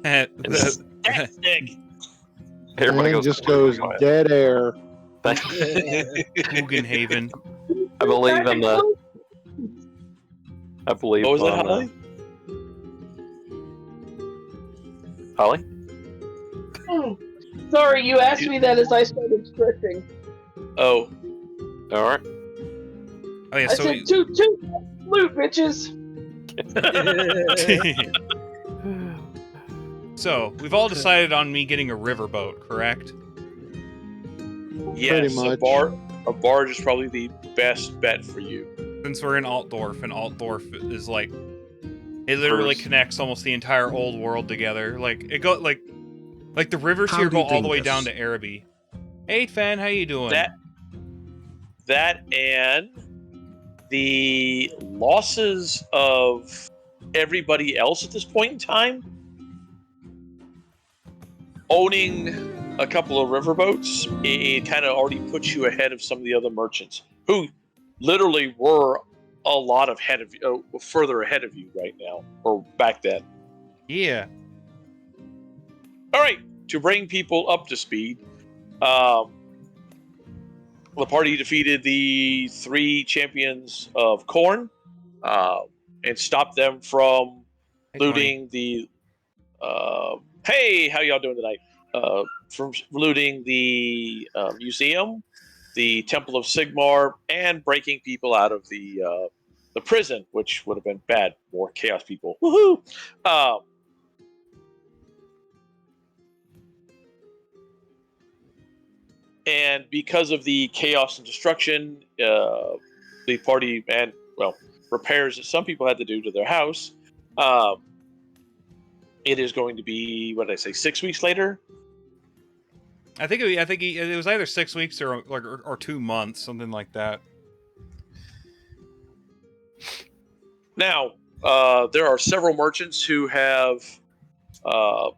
That stick. Everybody And just goes quiet. dead air. Guggenhaven. I believe in the. I believe. What was that, on, Holly? Holly? Sorry, you asked me that as I started stretching. Oh, All right. Oh yeah, I so said, toot toot, loot, bitches. so we've all decided on me getting a riverboat, correct? yes. much. A barge is probably the best bet for you. Since we're in Altdorf, and Altdorf is like, it literally connects almost the entire old world together. Like it go like the rivers here go all the way down to Araby. Hey, Fan, how you doing? That and the losses of everybody else at this point in time. Owning a couple of riverboats, it kind of already puts you ahead of some of the other merchants who literally were a lot further ahead of you right now, or back then. Yeah. All right, to bring people up to speed, the party defeated the 3 champions of Khorne and stopped them from looting the. Hey, how y'all doing tonight? From looting the museum, the Temple of Sigmar, and breaking people out of the prison, which would have been bad. More chaos people. Woohoo! And because of the chaos and destruction, the party and repairs that some people had to do to their house, it is going to be, what did I say, 6 weeks later? I think it was either 6 weeks or 2 months, something like that. Now, there are several merchants who have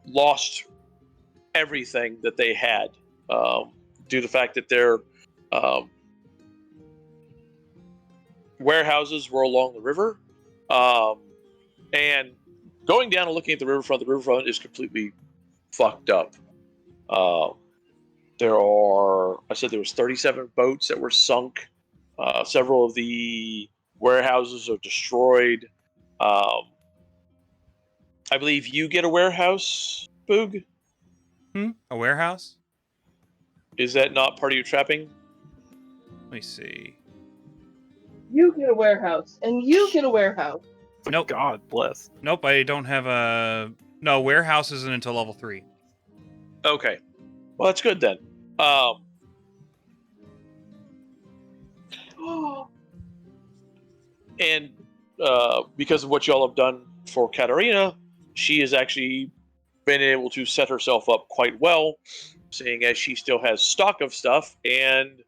lost everything that they had due to the fact that their warehouses were along the river. And going down and looking at the riverfront is completely fucked up. There was 37 boats that were sunk. Several of the warehouses are destroyed. I believe you get a warehouse, Boog? A warehouse? Is that not part of your trapping? Let me see. You get a warehouse, and you get a warehouse. Nope. God bless. Nope, I don't have a... No, warehouse isn't until level 3. Okay. Well, that's good then. And because of what y'all have done for Katarina, she has actually been able to set herself up quite well, seeing as she still has stock of stuff and,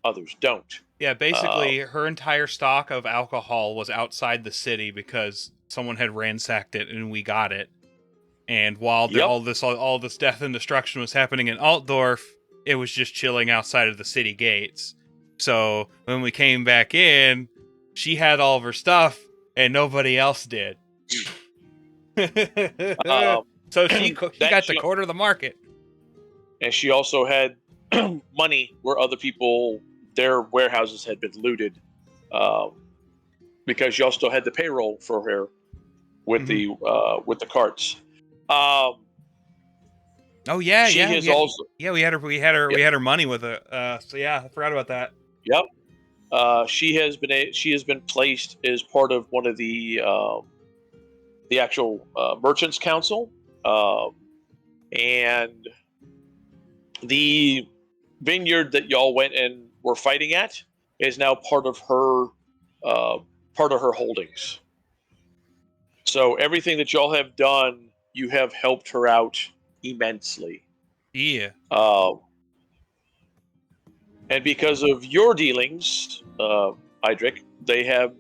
others don't. Yeah, basically, her entire stock of alcohol was outside the city because someone had ransacked it and we got it. And while all this death and destruction was happening in Altdorf, it was just chilling outside of the city gates. So when we came back in, she had all of her stuff and nobody else did. So she got to quarter the market. And she also had money where other people, their warehouses had been looted, because y'all still had the payroll for her with the carts. Oh yeah, she has also. Yeah, we had her money with it. So yeah, I forgot about that. Yep. She has been placed as part of one of the actual merchants council, and the vineyard that y'all went and were fighting at is now part of her holdings. So everything that y'all have done, you have helped her out immensely. Yeah. And because of your dealings, Idric, they have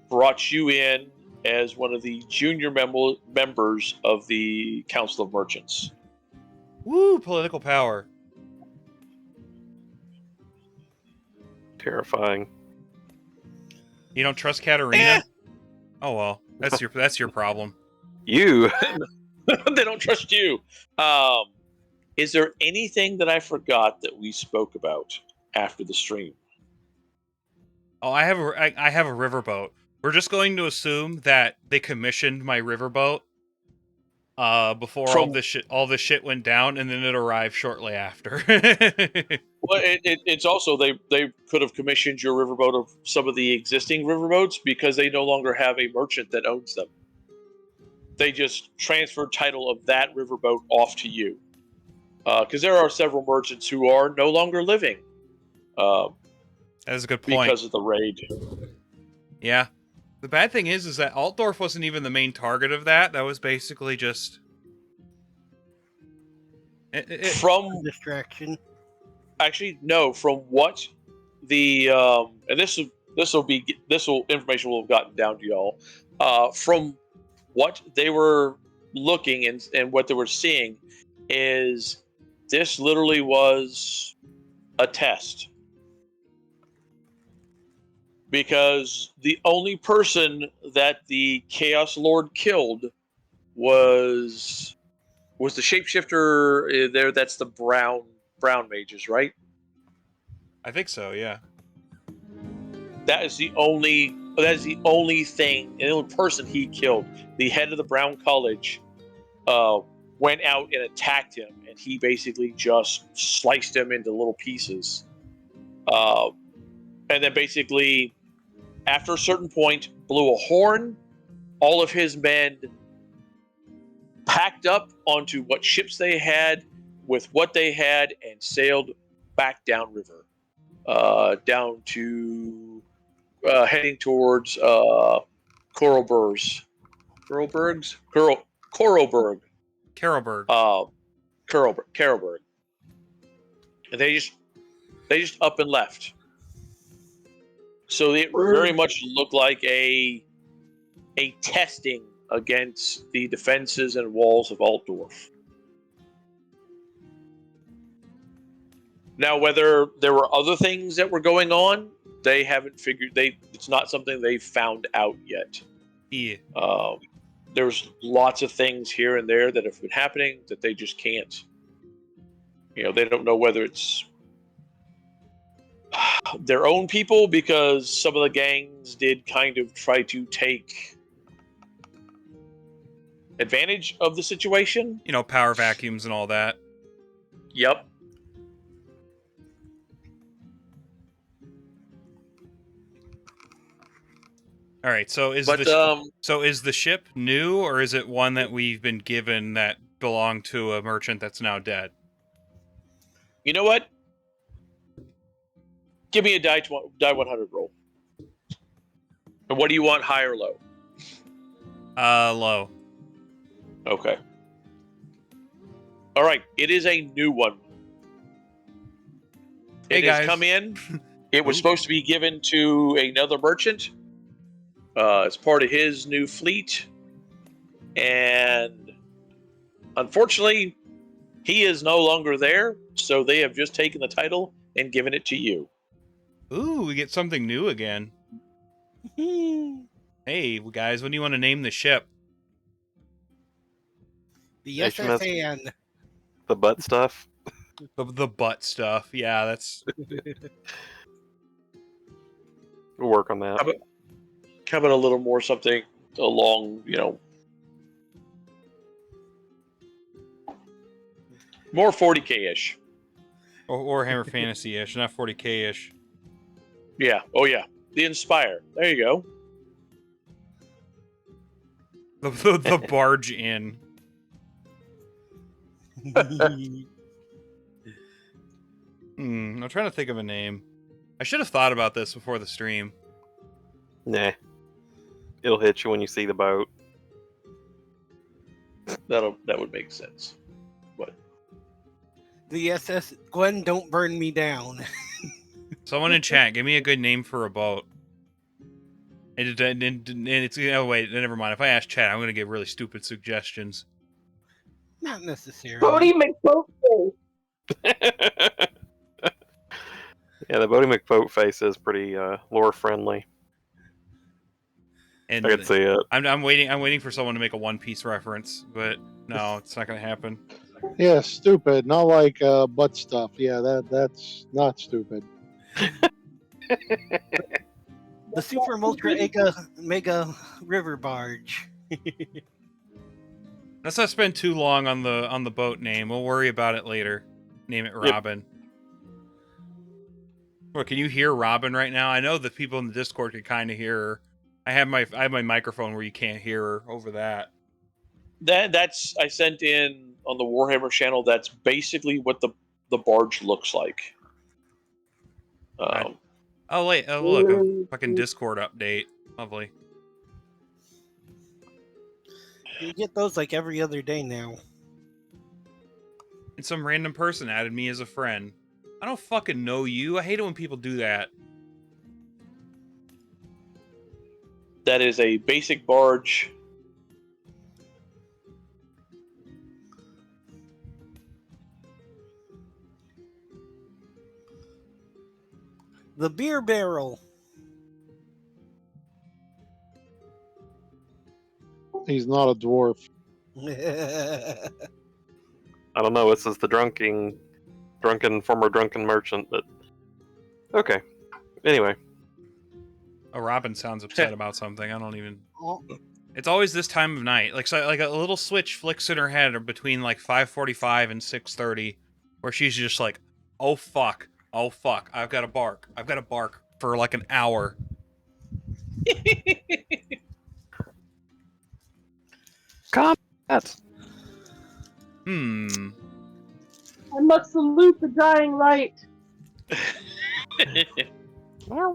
brought you in as one of the junior members of the Council of Merchants. Woo, political power. Terrifying. You don't trust Katarina? Oh well, that's your problem. You. They don't trust you. Is there anything that I forgot that we spoke about after the stream? Oh, I have a riverboat. We're just going to assume that they commissioned my riverboat before all this shit went down, and then it arrived shortly after. Well, it's also they could have commissioned your riverboat of some of the existing riverboats because they no longer have a merchant that owns them. They just transferred title of that riverboat off to you. Because there are several merchants who are no longer living. That's a good point. Because of the raid. Yeah. The bad thing is that Altdorf wasn't even the main target of that. That was basically just... From distraction. Actually, no. From what the and this information will have gotten down to y'all. From what they were looking and what they were seeing is this literally was a test. Because the only person that the Chaos Lord killed was the shapeshifter there. That's the brown mages, right? I think so, yeah. That is the only thing, the only person he killed. The head of the Brown College went out and attacked him, and he basically just sliced him into little pieces. And then basically, after a certain point, blew a horn. All of his men packed up onto what ships they had with what they had and sailed back downriver, down to heading towards Koralberg. And they just up and left. So it very much looked like a testing against the defenses and walls of Altdorf. Now, whether there were other things that were going on, they haven't figured. It's not something they've found out yet. Yeah. There's lots of things here and there that have been happening that they just can't. They don't know whether it's their own people, because some of the gangs did kind of try to take advantage of the situation. Power vacuums and all that. Yep. All right, so is the ship new, or is it one that we've been given that belonged to a merchant that's now dead? You know what? Give me a die 100 roll. And what do you want, high or low? Low. Okay. All right. It is a new one. Hey, it guys. has come in. It was supposed to be given to another merchant as part of his new fleet. And unfortunately, he is no longer there. So they have just taken the title and given it to you. Ooh, we get something new again. Hey, guys, what do you want to name the ship? The SSN. The butt stuff? The butt stuff. Yeah, that's... We'll work on that. How about a little more something along, more 40K-ish. Or Warhammer Fantasy-ish, not 40K-ish. Yeah. Oh, yeah. The Inspire. There you go. The Barge Inn. I'm trying to think of a name. I should have thought about this before the stream. Nah. It'll hit you when you see the boat. That would make sense. What? The SS Gwen, don't burn me down. Someone in chat, give me a good name for a boat. And it's wait, never mind. If I ask chat, I'm gonna get really stupid suggestions. Not necessarily. Bodie McBoatface. Yeah, the Bodie McBoatface is pretty lore friendly. And I can see it. I'm waiting for someone to make a One Piece reference, but no, it's not gonna happen. Yeah, stupid. Not like butt stuff. Yeah, that's not stupid. The Super Ultra Mega River Barge. Let's not spend too long on the boat name. We'll worry about it later. Name it Robin. Well, can you hear Robin right now? I know the people in the Discord can kind of hear her. I have my microphone where you can't hear her over that. That's I sent in on the Warhammer channel. That's basically what the barge looks like. Oh wait, oh look, a fucking Discord update. Lovely. You get those like every other day now. And some random person added me as a friend. I don't fucking know you. I hate it when people do that. That is a basic barge. The beer barrel. He's not a dwarf. I don't know. This is the former drunken merchant, but okay. Anyway, Oh, Robin sounds upset about something. I don't even. It's always this time of night. Like a little switch flicks in her head between like 5:45 and 6:30, where she's just like, "Oh fuck, oh fuck, I've got to bark. I've got to bark for like an hour." combat. I must salute the dying light. What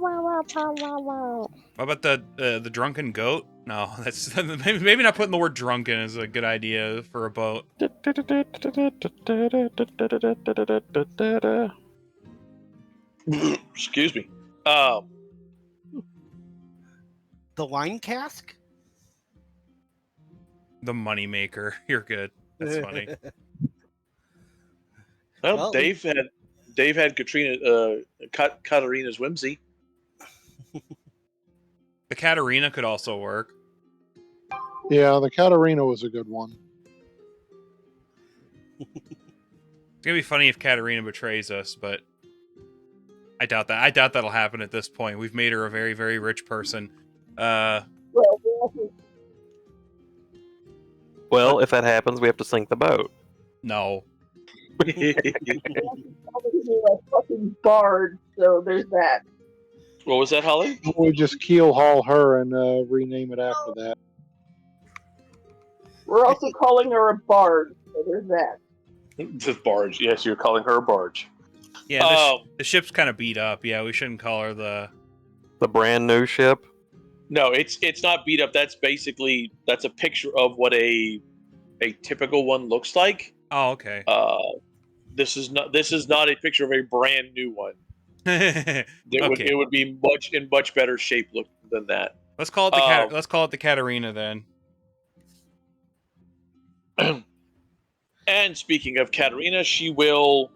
about the drunken goat? No, that's maybe not putting the word drunken is a good idea for a boat. Excuse me. The wine cask? The moneymaker. You're good. That's funny. Well, Dave had Katarina's whimsy. The Katarina could also work. Yeah, the Katarina was a good one. It's gonna be funny if Katarina betrays us, but I doubt that. I doubt that'll happen at this point. We've made her a very, very rich person. Well, if that happens, we have to sink the boat. No. A fucking bard, so there's that. What was that, Holly? We just keel haul her and rename it after that. We're also calling her a bard, so there's that. The barge. Yes, you're calling her a barge. Yeah, the ship's kind of beat up. Yeah, we shouldn't call her the brand new ship. No, it's not beat up. That's a picture of what a typical one looks like. Oh, okay. This is not a picture of a brand new one. It would be in much better shape look than that. Let's call it let's call it the Katarina then. And speaking of Katarina, she will.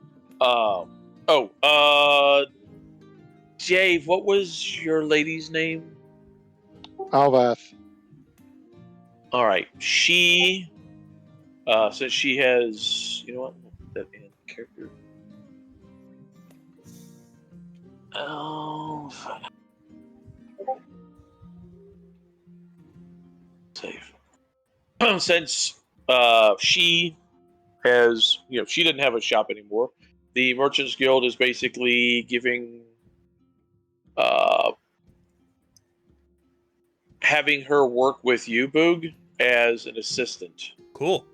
Dave, what was your lady's name? Alvath. All right, she. Since she has, you know what? That in character. Oh. Save. Since she has, she didn't have a shop anymore. The Merchants Guild is basically giving, having her work with you, Boog, as an assistant. Cool.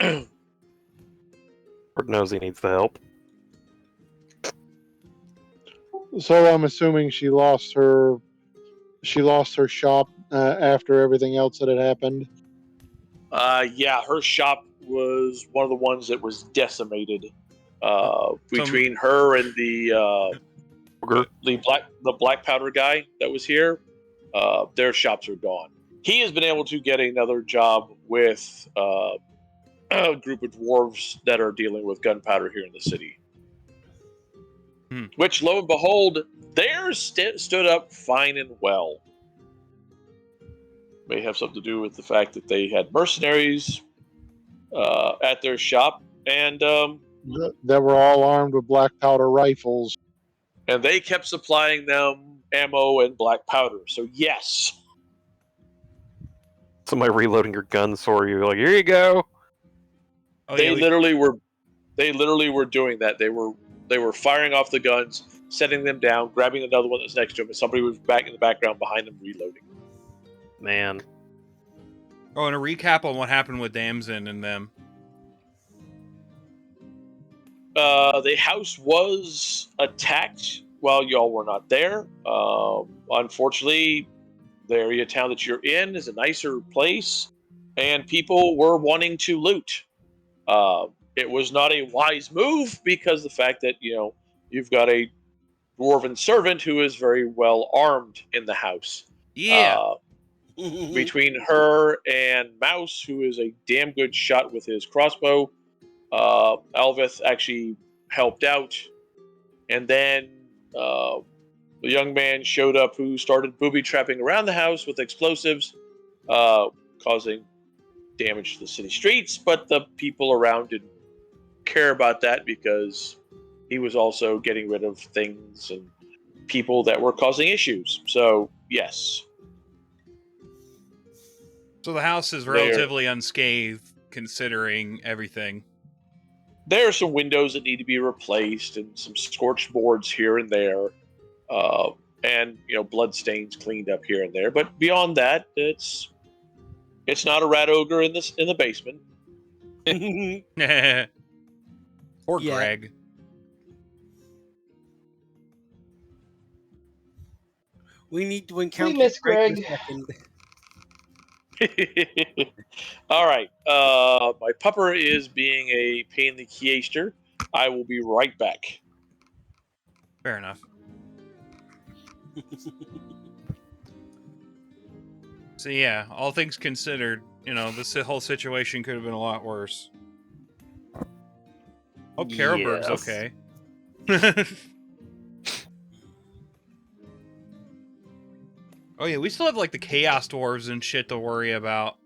Lord knows he needs the help. So I'm assuming she lost her shop after everything else that had happened. Yeah, her shop was one of the ones that was decimated. Between her and the black powder guy that was here, their shops are gone. He has been able to get another job with a group of dwarves that are dealing with gunpowder here in the city. Which, lo and behold, theirs stood up fine and well. may have something to do with the fact that they had mercenaries at their shop, and That were all armed with black powder rifles. they kept supplying them ammo and black powder. So yes, Somebody reloading your gun for you. Like, here you go. Oh, they yeah, literally were. They literally were doing that. They were firing off the guns, setting them down, grabbing another one that's next to them, and somebody was back in the background behind them reloading. Man. Oh, and a recap on what happened with Damson and them. The house was attacked while y'all were not there. Unfortunately, the area of town that you're in is a nicer place, and people were wanting to loot. It was not a wise move because the fact that you've got a dwarven servant who is very well armed in the house. Yeah. Between her and Mouse, who is a damn good shot with his crossbow, Alvith actually helped out, and then the young man showed up who started booby trapping around the house with explosives, causing damage to the city streets, but the people around didn't care about that because he was also getting rid of things and people that were causing issues. So, yes. So the house is relatively unscathed considering everything. There are some windows that need to be replaced and some scorched boards here and there. And blood stains cleaned up here and there. But beyond that, it's not a rat ogre in the basement. Poor Yeah. Greg. We need to encounter miss Greg Greg. the second. All right. My pupper is being a pain in the keister. I will be right back. Fair enough. So yeah, all things considered, this whole situation could have been a lot worse. Hope Caraberg's Yes. okay. Oh yeah, we still have like the Chaos Dwarves and shit to worry about.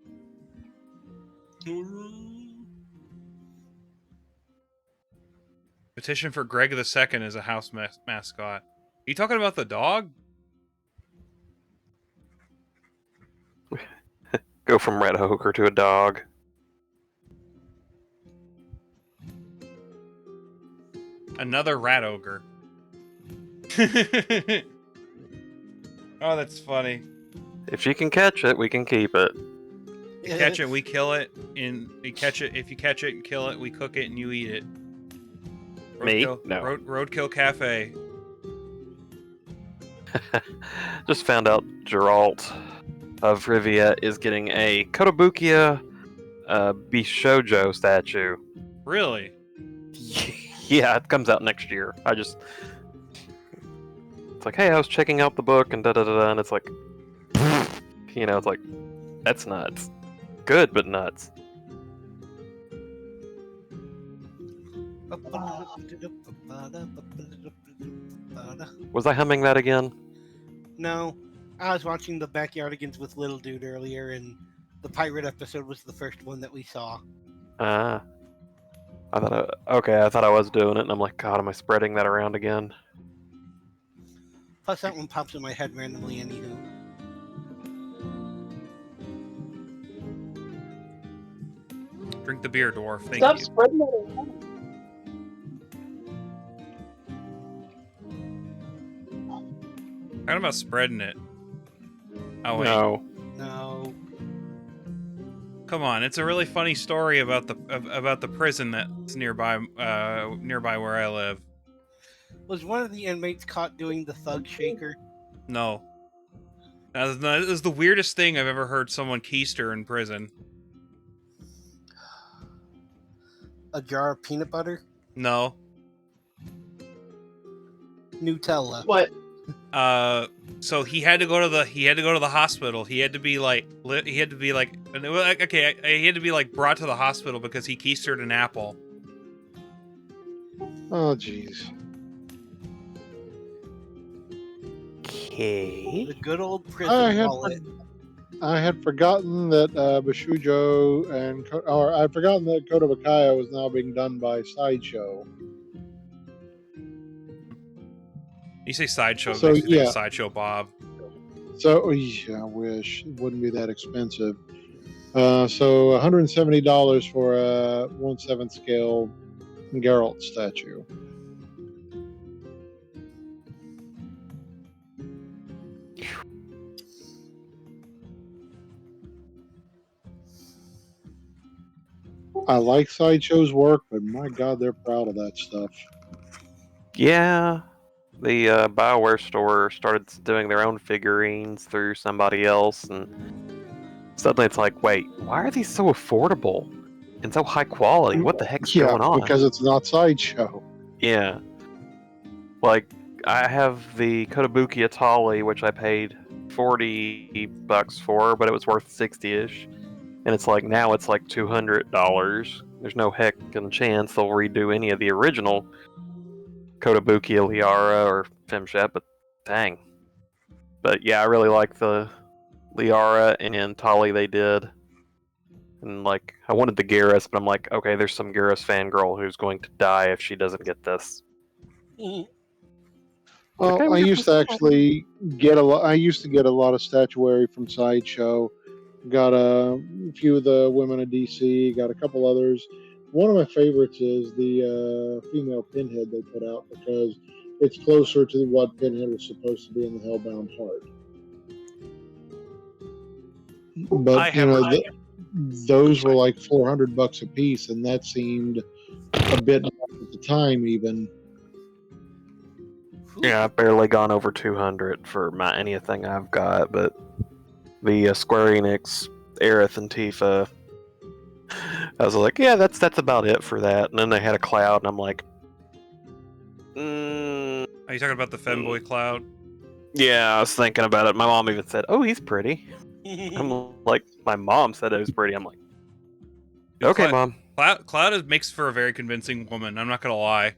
Petition for Greg the Second as a house mascot. Are you talking about the dog? Go from red ogre to a dog. Another rat ogre. Oh, that's funny. If you can catch it, we can keep it. You catch it, we kill it, and we catch it. If you catch it and kill it, we cook it and you eat it. Me? Roadkill, No. Roadkill Cafe. Just found out Geralt of Rivia is getting a Kotobukiya Bishojo statue. Really? Yeah, it comes out next year. It's like, hey, I was checking out the book and da-da-da-da, and it's like, it's like, that's nuts. Good, but nuts. Was I humming that again? No, I was watching the Backyardigans with Little Dude earlier, and the pirate episode was the first one that we saw. I thought I was doing it, and I'm like, God, am I spreading that around again? Plus, that one pops in my head randomly, anywho. Drink the beer, dwarf. Thank Stop you. spreading that around. Talking about spreading it. Oh wait. No. No. Come on, it's a really funny story about the prison that's nearby where I live. Was one of the inmates caught doing the thug shaker? No. That is the weirdest thing I've ever heard someone keister in prison. A jar of peanut butter? No. Nutella. What? So he had to go to the hospital. He had to be like brought to the hospital because he keistered an apple. Oh, jeez. Okay. The good old I prison have wallet. I had forgotten that Bashujo or I'd forgotten that Kodabakaya was now being done by Sideshow. You say Sideshow, So, makes me think yeah. of Sideshow Bob. So, yeah, I wish it wouldn't be that expensive. So, $170 for a 1/7 scale Geralt statue. I like Sideshow's work, but my God, they're proud of that stuff. Yeah, the BioWare store started doing their own figurines through somebody else, and suddenly it's like, wait, why are these so affordable and so high quality? What the heck's going on? Because it's not Sideshow. Yeah. Like, I have the Kotobuki Atali, which I paid $40 for, but it was worth 60-ish. And it's like, now it's like $200. There's no heck and chance they'll redo any of the original Kotobuki Liara or Femshet, but dang. But yeah, I really like the Liara and Tali they did. And like, I wanted the Garrus, but I'm like, okay, there's some Garrus fangirl who's going to die if she doesn't get this. Well, Okay, I we got used to this. actually get a lot. I used to get a lot of statuary from Sideshow. Got a few of the women of DC. Got a couple others. One of my favorites is the female Pinhead they put out because it's closer to what Pinhead was supposed to be in the Hellbound Heart. But those were like $400 a piece, and that seemed a bit much at the time, even. Yeah, I've barely gone over 200 for anything I've got, but the Square Enix, Aerith and Tifa, I was like, yeah, that's about it for that. And then they had a Cloud, and I'm like, Are you talking about the Femboy Cloud? yeah, I was thinking about it. My mom even said, oh, he's pretty. I'm like, my mom said it was pretty. I'm like, okay, Mom. Cloud makes for a very convincing woman, I'm not gonna lie.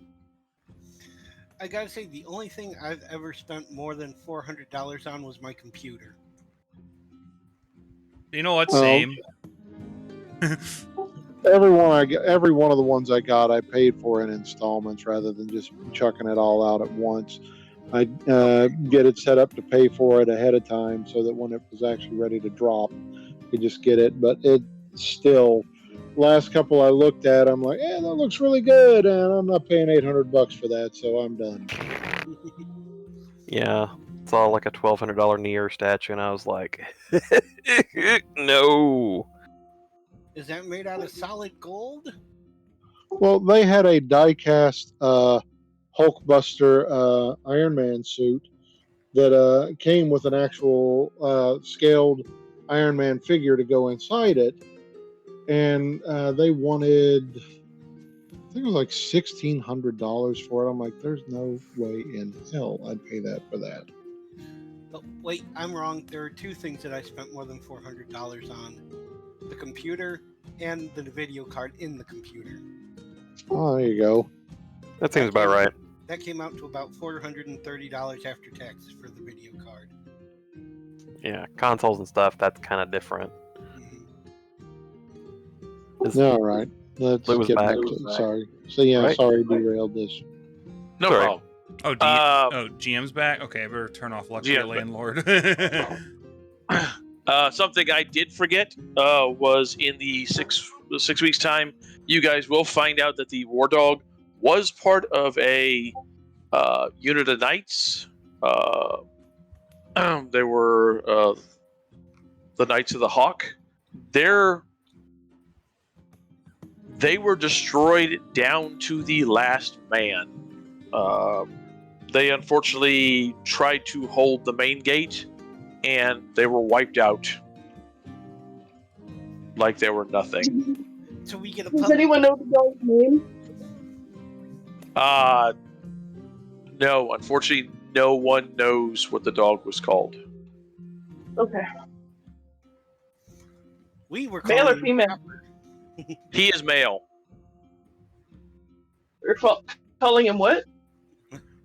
I gotta say, the only thing I've ever spent more than $400 on was my computer. You know what? Same. Every one of the ones I got, I paid for in installments rather than just chucking it all out at once. I get it set up to pay for it ahead of time so that when it was actually ready to drop, you just get it. But it still, last couple I looked at, I'm like, that looks really good, and I'm not paying $800 for that, so I'm done. Yeah, it's all like a $1,200 Nier statue, and I was like, no. Is that made out of solid gold? Well, they had a die-cast Hulkbuster Iron Man suit that came with an actual scaled Iron Man figure to go inside it, and they wanted, I think it was like $1,600 for it. I'm like, there's no way in hell I'd pay that for that. Oh, wait, I'm wrong. There are two things that I spent more than $400 on: the computer and the video card in the computer. Oh, there you go. That seems about right. That came out to about $430 after taxes for the video card. Yeah, consoles and stuff, that's kind of different. All right. Let's get back to it. Sorry. So, yeah, Right. Sorry derailed this. No Sorry. problem. Oh, GM's back? Okay, I better turn off Lucky GM's Landlord. Something I did forget was in the six weeks time, you guys will find out that the War Dog was part of a unit of knights. They were the Knights of the Hawk. They were destroyed down to the last man. They unfortunately tried to hold the main gate, and they were wiped out like they were nothing. So we get a Does anyone know the dog's name? No, unfortunately, no one knows what the dog was called. Okay. We were Male or calling him female? Chopper. He is male. We're calling him what?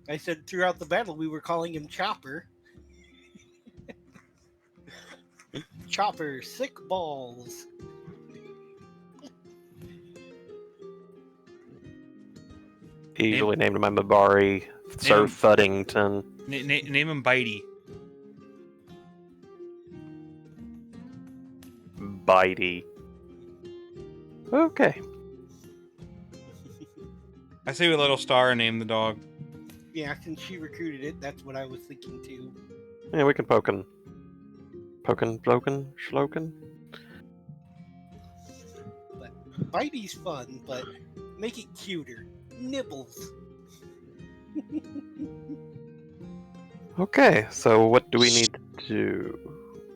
I said throughout the battle we were calling him Chopper. Chopper, sick balls. He usually named him Mabari, Sir him- Thuddington. Name him Bitey. Bitey. Okay. I say we let Star name the dog. Yeah, since she recruited it, that's what I was thinking too. Yeah, we can pokin', shlokin. Bitey's fun, but make it cuter. Nibbles. Okay, so what do we need to do?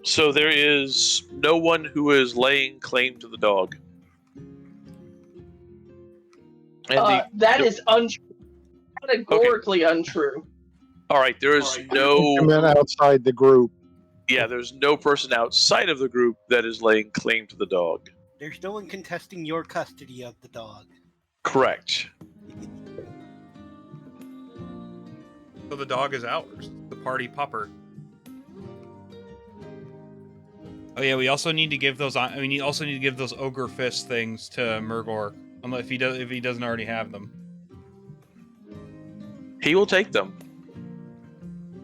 So there is no one who is laying claim to the dog. And That is untrue. Categorically untrue. all right, there is You no meant outside the group. there's no person outside of the group that is laying claim to the dog. There's no one contesting your custody of the dog. Correct. So the dog is ours. The party pupper. Oh yeah, we also need to give those. We also need to give those ogre fist things to Murgor, unless if he doesn't already have them. He will take them.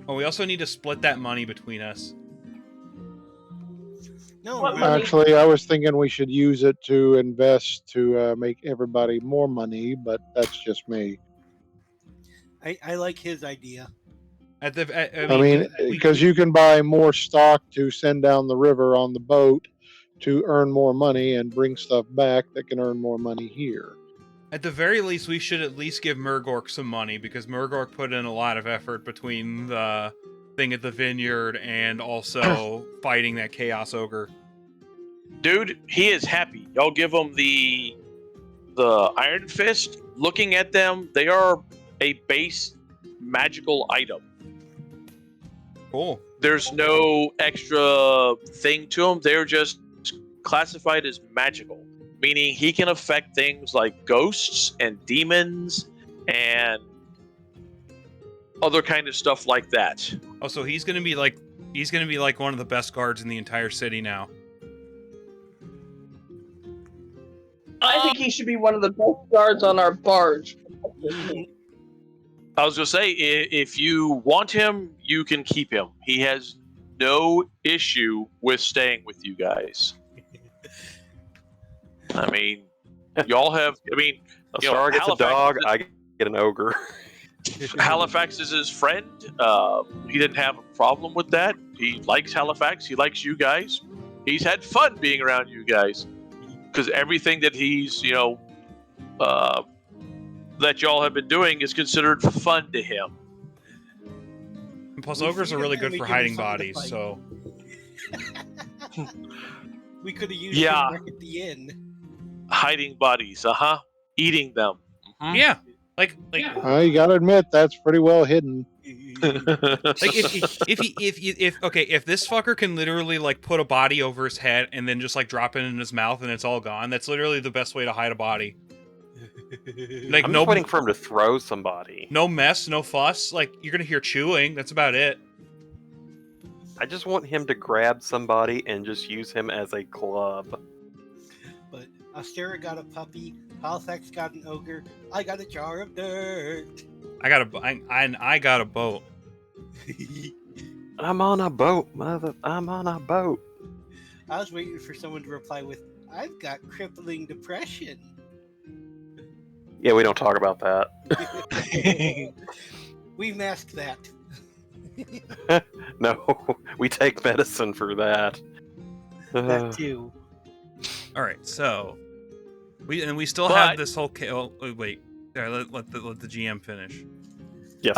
Oh, we also need to split that money between us. No, What remember- money? Actually, I was thinking we should use it to invest to make everybody more money, but that's just me. I like his idea. I I mean, because you can buy more stock to send down the river on the boat to earn more money and bring stuff back that can earn more money here. at the very least, we should at least give Murgork some money, because Murgork put in a lot of effort between the thing at the vineyard and also fighting that chaos ogre. Dude, he is happy. Y'all give him the Iron Fist. Looking at them, they are a base magical item. Cool. There's no extra thing to them. They're just classified as magical, meaning he can affect things like ghosts and demons and other kind of stuff like that. Oh, so he's gonna be like one of the best guards in the entire city now. I think he should be one of the best guards on our barge. I was gonna say, if you want him, you can keep him. He has no issue with staying with you guys. I mean, y'all have. I mean, you know, Star gets a Halifax dog, is- I get an ogre. Halifax is his friend. He didn't have a problem with that. He likes Halifax. He likes you guys. He's had fun being around you guys because everything that he's, that y'all have been doing is considered fun to him. And plus, We ogres are really freed him good and for we gave hiding him something to bodies. fight. So We could have used Yeah. him back at the inn. Hiding bodies, eating them. Mhm. yeah, like You gotta admit, that's pretty well hidden. like if this fucker can literally like put a body over his head and then just like drop it in his mouth and it's all gone, that's literally the best way to hide a body. Like I'm no just waiting for him to throw somebody. no mess, no fuss. Like you're gonna hear chewing. That's about it. I just want him to grab somebody and just use him as a club. But Astera got a puppy, Halifax got an ogre, I got a jar of dirt. I got a boat. I'm on a boat, mother. I'm on a boat. I was waiting for someone to reply with, I've got crippling depression. Yeah, we don't talk about that. We mask that. No, we take medicine for that. That too. All right, so we still But- have this whole. Oh, wait, there, let the GM finish. Yes.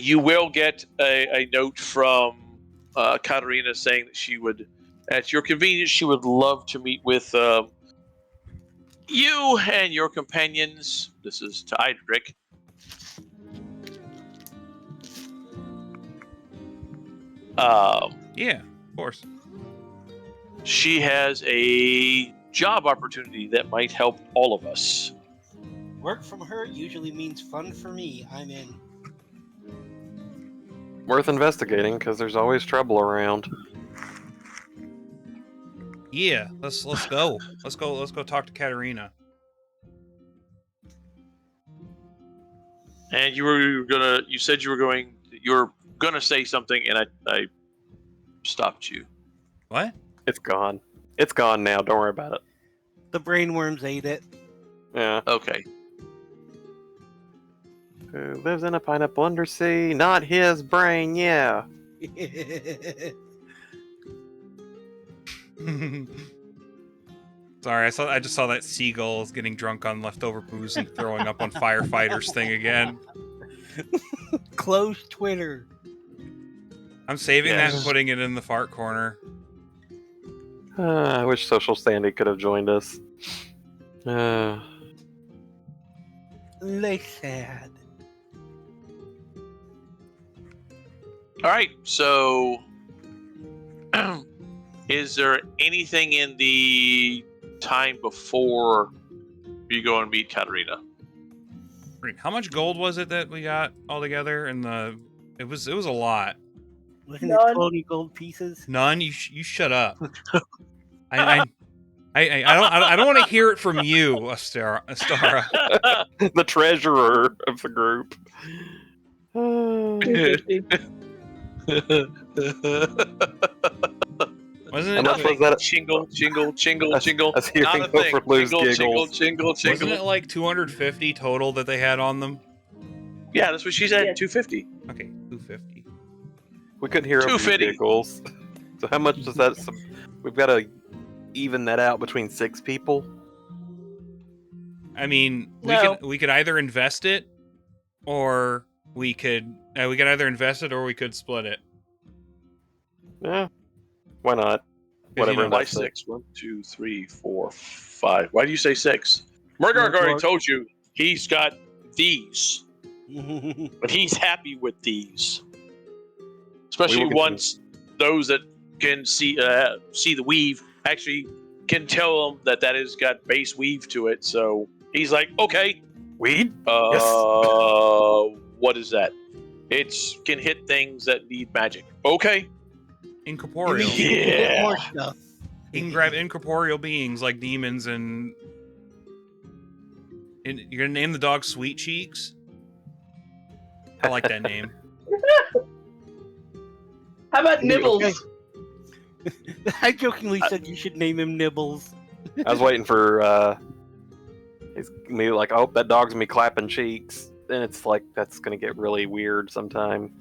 You will get a note from Katarina saying that she would, at your convenience, she would love to meet with you and your companions. This is to Idric. Yeah, of course. She has a job opportunity that might help all of us. Work from her usually means fun for me. I'm in. worth investigating because there's always trouble around. Yeah, let's go. Let's go talk to Katerina. And you said you were gonna say something, and I stopped you. What? It's gone. It's gone now. Don't worry about it. The brainworms ate it. Yeah. Okay. Who lives in a pineapple undersea? Not his brain, yeah. Sorry, I just saw that seagulls getting drunk on leftover booze and throwing up on firefighters thing again. Close Twitter. I'm saving that and Yes. putting it in the fart corner. I wish Social Sandy could have joined us. Lay sad. All right. So, is there anything in the time before you go and meet Katerina? How much gold was it that we got all together? It was a lot. Wasn't it None. 20 gold pieces? None. You shut up. I don't want to hear it from you, Astara. The treasurer of the group. 250. Wasn't How it? much was that? Jingle, jingle, jingle, That's- jingle. that's hearing Not a Gopher thing. Blues Jingle, jingle, giggles. jingle, Wasn't jingle. it like 250 total that they had on them? Yeah, that's what she said. Yeah. 250. Okay, 250. We couldn't hear over your 250. giggles. So how much does that? We've got to even that out between 6 people. I mean, No. we could either invest it, or we could split it. Yeah. Why not? you Whatever. know, Why that's it. 6? 1, 2, 3, 4, 5. Why do you say 6? Murgarg already told you he's got these, but he's happy with these. Especially We will once those that can see the weave actually can tell him that has got base weave to it. So he's like, okay, Weed? what is that? It can hit things that need magic. Okay. incorporeal. Yeah. More stuff. You can grab incorporeal beings like demons and you're gonna name the dog Sweet Cheeks? I like that name. How about Nibbles? Okay. I jokingly said you should name him Nibbles. I was waiting for he's me like, oh, that dog's me clapping cheeks. And it's like that's gonna get really weird sometime.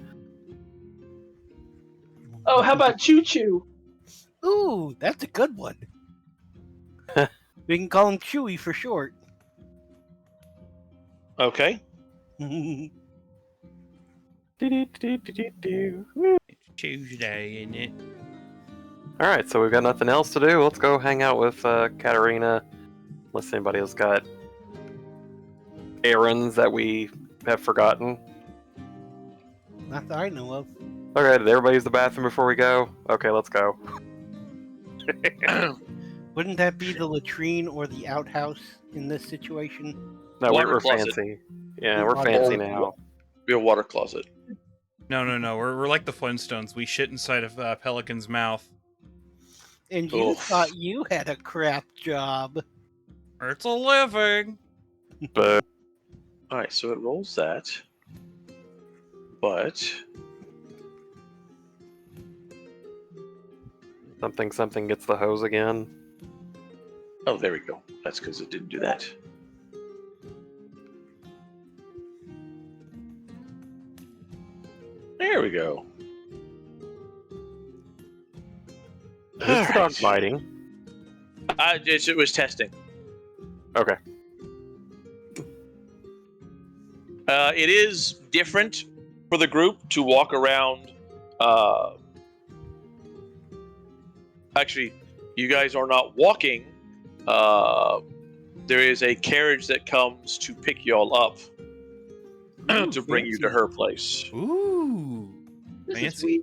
Oh, how about Choo Choo? Ooh, that's a good one. We can call him Chewy for short. Okay. It's Tuesday, isn't it? All right, so we've got nothing else to do. Let's go hang out with Katerina. Unless anybody else got errands that we have forgotten. Not that I know of. Okay, did everybody use the bathroom before we go? Okay, let's go. Wouldn't that be the latrine or the outhouse in this situation? No, Water we're closet. fancy. Yeah, we're Water fancy closet. now. Be a water closet. No. We're like the Flintstones. We shit inside of Pelican's mouth. And you Oof. thought you had a crap job. It's a living. But All right, so it rolls that. But something gets the hose again. oh, there we go. That's because it didn't do that. There we go. Is this the dog biting? It was testing. Okay. It is different for the group to walk around. Actually, you guys are not walking. There is a carriage that comes to pick you all up to bring you to fancy. her place. Ooh. This is Fancy. sweet.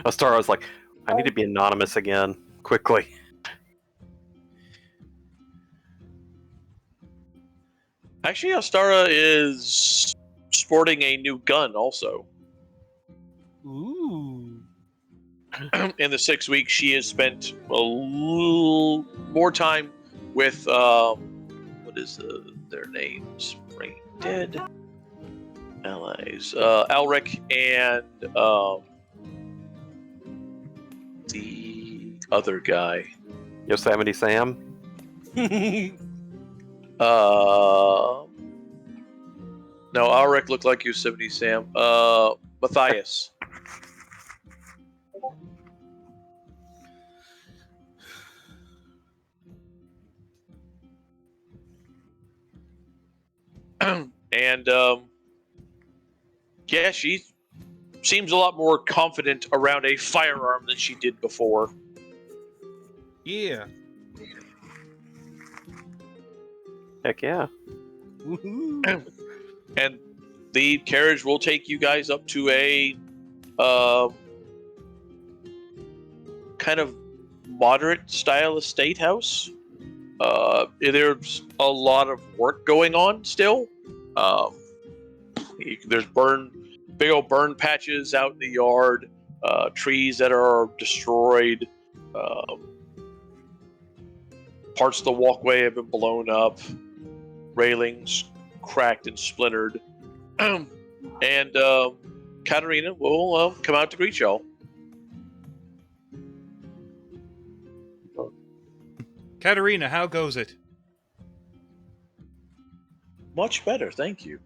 Astara was like, I need to be anonymous again, quickly. Actually, Astara is sporting a new gun also. Ooh. In the 6 weeks, she has spent a little more time with what is their names? Brain Dead allies. Alric and the other guy. Yosemite Sam. No, Alric looked like Yosemite Sam. Matthias. And yeah, she seems a lot more confident around a firearm than she did before. Yeah. Heck yeah. Woohoo. And the carriage will take you guys up to a kind of moderate style estate house. There's a lot of work going on still. There's big old burn patches out in the yard, trees that are destroyed, parts of the walkway have been blown up, railings cracked and splintered, and Katarina will come out to greet y'all. Katarina, how goes it? Much better, thank you.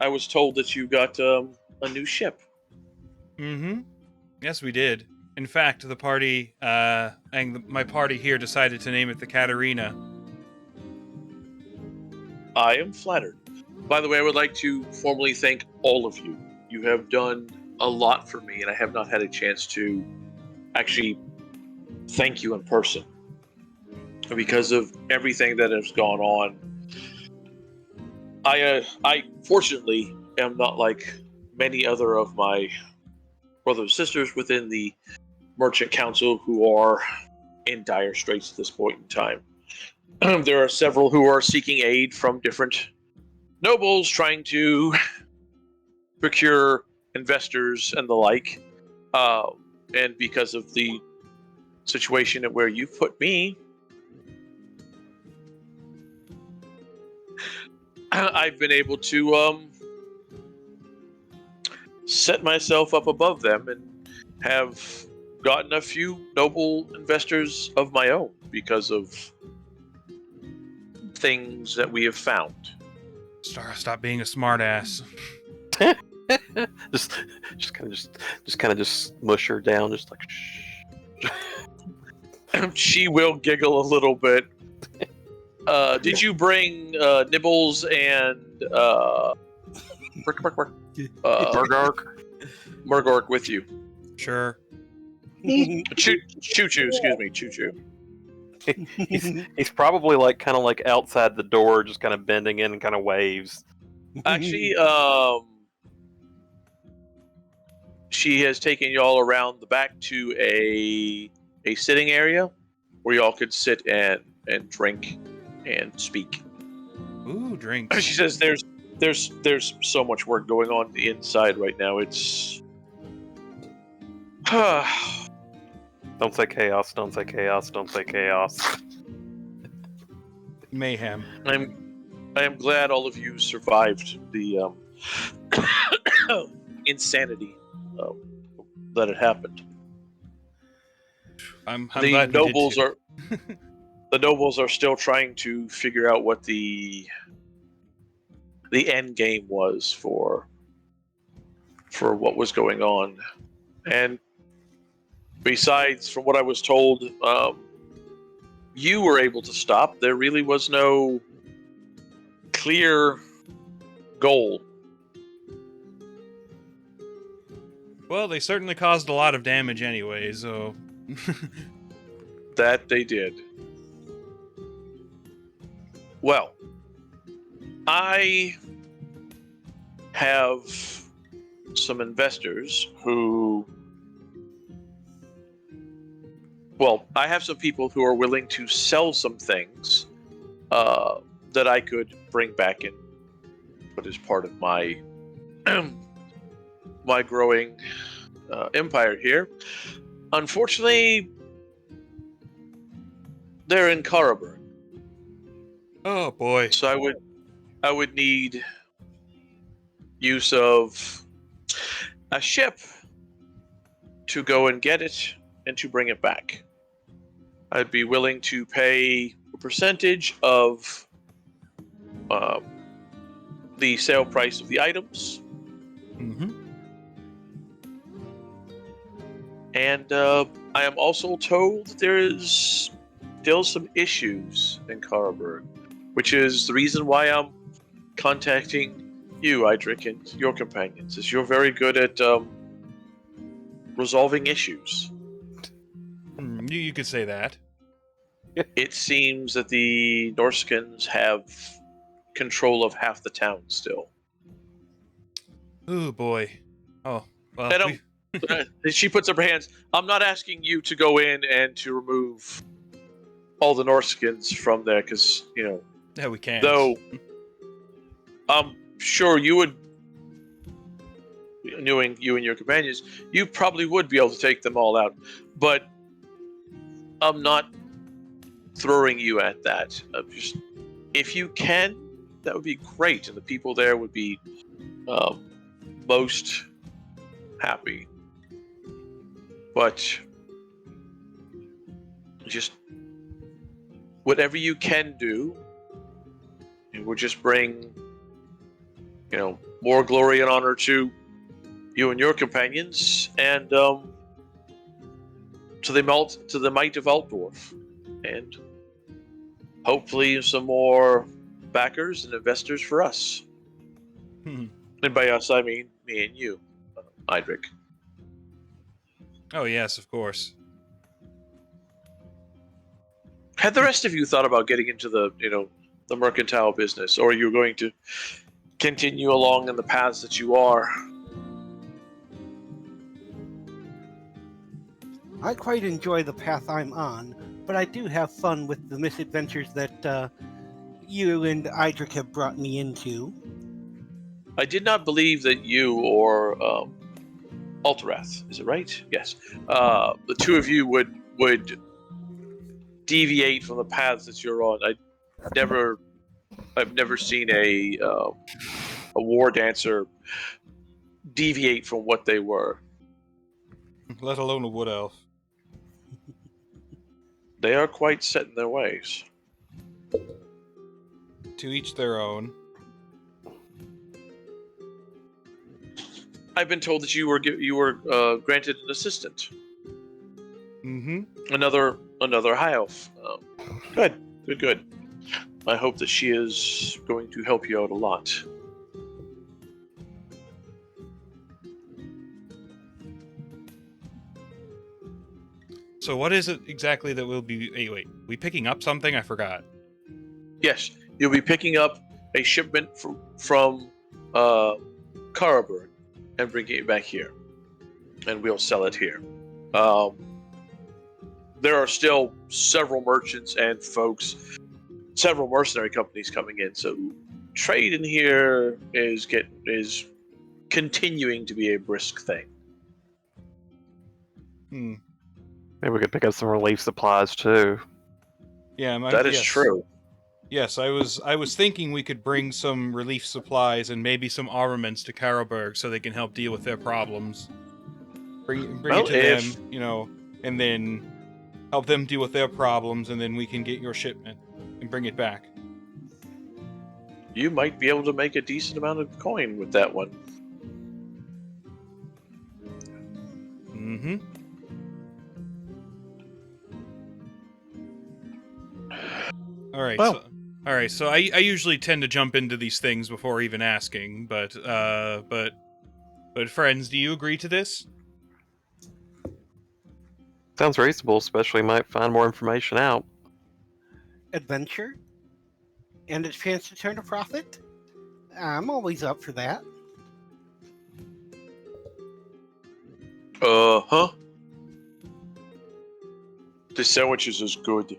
I was told that you got a new ship. Mm-hmm. Yes, we did. In fact, the party, my party here decided to name it the Katarina. I am flattered. By the way, I would like to formally thank all of you. You have done a lot for me, and I have not had a chance to actually thank you in person. Because of everything that has gone on, I fortunately am not like many other of my brothers and sisters within the Merchant Council who are in dire straits at this point in time. There are several who are seeking aid from different nobles trying to procure investors and the like. And because of the situation at where you've put me, I've been able to set myself up above them and have gotten a few noble investors of my own because of things that we have found. Stop being a smartass. just kind of mush her down, just like shh. She will giggle a little bit. Did you bring Nibbles and Murgork with you? Sure. Choo Choo, excuse me, Choo Choo. He's probably like kind of like outside the door, just kind of bending in and kind of waves. Actually, she has taken y'all around the back to a sitting area where y'all could sit and drink and speak. Ooh, drinks. She says there's so much work going on the inside right now. It's Don't say chaos, don't say chaos, don't say chaos. Mayhem. I am glad all of you survived the insanity that had happened. I'm The glad we did nobles too. are the nobles are still trying to figure out what the end game was for what was going on. And besides, from what I was told, you were able to stop. There really was no clear goal. Well, they certainly caused a lot of damage anyway, so... That they did. Well, I have some investors who... Well, I have some people who are willing to sell some things that I could bring back and put as part of my my growing empire here. Unfortunately, they're in Karaburg, Oh boy. so I would need use of a ship to go and get it and to bring it back. I'd be willing to pay a percentage of the sale price of the items, Mm-hmm. and I am also told that there is still some issues in Karaburg, which is the reason why I'm contacting you, Idric, and your companions, is you're very good at resolving issues. You could say that. It seems that the Norskins have control of half the town still. Oh boy. Oh well. And she puts up her hands. I'm not asking you to go in and to remove all the Norskins from there, because, you know, Yeah, we can't. though I'm sure you would, knowing you and your companions, you probably would be able to take them all out. But I'm not throwing you at that. Just, if you can, that would be great, and the people there would be most happy. But just whatever you can do, it will just bring, you know, more glory and honor to you and your companions, and to the might of Altdorf, and hopefully some more backers and investors for us. And by us, I mean me and you, Idric. Oh yes, of course. Had the rest of you thought about getting into the mercantile business, or are you going to continue along in the paths that you are? I quite enjoy the path I'm on, but I do have fun with the misadventures that you and Idric have brought me into. I did not believe that you or Alterath, is it right? Yes. The two of you would deviate from the paths that you're on. I've never seen a war dancer deviate from what they were. Let alone a wood elf. They are quite set in their ways. To each their own. I've been told that you were granted an assistant. Mm-hmm. Another high elf. Good. I hope that she is going to help you out a lot. So what is it exactly that we'll be... Hey, wait. We picking up something? I forgot. Yes, you'll be picking up a shipment from Karaburg and bringing it back here, and we'll sell it here. There are still several merchants and folks, several mercenary companies coming in, so trade in here is continuing to be a brisk thing. Maybe we could pick up some relief supplies too. Yeah, That is true. Yes, I was thinking we could bring some relief supplies and maybe some armaments to Karaburg so they can help deal with their problems. Bring it to them, and then help them deal with their problems, and then we can get your shipment and bring it back. You might be able to make a decent amount of coin with that one. Mm-hmm. All right. So I usually tend to jump into these things before even asking, but friends, do you agree to this? Sounds reasonable, especially might find more information out. Adventure? And a chance to turn a profit? I'm always up for that. Uh-huh. The sandwiches is good.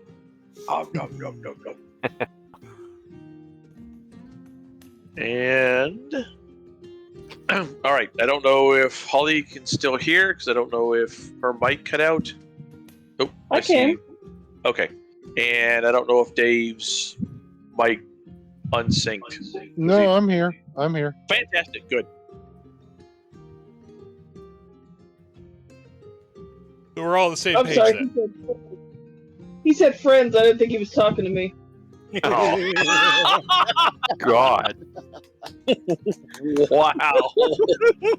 Nom, nom, nom, nom, nom. And All right. I don't know if Holly can still hear because I don't know if her mic cut out. Oh, I can. see. Okay. And I don't know if Dave's mic unsynced. No, I'm here. I'm here. Fantastic. Good. So we're all on the same I'm page sorry. then. He said friends. I didn't think he was talking to me. Oh, God. Wow.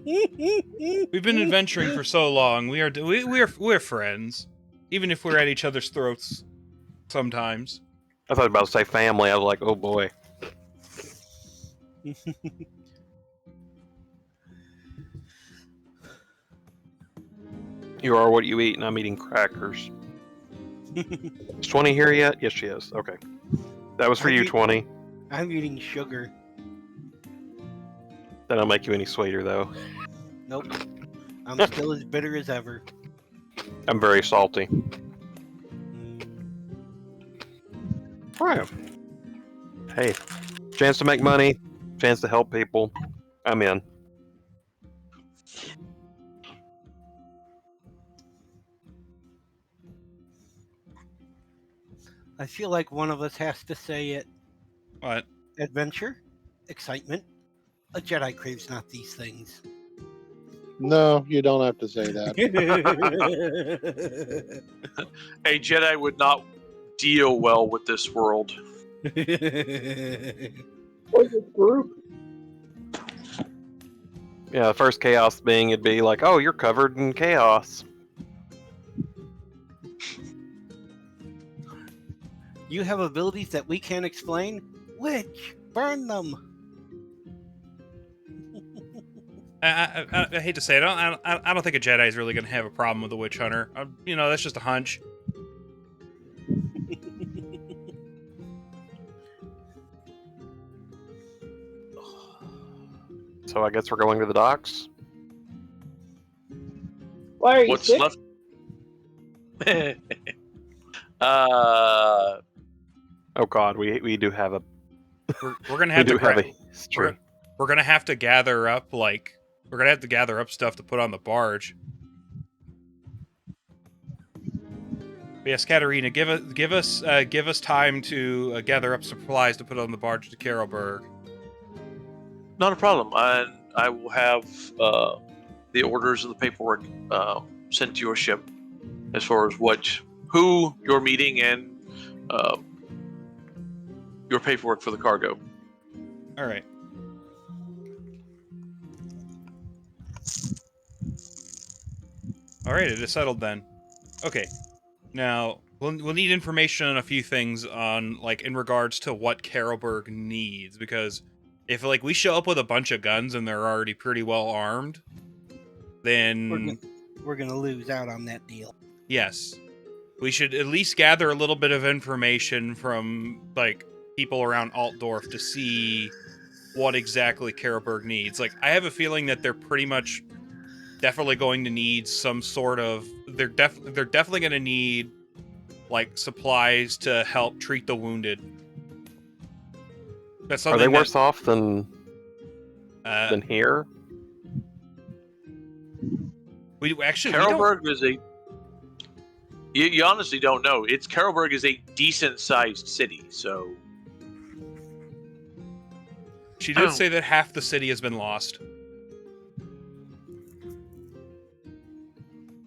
We've been adventuring for so long. We're friends, even if we're at each other's throats sometimes. I thought about to say family. I was like, oh boy. You are what you eat, and I'm eating crackers. Is 20 here yet? Yes, she is. Okay. That was for you, 20. I'm eating sugar. That don't make you any sweeter, though. Nope. I'm still as bitter as ever. I'm very salty. Right. Hey, chance to make money, chance to help people. I'm in. I feel like one of us has to say it. What? Adventure, excitement. A Jedi craves not these things. No, you don't have to say that. A Jedi would not deal well with this world. Or this group. Yeah, the first chaos being, it'd be like, oh, you're covered in chaos. You have abilities that we can't explain? Which? Burn them. I hate to say it. I don't think a Jedi is really going to have a problem with a witch hunter. That's just a hunch. So I guess we're going to the docks. Why are you What's sick? left? Oh God, we do have a We're gonna we have do to have grab. a history. We're gonna have to gather up stuff to put on the barge. But yes, Katerina, give us time to gather up supplies to put on the barge to Carolburg. Not a problem. I will have the orders and the paperwork sent to your ship as far as who you're meeting and your paperwork for the cargo. All right. All right, it is settled then. Okay. Now, we'll need information on a few things in regards to what Carolburg needs, because if we show up with a bunch of guns and they're already pretty well armed, then We're gonna lose out on that deal. yes. We should at least gather a little bit of information from people around Altdorf to see what exactly Carolburg needs. I have a feeling that they're pretty much definitely going to need some sort of they're definitely going to need supplies to help treat the wounded. That's Are something they worse off than here? we actually Carolburg is a. You honestly don't know. Carolburg is a decent-sized city, so. She did say that half the city has been lost.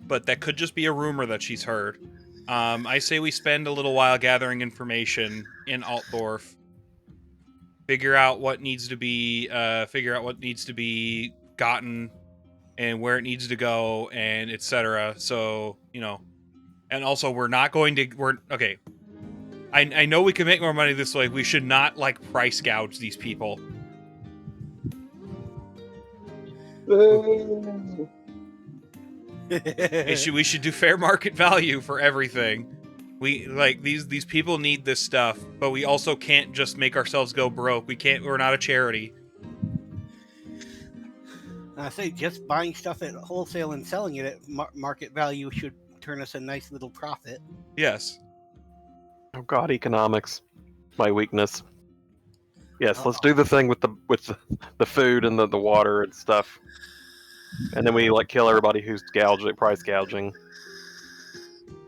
But that could just be a rumor that she's heard. I say we spend a little while gathering information in Altdorf. Figure out what needs to be gotten and where it needs to go and etc. So, and also okay. I know we can make more money this way. We should not price gouge these people. We should do fair market value for everything. We these people need this stuff, but we also can't just make ourselves go broke. We're not a charity. I say just buying stuff at wholesale and selling it at market value should turn us a nice little profit. Yes. Oh God, economics, my weakness. Yes, let's do the thing with the food and the water and stuff, and then we like kill everybody who's price gouging.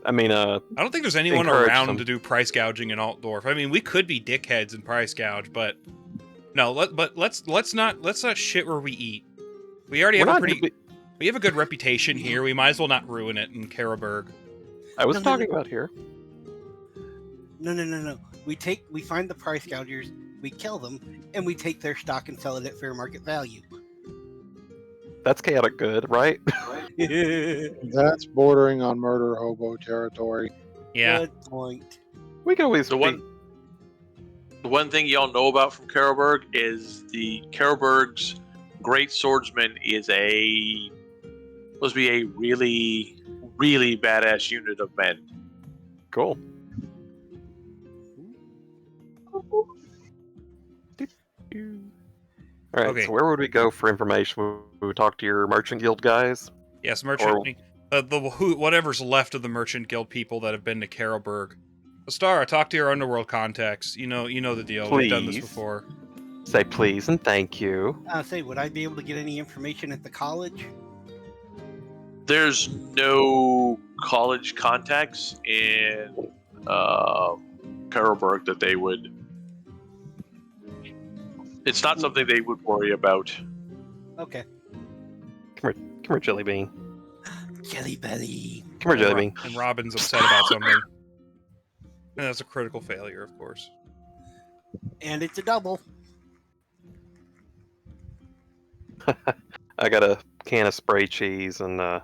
I mean, I don't think there's anyone encourage around them. to do price gouging in Altdorf. I mean, we could be dickheads and price gouge, but no. Let's not shit where we eat. We already have we have a good reputation here. We might as well not ruin it in Karaberg. I was talking about here. No. We find the price gougers, we kill them, and we take their stock and sell it at fair market value. That's chaotic good, right? That's bordering on murder hobo territory. Yeah. Good point. We can always The one thing y'all know about from Karaberg is the Karaberg's great swordsman is supposed to be a really, really badass unit of men. Cool. All right, Okay. so where would we go for information? Would we talk to your merchant guild guys? Yes, merchant. Whatever's left of the merchant guild people that have been to Karaberg. Star, talk to your underworld contacts. You know the deal. We've done this Please. before. Say please and thank you. Would I be able to get any information at the college? There's no college contacts in Karaberg that they would. It's not something they would worry about. Okay. Come here, Jelly Bean. Jelly Belly. Come here, Jelly Bean. And Robin's upset about something. And that's a critical failure, of course. And it's a double. I got a can of spray cheese and let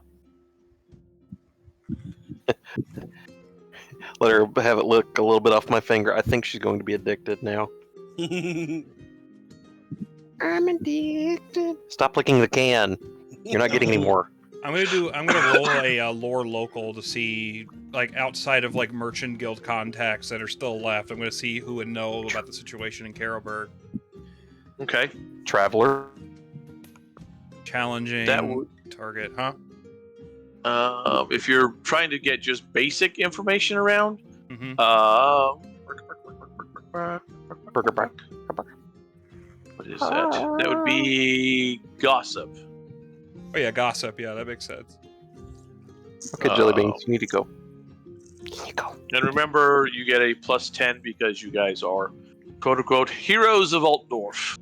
her have it look a little bit off my finger. I think she's going to be addicted now. I'm addicted. Stop licking the can. You're not getting any more. I'm gonna roll a lore local to see, like, outside of like merchant guild contacts that are still left. I'm gonna see who would know about the situation in Karaberg. Okay. Traveler. Challenging That would. target, huh? If you're trying to get just basic information around, Mm-hmm. what is that? That would be gossip. Oh yeah, gossip. Yeah, that makes sense. Okay, Jelly Beans, you need to go. You need to go. And remember, you get a +10 because you guys are "quote unquote" heroes of Altdorf.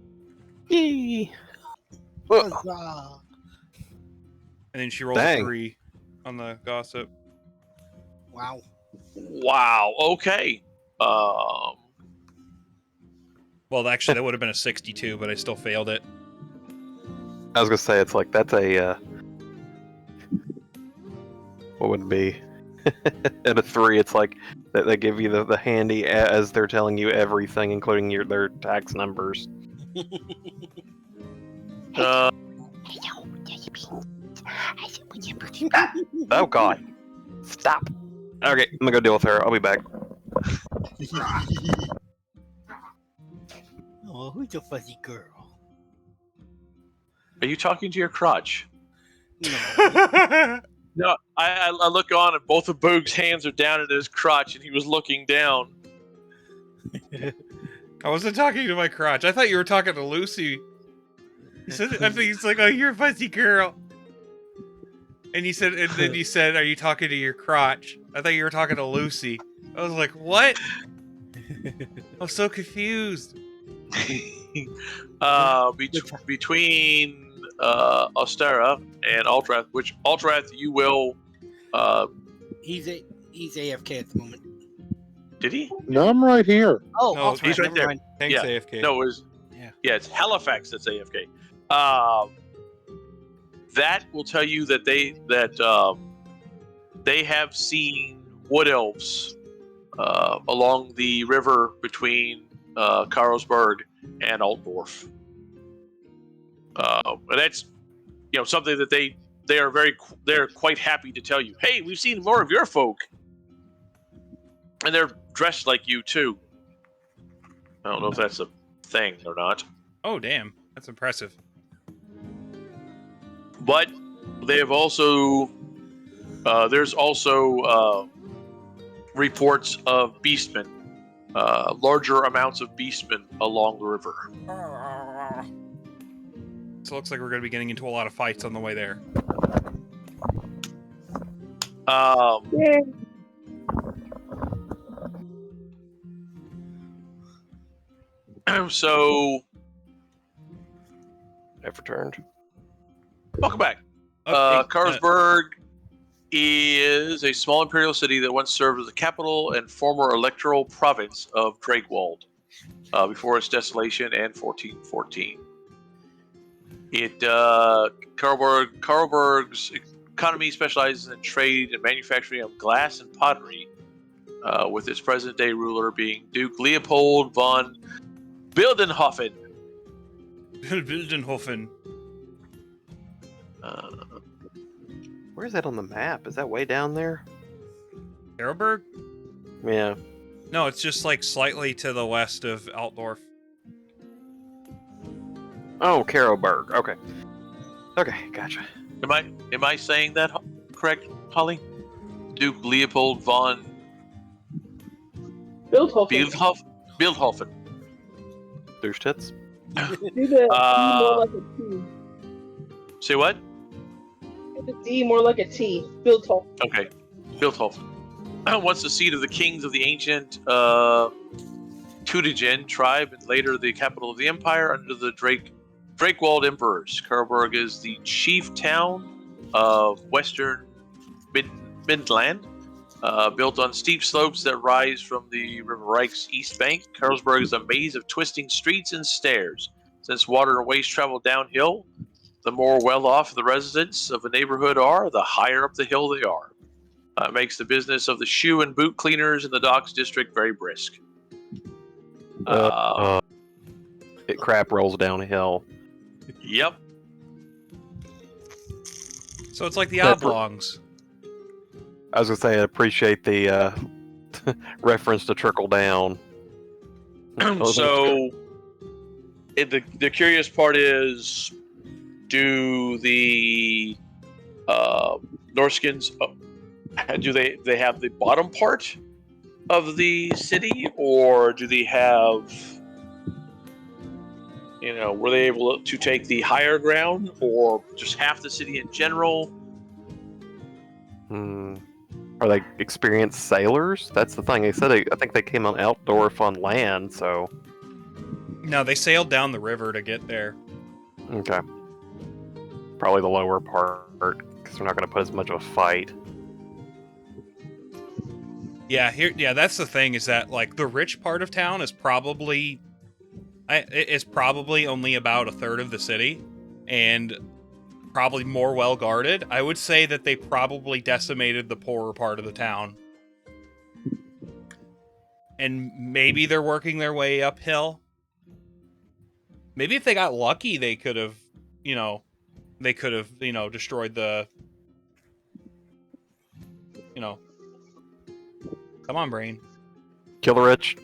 Yay! Huzzah. And then she rolls Dang. a 3 on the gossip. Wow. Wow. Okay. Well, actually, that would have been a 62, but I still failed it. I was gonna say it's like that's a what would it be? At a 3, it's like they give you the handy as they're telling you everything, including their tax numbers. Oh God! Stop. Okay, I'm gonna go deal with her. I'll be back. Oh, who's a fuzzy girl? Are you talking to your crotch? No. No. I look on, and both of Boog's hands are down at his crotch, and he was looking down. I wasn't talking to my crotch. I thought you were talking to Lucy. He said, I think he's like, "Oh, you're a fuzzy girl." And then you said, "Are you talking to your crotch?" I thought you were talking to Lucy. I was like, "What?" I'm so confused. Between Ostera and Altrath, which Altrath you will. He's AFK at the moment. Did he? No, I'm right here. Oh, No, Ultra, he's right never there. mind. Thanks, Yeah. AFK. No, it was. Yeah. It's Halifax that's AFK. That will tell you that they have seen wood elves along the river between Carlsberg and Altdorf. And that's something that they're quite happy to tell you. Hey, we've seen more of your folk, and they're dressed like you too. I don't know if that's a thing or not. Oh, damn. That's impressive. But they have also, there's also reports of beastmen larger amounts of beastmen along the river. So it looks like we're going to be getting into a lot of fights on the way there. Yeah. So, I've returned. welcome back. Okay, Karlsberg is a small imperial city that once served as the capital and former electoral province of Drakewald before its desolation in 1414. Karlsberg's economy specializes in trade and manufacturing of glass and pottery, with its present-day ruler being Duke Leopold von Bildenhofen. Bildenhofen. Where is that on the map? Is that way down there? Karlsberg? Yeah. No, it's just like slightly to the west of Altdorf. Oh, Karlsberg. Okay. Okay, gotcha. Am I saying that correct, Holly? Duke Leopold von Bildhofen. Bildhofen. Douche tits. Do the D more like a T. Say what? Do the D more like a T. Bildhofen. Okay, Bildhofen. Once the seat of the kings of the ancient Tübingen tribe and later the capital of the empire under the Drakewald emperors. Karlsberg is the chief town of western Midland, built on steep slopes that rise from the River Reich's east bank. Karlsberg is a maze of twisting streets and stairs. Since water and waste travel downhill, the more well-off the residents of a neighborhood are, the higher up the hill they are. It makes the business of the shoe and boot cleaners in the docks district very brisk. Crap rolls downhill. Yep. So it's like the That's oblongs. I was gonna say I appreciate the reference to trickle down. So, the curious part is, do the Norskins do they have the bottom part of the city, or do they have, were they able to take the higher ground, or just half the city in general? Are they experienced sailors? That's the thing. They said I think they came on Altdorf on land, so. No, they sailed down the river to get there. Okay. Probably the lower part, because they're not going to put as much of a fight. Yeah, that's the thing, is that like the rich part of town is probably only about a third of the city, and probably more well guarded. I would say that they probably decimated the poorer part of the town. And maybe they're working their way uphill. Maybe if they got lucky, they could have, destroyed the, come on, brain. Kill the rich.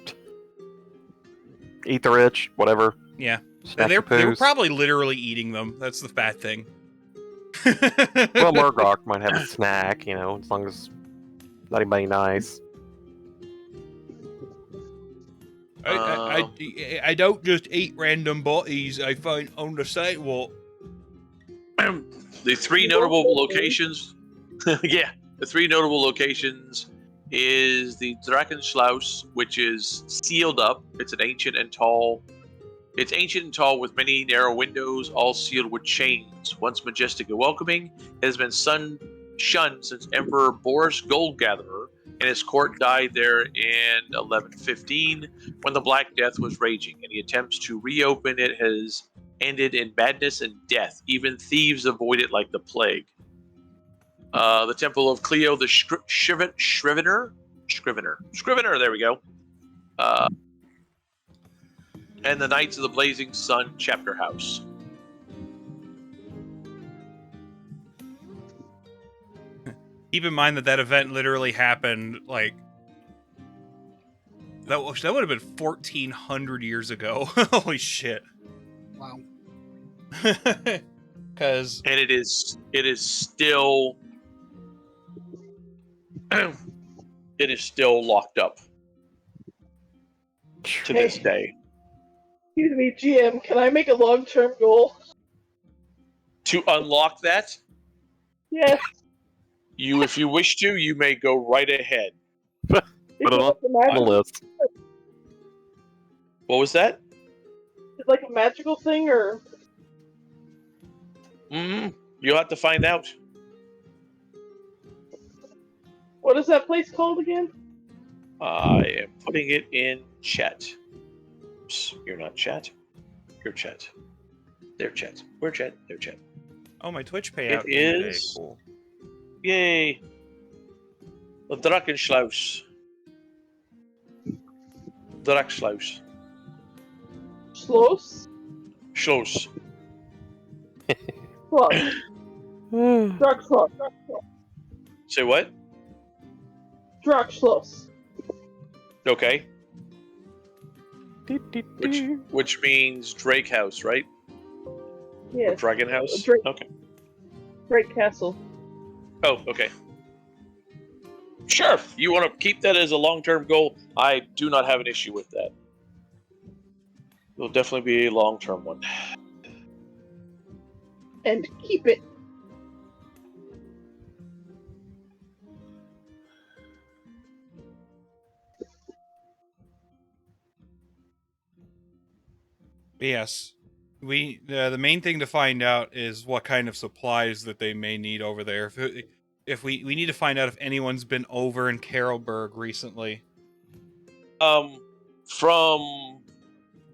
Eat the rich, whatever. Yeah. Snack They the were poos. probably literally eating them. That's the bad thing. Well, Murdoch might have a snack, as long as not anybody nice. I don't just eat random bodies I find on the sidewalk. The three notable locations. Yeah, the three notable locations is the Drachenschloss, which is sealed up. It's ancient and tall with many narrow windows, all sealed with chains. Once majestic and welcoming, it has been shunned since Emperor Boris Goldgatherer and his court died there in 1115 when the Black Death was raging. Any attempts to reopen it has ended in madness and death. Even thieves avoid it like the plague. The Temple of Cleo the Scrivener, there we go. And the Knights of the Blazing Sun Chapter House. Keep in mind that event literally happened, like, that would have been 1,400 years ago. Holy shit. Wow. Because... And it is still... it is still locked up. to this day. Excuse me, GM, can I make a long-term goal? To unlock that, Yes. if you wish to, you may go right ahead. Put it on the list. What was that? Is it like a magical thing, or? You'll have to find out. What is that place called again? I am putting it in chat. Oops, you're not chat. You're chat. They're chat. We're chat. They're chat. Oh, my Twitch payout It came today. is- Cool. Yay! The Drachenschlaus. Drachschlaus. Schloss? Schloss. Schloss. Drachschloss. Say what? Drachschloss. Okay. Which means Drake House, right? Or Yes. Dragon House? Drake. Okay. Great Castle. Oh, okay. Sure. You want to keep that as a long-term goal? I do not have an issue with that. It'll definitely be a long-term one. And keep it. Yes. The main thing to find out is what kind of supplies that they may need over there. If we need to find out if anyone's been over in Carolburg recently. From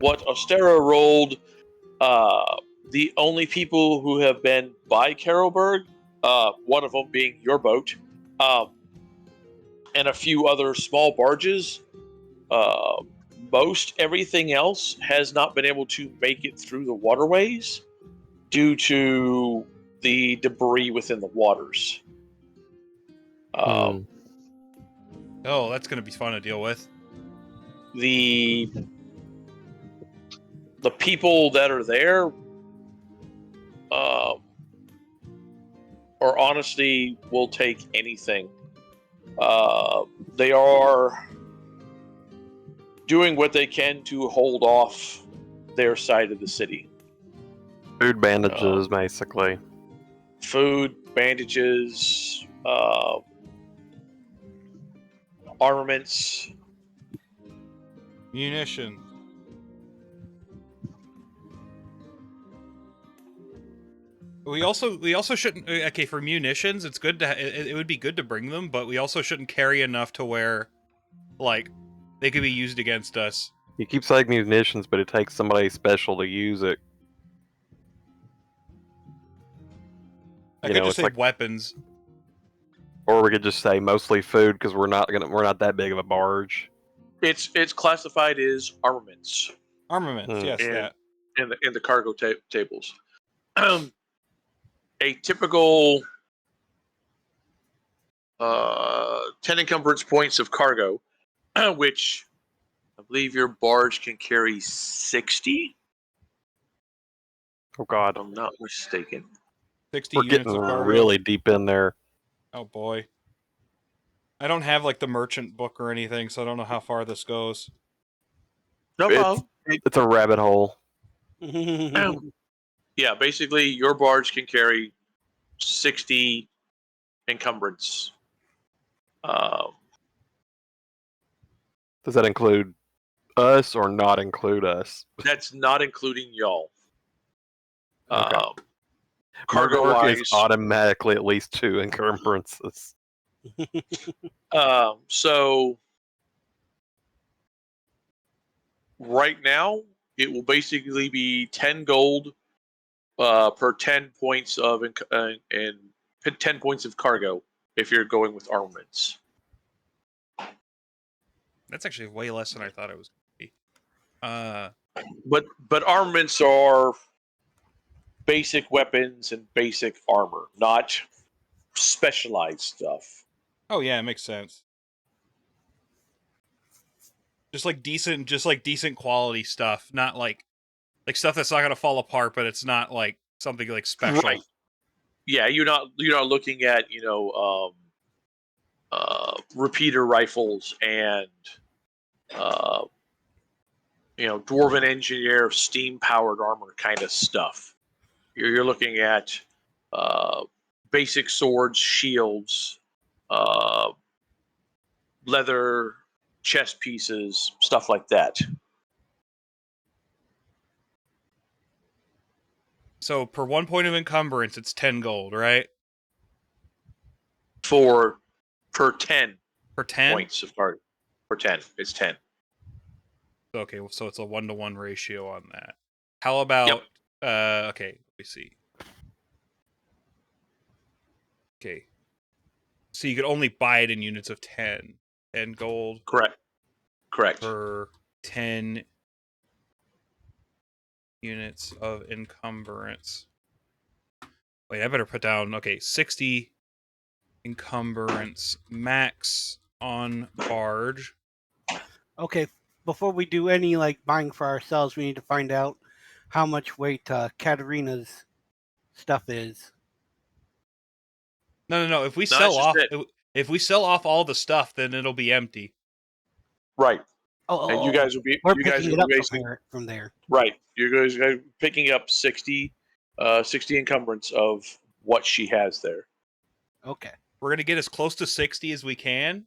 what Ostera rolled, the only people who have been by Carolburg, one of them being your boat, and a few other small barges, most everything else has not been able to make it through the waterways due to the debris within the waters. Oh, that's going to be fun to deal with. The people that are there or honestly will take anything. They are doing what they can to hold off their side of the city. Food bandages, basically. Food, bandages, armaments, Munitions. We also shouldn't. Okay, for munitions, it's good to. It would be good to bring them, but we also shouldn't carry enough to where, like, they could be used against us. You keep saying munitions, but it takes somebody special to use it. I could just say weapons. Or we could just say mostly food because we're not that big of a barge. It's classified as armaments. Armaments, yes, that. In the cargo tables. A typical 10 encumbrance points of cargo, which I believe your barge can carry 60. Oh God, If I'm not mistaken. 60 we're units getting of cargo. really deep in there. Oh boy. I don't have like the merchant book or anything, so I don't know how far this goes. No problem. It's a rabbit hole. Yeah, basically your barge can carry 60 encumbrance. Does that include us or not include us? That's not including y'all. Okay. Cargo Mark wise, is automatically at least 2 encumbrances. so right now it will basically be 10 gold per 10 points of and 10 points of cargo if you're going with armaments. That's actually way less than I thought it was going to be. But armaments are basic weapons and basic armor, not specialized stuff. Oh yeah, it makes sense. Just like decent quality stuff, not like stuff that's not gonna fall apart, but it's not like something like special. Right. Yeah, you're not looking at repeater rifles and dwarven engineer, steam-powered armor kind of stuff. You're looking at basic swords, shields, leather chest pieces, stuff like that. So per 1 point of encumbrance, it's 10 gold, right? Per 10 Per 10? points of card. Per 10, it's 10. Okay, so it's a 1-to-1 ratio on that. How about okay, let me see. Okay. So you could only buy it in units of 10. 10 gold. Correct. Per 10 units of encumbrance. Wait, I better put down, 60 encumbrance max on barge. Okay, before we do any buying for ourselves, we need to find out how much weight Katarina's stuff is. No. If we sell off all the stuff, then it'll be empty. Right. And you guys will be basically from there. Right. You guys are picking up 60 encumbrance of what she has there. Okay. We're gonna get as close to 60 as we can.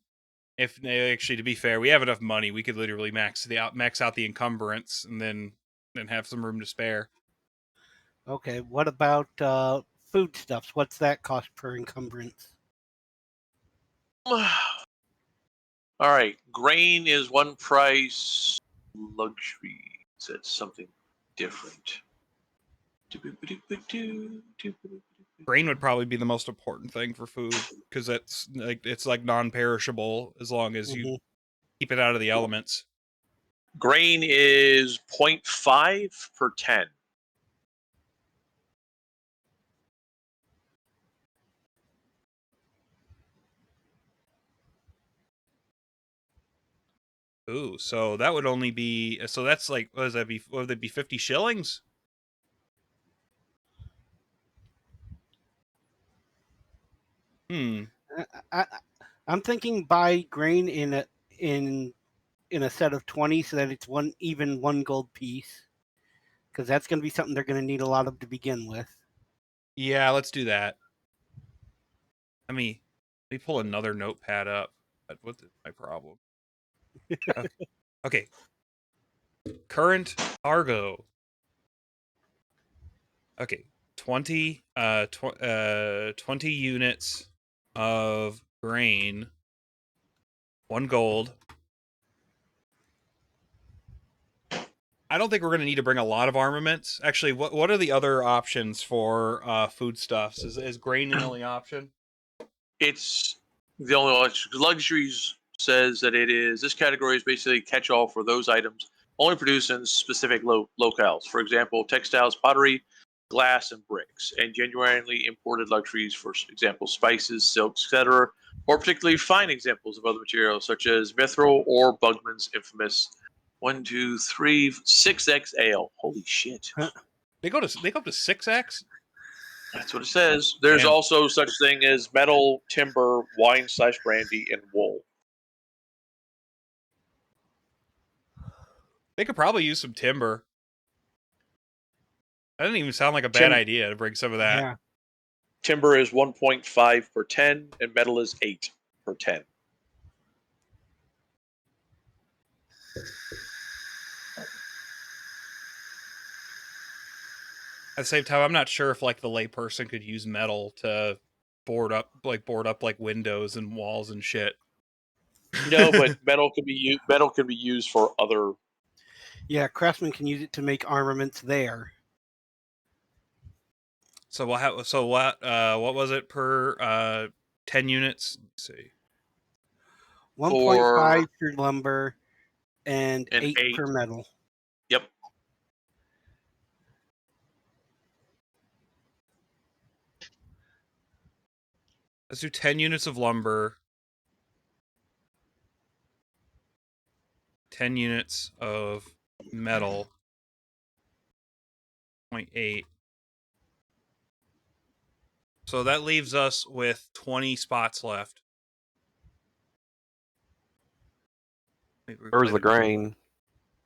If actually, to be fair, we have enough money. We could literally max out the encumbrance and then have some room to spare. Okay. What about foodstuffs? What's that cost per encumbrance? All right. Grain is one price. Luxury is something different. Grain would probably be the most important thing for food because it's like non-perishable as long as you keep it out of the elements. Grain is 0.5 per 10. Ooh, so that would only be that's what does that be? Would that be 50 shillings? I'm thinking buy grain in a set of 20 so that it's one gold piece, because that's going to be something they're going to need a lot of to begin with. Yeah, let's do that. Let me pull another notepad up. What's my problem? Okay. Current Argo. Okay. 20 units of grain, 1 gold. I don't think we're going to need to bring a lot of armaments. Actually, what are the other options for foodstuffs? Is grain the only option? It's the only option. Luxuries says that this category is basically catch-all for those items only produced in specific locales. For example, textiles, pottery, glass, and bricks, and genuinely imported luxuries, for example, spices, silks, etc., or particularly fine examples of other materials such as mithril or Bugman's infamous 6x ale. Holy shit! They go up to 6x. That's what it says. There's also such thing as metal, timber, wine/brandy, and wool. They could probably use some timber. That doesn't even sound like a bad idea to bring some of that. Yeah. Timber is 1.5 per 10, and metal is 8 per 10. At the same time, I'm not sure if the layperson could use metal to board up windows and walls and shit. No, but metal can be used for other. Yeah, craftsmen can use it to make armaments there. So what was it per 10 units? Let's see. 1.5 for lumber and 8 for metal. Yep. Let's do 10 units of lumber. 10 units of metal. 0.8. So that leaves us with 20 spots left. Where's the grain?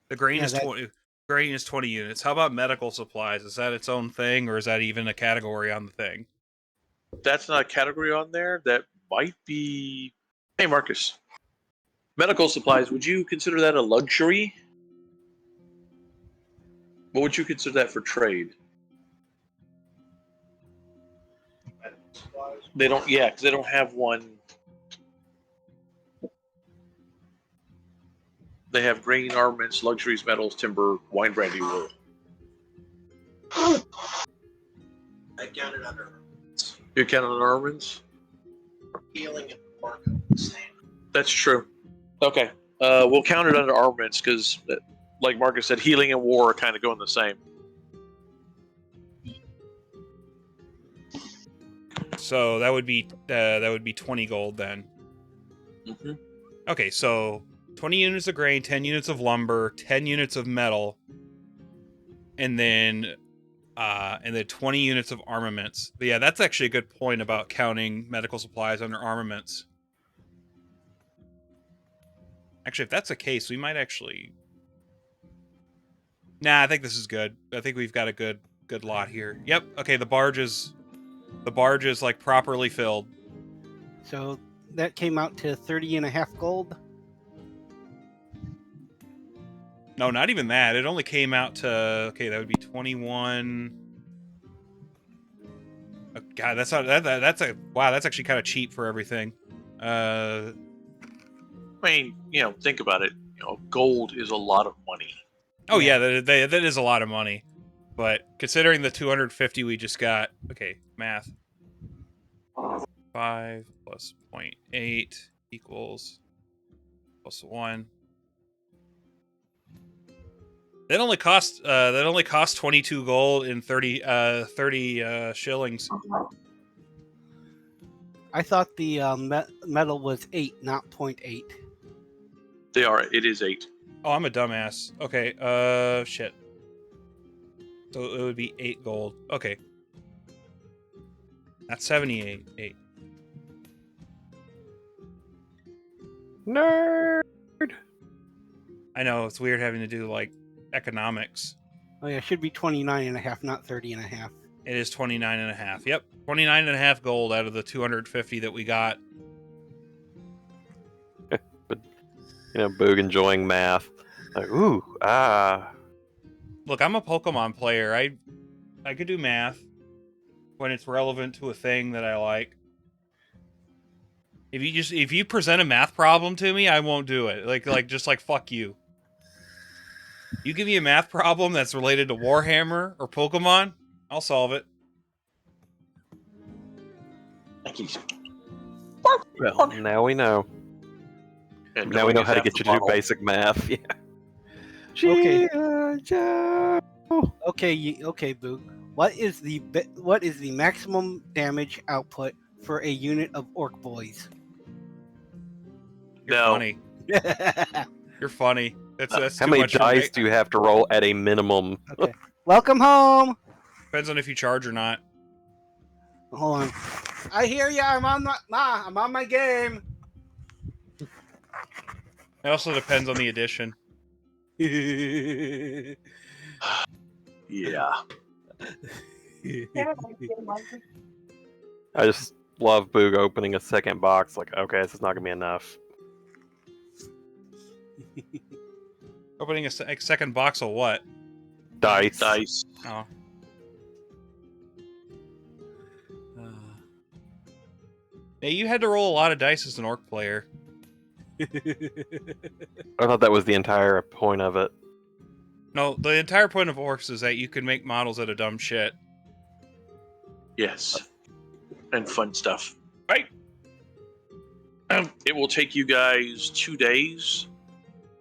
The grain Yeah, is that- 20. Grain is 20 units. How about medical supplies? Is that its own thing, or is that even a category on the thing? That's not a category on there. That might be. Hey, Marcus. Medical supplies. Would you consider that a luxury? What would you consider that for trade? They don't. Yeah, because they don't have one. They have grain, armaments, luxuries, metals, timber, wine, brandy, wool. I count it under You count on armaments? healing and war go the same. That's true. Okay. We'll count it under armaments because, like Marcus said, healing and war are kind of going the same. So that would be 20 gold then. Mm-hmm. Okay, so 20 units of grain, 10 units of lumber, 10 units of metal, and then 20 units of armaments. But yeah, that's actually a good point about counting medical supplies under armaments. Actually, if that's the case, we might actually. Nah, I think this is good. I think we've got a good lot here. Yep. Okay, the barge is like properly filled. So that came out to 30.5 gold. No, not even that. It only came out to that would be 21. Oh, God, that's not that's actually kind of cheap for everything. I mean, think about it. Gold is a lot of money. Oh yeah, that is a lot of money. But considering the 250 we just got, okay, math. 5 plus 0.8 equals plus 1. That only cost 22 gold and 30 shillings. I thought the metal was 8, not 0.8. They are. It is 8. Oh, I'm a dumbass. Okay, shit. So it would be 8 gold. Okay. That's 78. Nerd. I know, it's weird having to do, like, economics. Oh yeah, it should be 29.5, not 30.5. It is 29.5. Yep, 29.5 gold out of the 250 that we got. Boog enjoying math. Like, ooh, Look, I'm a Pokemon player. I could do math when it's relevant to a thing that I like. If you present a math problem to me, I won't do it. Like fuck you. You give me a math problem that's related to Warhammer or Pokemon, I'll solve it. Well, now we know. And Now we know how to half get the you to do bottle. basic math. Yeah. Okay. G.I. Joe. Okay, Boog. What is the maximum damage output for a unit of orc boys? You're No. funny. You're funny. That's How too many much to dice make. do you have to roll at a minimum? Okay. Welcome home. Depends on if you charge or not. Hold on. I hear ya. I'm on my game. It also depends on the edition. Yeah. I just love Boog opening a second box. Like, okay, this is not gonna be enough. Opening a second box of what? Dice. Dice. Oh. Yeah, you had to roll a lot of dice as an orc player. I thought that was the entire point of it. No, the entire point of orcs is that you can make models out of dumb shit. Yes. And fun stuff. Right. It will take you guys 2 days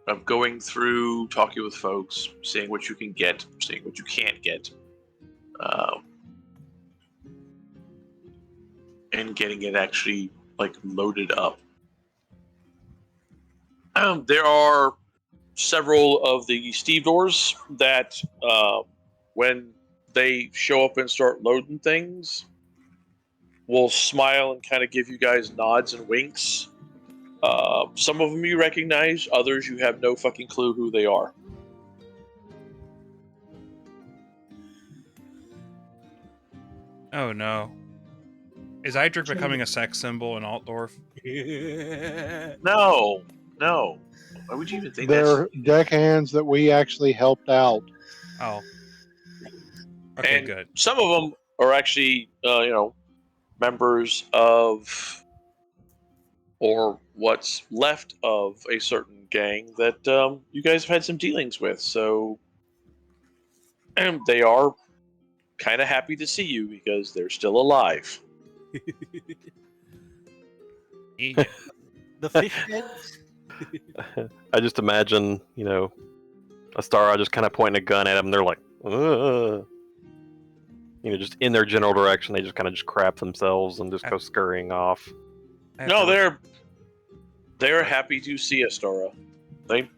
of going through, talking with folks, seeing what you can get, seeing what you can't get, and getting it actually loaded up. There are several of the stevedores that, when they show up and start loading things, will smile and kind of give you guys nods and winks. Some of them you recognize, others you have no fucking clue who they are. Oh no. Is Idric becoming a sex symbol in Altdorf? No. Why would you even think They're deckhands that we actually helped out. Oh. Okay, And good. some of them are actually, members of, or what's left of a certain gang that you guys have had some dealings with. So they are kind of happy to see you because they're still alive. Yeah. The fish heads? I just imagine, Astara just kind of pointing a gun at them. They're like, ugh. Just in their general direction, they just kind of just crap themselves and just go scurrying off. No, they're happy to see Astara. They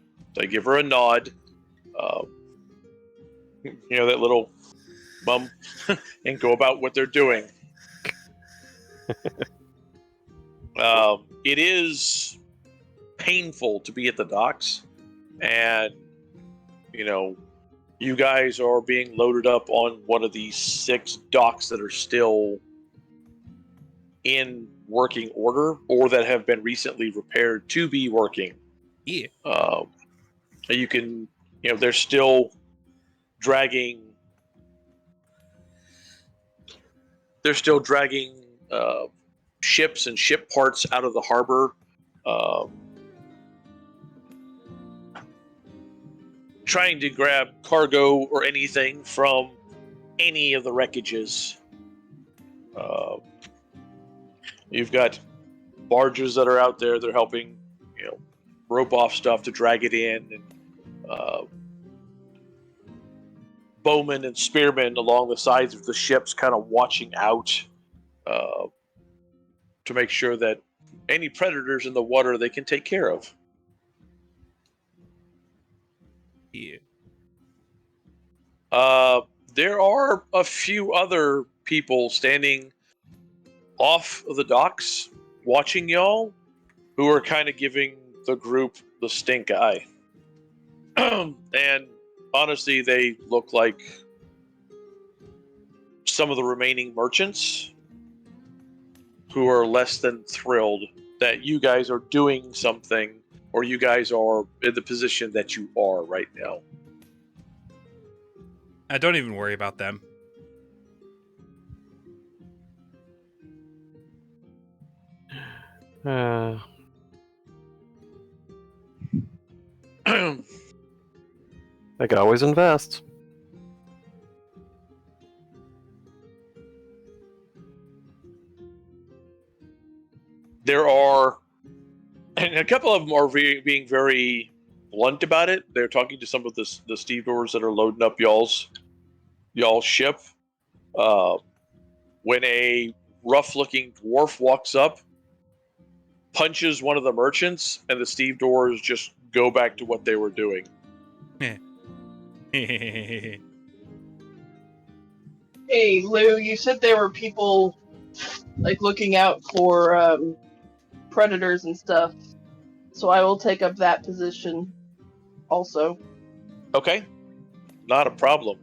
give her a nod. That little bum, and go about what they're doing. It is painful to be at the docks, and you guys are being loaded up on one of these 6 docks that are still in working order or that have been recently repaired to be working. Yeah. You can, they're still dragging. They're still dragging ships and ship parts out of the harbor. Trying to grab cargo or anything from any of the wreckages. You've got barges that are out there. They're helping, rope off stuff to drag it in, and bowmen and spearmen along the sides of the ships, kind of watching out to make sure that any predators in the water they can take care of. Yeah. There are a few other people standing off of the docks watching y'all who are kind of giving the group the stink eye. And honestly, they look like some of the remaining merchants who are less than thrilled that you guys are doing something, or you guys are in the position that you are right now. Don't even worry about them. They could always invest. There are, and a couple of them are being very blunt about it. They're talking to some of the stevedores that are loading up y'all's ship. When a rough-looking dwarf walks up, punches one of the merchants, and the stevedores just go back to what they were doing. Hey, Lou, you said there were people looking out for predators and stuff, so I will take up that position also. Okay, not a problem.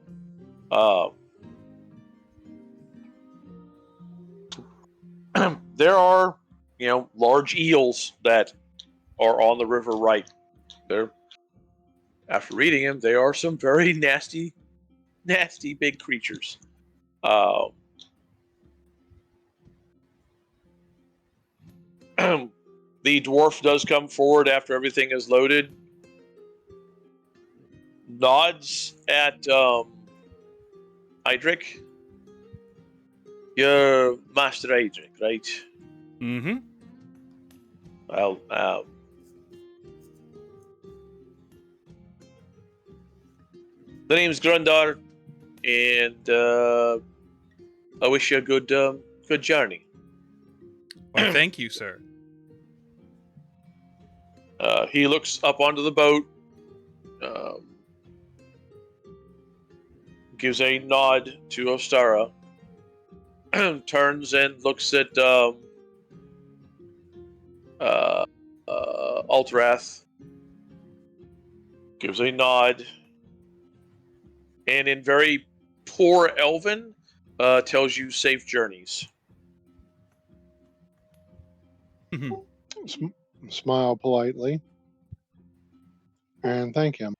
There are, large eels that are on the river right. After reading them, they are some very nasty big creatures. The dwarf does come forward after everything is loaded, nods at Idric. You're Master Idric, right? Mm-hmm. Well, the name's Grundar, and I wish you a good journey. Well, thank you, sir. He looks up onto the boat, gives a nod to Ostara, turns and looks at Altrath, gives a nod, and in very poor Elven, tells you safe journeys. Smile politely and thank him.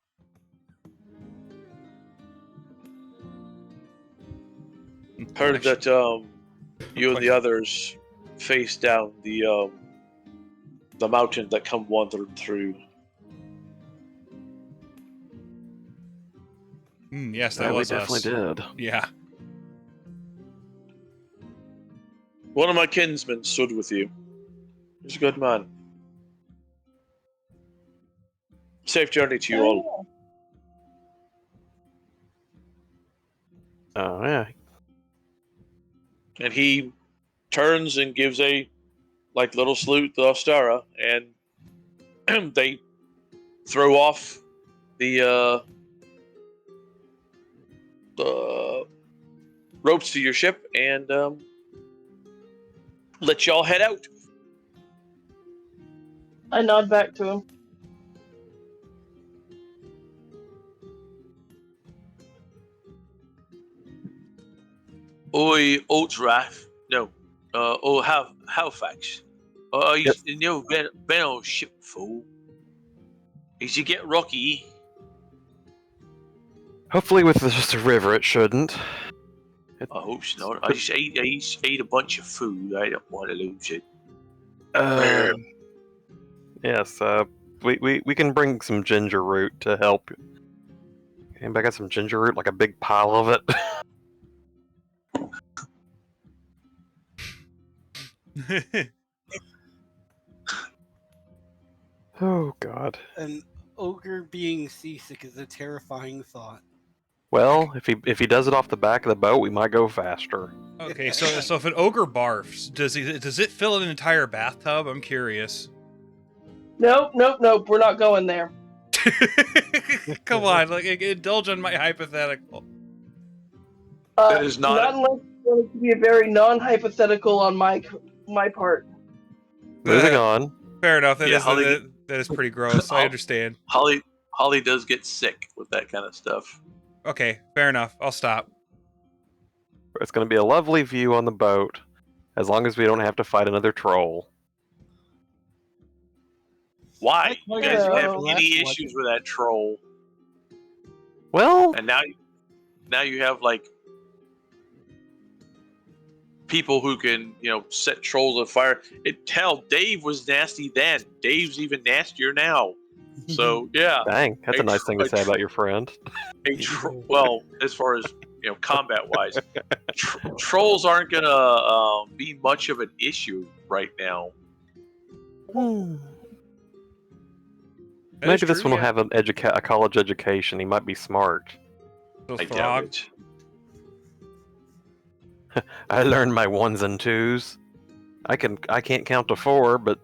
Heard that you and the others faced down the mountain that come wandering through. Yes, that Yeah, we was definitely us. did. Yeah. One of my kinsmen stood with you. He's a good man. Safe journey to you all. Oh yeah. And he turns and gives a little salute to Ostara, and they throw off the ropes to your ship and let y'all head out. I nod back to him. Oi, Ultrath. No. Or Halifax. Yep. You know, been on ship before. As you get rocky, Hopefully, with just a river, it shouldn't. I hope not. I just ate a bunch of food. I don't want to lose it. Yes. We can bring some ginger root to help. Anybody got some ginger root? Like a big pile of it. Oh God. An ogre being seasick is a terrifying thought. Well, if he does it off the back of the boat, we might go faster. Okay, so if an ogre barfs, does it fill an entire bathtub? I'm curious. Nope. We're not going there. Come on, indulge on my hypothetical. That is not unless it's going to be a very non-hypothetical on my part. Moving on. Fair enough. Yeah, Holly- That is pretty gross. I understand. Holly does get sick with that kind of stuff. Okay, fair enough. I'll stop. It's going to be a lovely view on the boat, as long as we don't have to fight another troll. Why? You guys Yeah. have any issues with that troll? Well, And now you have people who can set trolls on fire. Dave was nasty then. Dave's even nastier now. So yeah, dang, that's a nice thing to say about your friend. well, as far as combat wise, trolls aren't gonna be much of an issue right now. Maybe this one will have a college education. He might be smart. Those I doubt frogs. it. I learned my ones and twos. I can't count to 4, but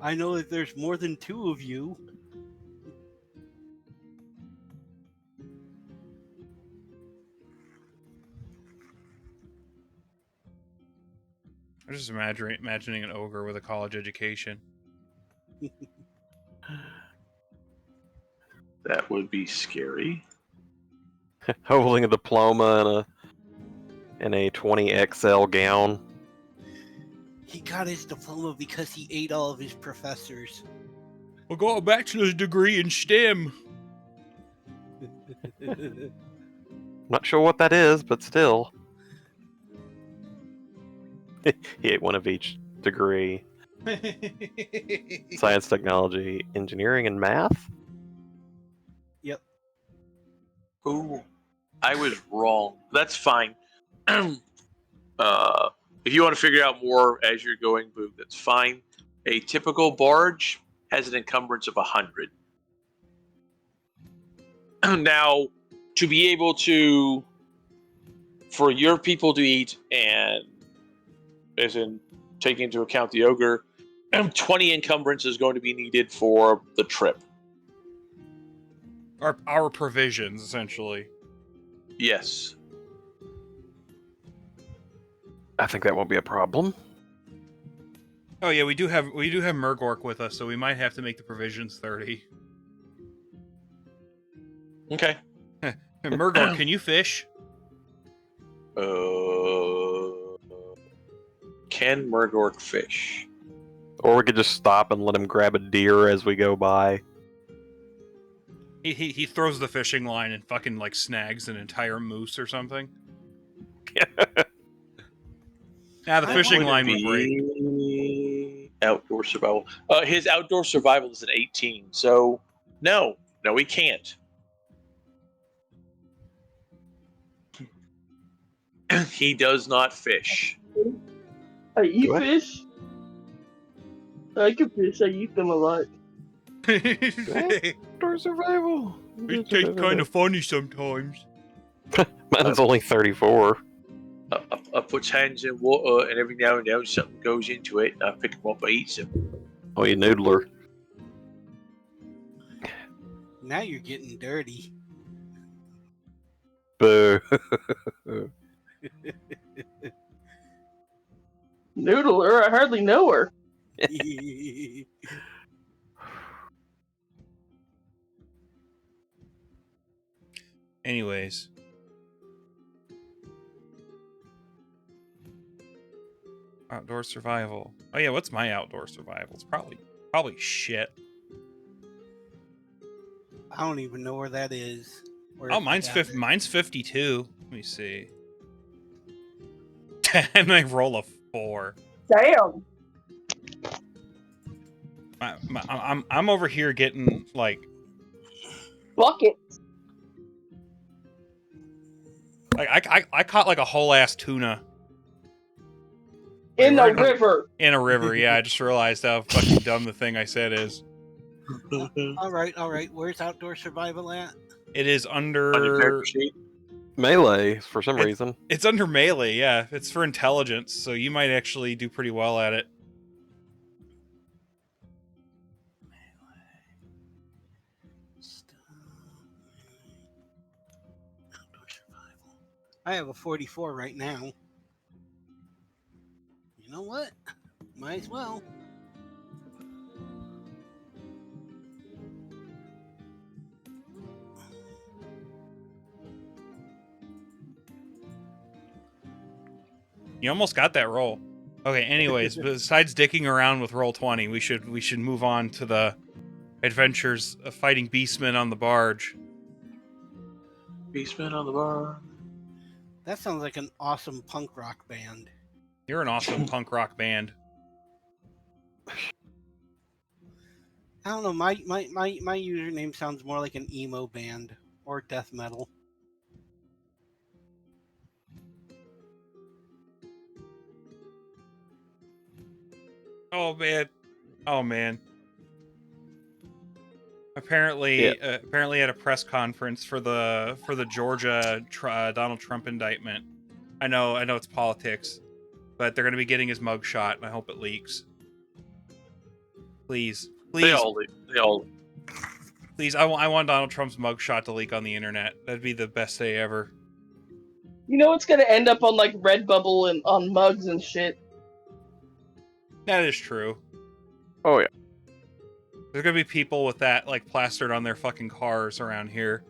I know that there's more than 2 of you. I'm just imagining an ogre with a college education. That would be scary. holding a diploma in a 20XL gown. He got his diploma because he ate all of his professors. I got a bachelor's degree in STEM. Not sure what that is, but still. He ate one of each degree. Science, technology, engineering, and math? Yep. Ooh, I was wrong. That's fine. If you want to figure out more as you're going, Boog, that's fine. A typical barge has an encumbrance of 100. Now, to be able to, for your people to eat, and as in taking into account the ogre, 20 encumbrance is going to be needed for the trip. Our provisions, essentially. Yes. I think that won't be a problem. Oh yeah, we do have Murgork with us, so we might have to make the provisions 30. Okay. Hey, Murgork, can you fish? Can Murgork fish? Or we could just stop and let him grab a deer as we go by. He throws the fishing line and fucking like snags an entire moose or something. The fishing line would break. Outdoor survival. His outdoor survival is an 18, so no, he can't. He does not fish. I eat What? fish. I can fish. I eat them a lot. Outdoor survival. It tastes kind of funny sometimes. Mine's only 34. I put hands in water, and every now and then something goes into it, and I pick them up and eat them. Oh, you noodler. Now you're getting dirty. Boo. Noodler, I hardly know her. Anyways. Outdoor survival. Oh yeah, what's my outdoor survival? It's probably shit. I don't even know where that is. Where Oh, is mine's that? mine's 52. Let me see. And I roll a 4. Damn. I'm over here getting like Bucket. I caught like a whole ass tuna In the right on- river. in a river. Yeah, I just realized how fucking dumb the thing I said is. All right. Where's outdoor survival at? It is On your under character sheet. Melee, for some reason. it's under melee. Yeah, it's for intelligence, so you might actually do pretty well at it. Outdoor survival. I have a 44 right now. You know what? Might as well. You almost got that roll. Okay, anyways, besides dicking around with roll 20, we should move on to the adventures of fighting beastmen on the barge. Beastman on the bar. That sounds like an awesome punk rock band. You're an awesome punk rock band. I don't know. My username sounds more like an emo band or death metal. Oh man. Apparently at a press conference for the Georgia Donald Trump indictment. I know it's politics, but they're going to be getting his mugshot, and I hope it leaks. Please. They all. Please, I want Donald Trump's mugshot to leak on the internet. That'd be the best day ever. You know it's gonna end up on like Redbubble and on mugs and shit. That is true. Oh, yeah. There's gonna be people with that like plastered on their fucking cars around here.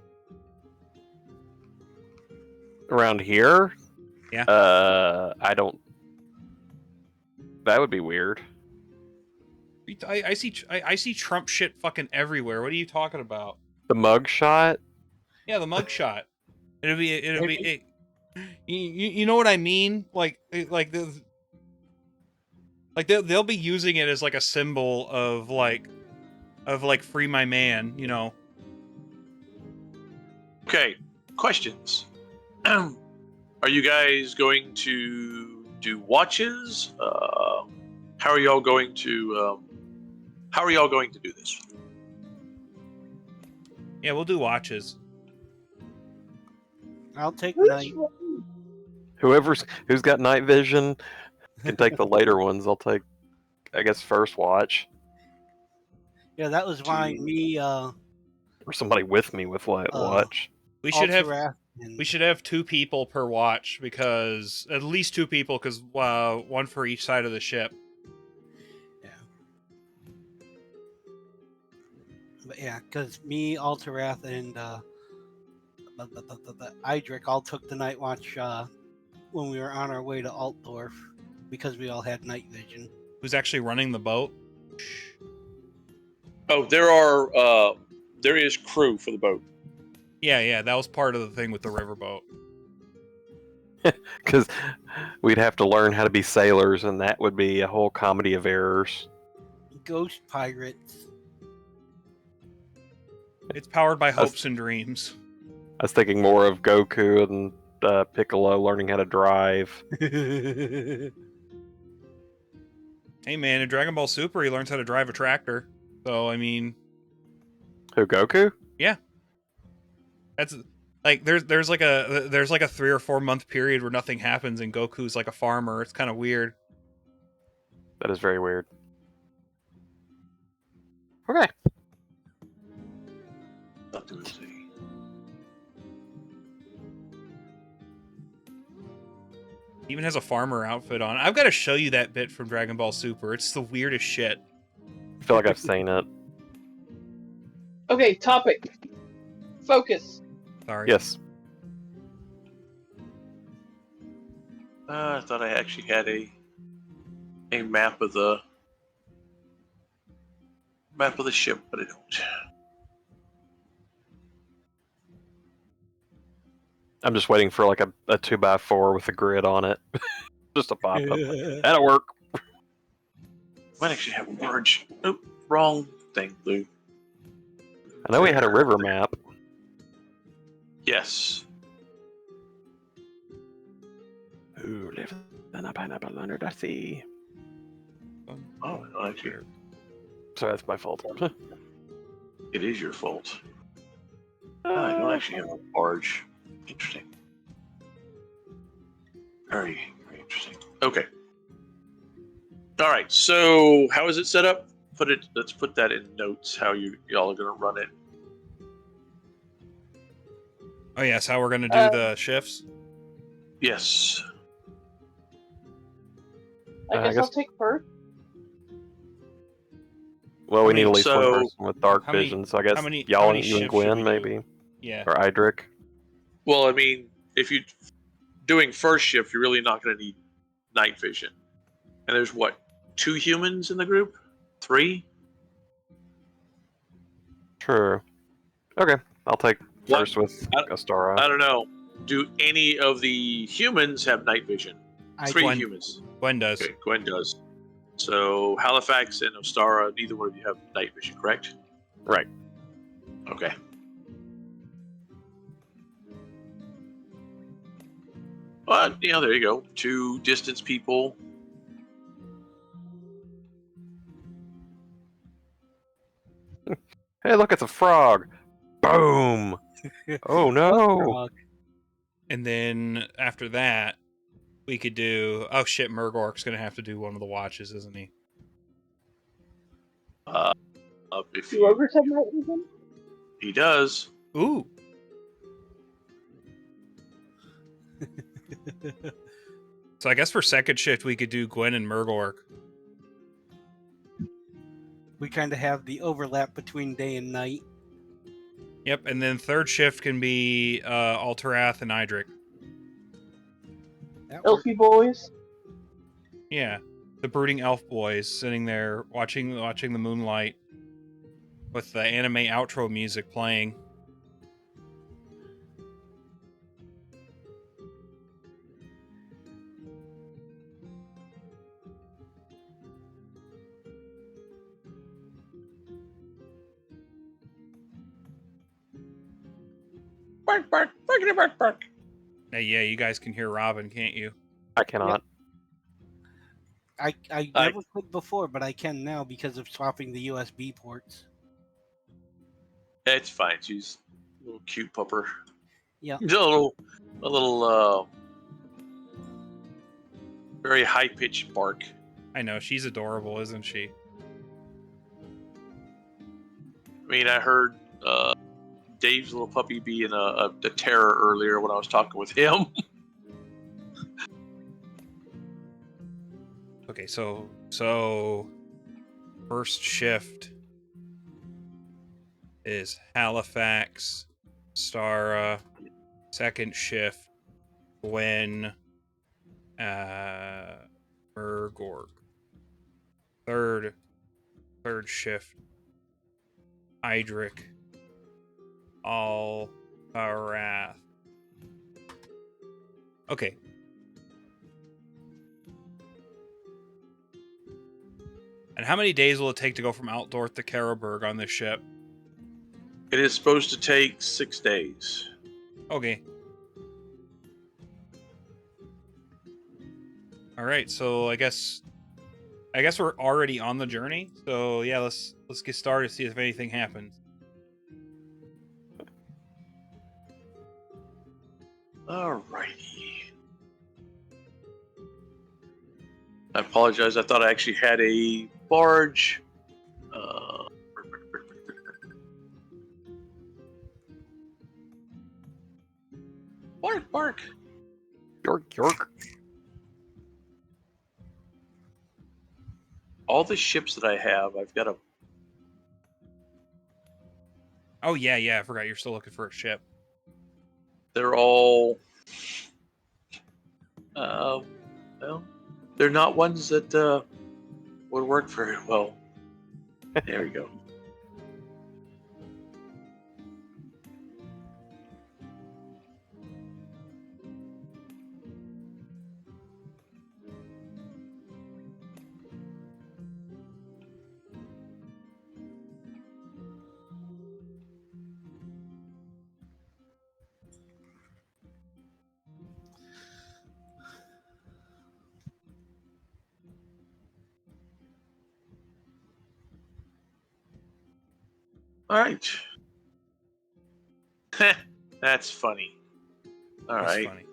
Around here? Yeah. I don't... That would be weird. I see Trump shit fucking everywhere. What are you talking about? The mugshot? Yeah, the mugshot. It'll be. You know what I mean? They'll be using it as like a symbol of like free my man. You know. Okay, questions. Are you guys going to do watches? How are y'all going to do this? Yeah, we'll do watches. I'll take night. Who's got night vision can take the later ones. I'll take, I guess, first watch. Yeah, that was why me. Or somebody with me with watch. We should have Alterath and- we should have 2 people per watch, because at least 2 people, because one for each side of the ship. But yeah, because me, Alterath, and the Idric all took the night watch when we were on our way to Altdorf because we all had night vision. Who's actually running the boat? Oh, there is crew for the boat. Yeah, that was part of the thing with the riverboat. Because we'd have to learn how to be sailors, and that would be a whole comedy of errors. Ghost pirates. It's powered by I was- hopes and dreams. I was thinking more of Goku and Piccolo learning how to drive. Hey man, in Dragon Ball Super, he learns how to drive a tractor. So I mean, Who, Goku? that's like there's like a 3 or 4 month period where nothing happens and Goku's like a farmer. It's kind of weird. That is very weird. Okay. Not doing Z. He even has a farmer outfit on. I've got to show you that bit from Dragon Ball Super. It's the weirdest shit. I feel like I've seen it. Okay, topic. Focus. Sorry. Yes. I thought I actually had a map of the ship, but I don't. I'm just waiting for like a 2x4 with a grid on it. Just a pop up. That'll work. Might actually have a barge. Nope, wrong thing, Lou. I know we had a river map. Yes. Who lives in a pineapple under the sea? Oh, no, actually, Sorry, that's my fault. it is your fault. I don't actually have a barge. Interesting. Very, very interesting. Okay. All right. So, how is it set up? Let's put that in notes. How y'all are gonna run it. Oh yes, how we're gonna do the shifts? Yes. I guess I'll take first. Well, we need at least one so- person with dark how many- vision, so I guess how many y'all and you and shifts should Gwen, we do? maybe? Yeah. Or Idric. Well, I mean, if you're doing first shift, you're really not gonna need night vision. And there's what, 2 humans in the group? 3? Sure. Okay, I'll take What? first with I Astara. don't know. Do any of the humans have night vision? 3 Gwen. humans. Gwen does. Okay, Gwen does. So Halifax and Ostara, neither one of you have night vision, correct? Right. Okay. But there you go. 2 distance people. Hey, look, it's a frog! Boom! Oh no! Frog. And then after that, we could do. Oh shit, Murgork's gonna have to do one of the watches, isn't he? If Do ogres have night vision? he does, Ooh. So I guess for second shift we could do Gwen and Murgork. We kind of have the overlap between day and night. Yep, and then third shift can be Alterath and Idric. That works. Elfie boys. Yeah, the brooding elf boys sitting there watching the moonlight with the anime outro music playing. bark, bark, barkity, bark, bark. Hey, yeah, you guys can hear Robin, can't you? I cannot. I I- never could before, but I can now because of swapping the USB ports. It's fine. She's a little cute pupper. Yeah. She's a little, very high pitched bark. I know, she's adorable, isn't she? I mean, I heard Dave's little puppy being a terror earlier when I was talking with him. Okay, so first shift is Halifax, Stara. Second shift, Gwen, Murgork. Third shift. Idric. Al-Arath. Okay. And how many days will it take to go from Altdorf to Karaberg on this ship? It is supposed to take 6 days. Okay. All right, so I guess we're already on the journey. So yeah, let's get started, see if anything happens. Alrighty. I apologize. I thought I actually had a barge. Bark, bark. York. All the ships that I have, I've got a. Oh yeah, I forgot you're still looking for a ship. They're all. Well, they're not ones that would work very well. There we go. All right. That's funny. All That's right. funny.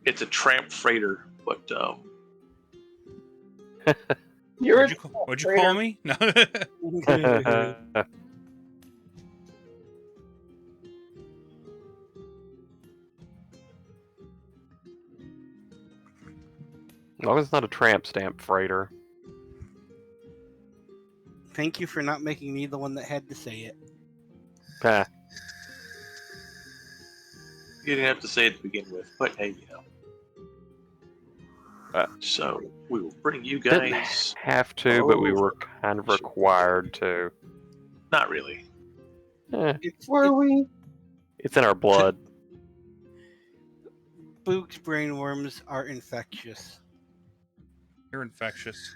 It's a tramp freighter, but You're What'd you call me? No. As long as it's not a tramp stamp freighter. Thank you for not making me the one that had to say it. Ah, you didn't have to say it to begin with. But hey, so we will bring you didn't guys. have to, but we were kind of required to. Not really. Were we? It's in our blood. Boog's brainworms are infectious. You're infectious.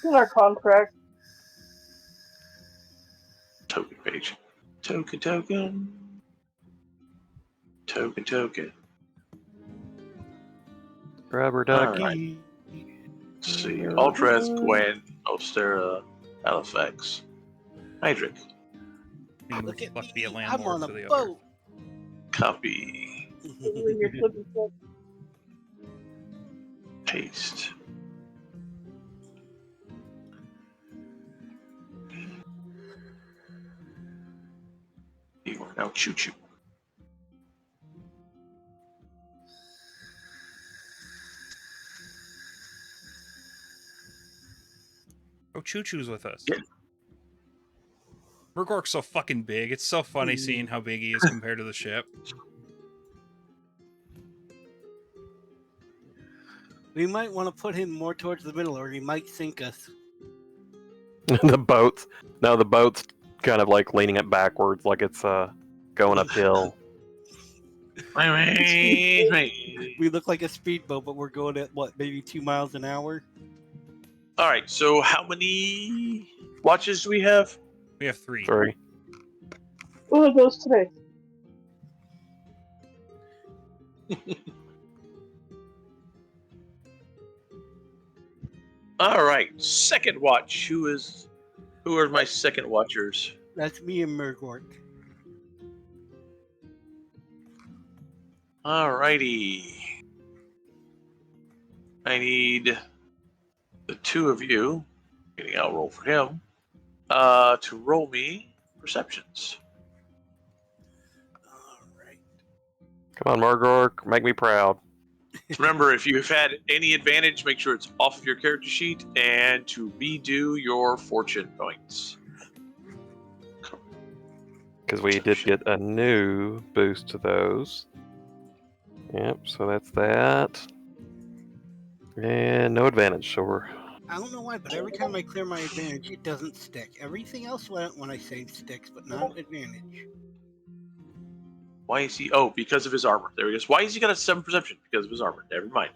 In our contract. Token page. Token. Rubber ducky. Alright. Let's see. Ultrath, Gwen, Ostera, Halifax, Hydric. Look at Must be a me, I'm landlord on to a the boat. Copy. You're flipping flip. Paste. You are now choo. Oh, Choo Choo's with us. Yeah. Murgork's so fucking big. It's so funny seeing how big he is compared to the ship. We might want to put him more towards the middle, or he might sink us. The boat's kind of like leaning it backwards, like it's going uphill. We look like a speedboat, but we're going at what, maybe 2 miles an hour? All right. So how many watches do we have? We have 3. 3. Who are those today? All right. Second watch. Who are my second watchers? That's me and Murgork. Alrighty. I need the 2 of you. I'll roll for him. To roll me perceptions. All right. Come on, Murgork, make me proud. Remember, if you've had any advantage, make sure it's off of your character sheet and to redo your fortune points. Because we did get a new boost to those. Yep, so that's that. And no advantage, so we're... I don't know why, but every time I clear my advantage, it doesn't stick. Everything else when I save sticks, but not advantage. Why is he? Oh, because of his armor. There he goes. Why has he got a 7 perception? Because of his armor. Never mind.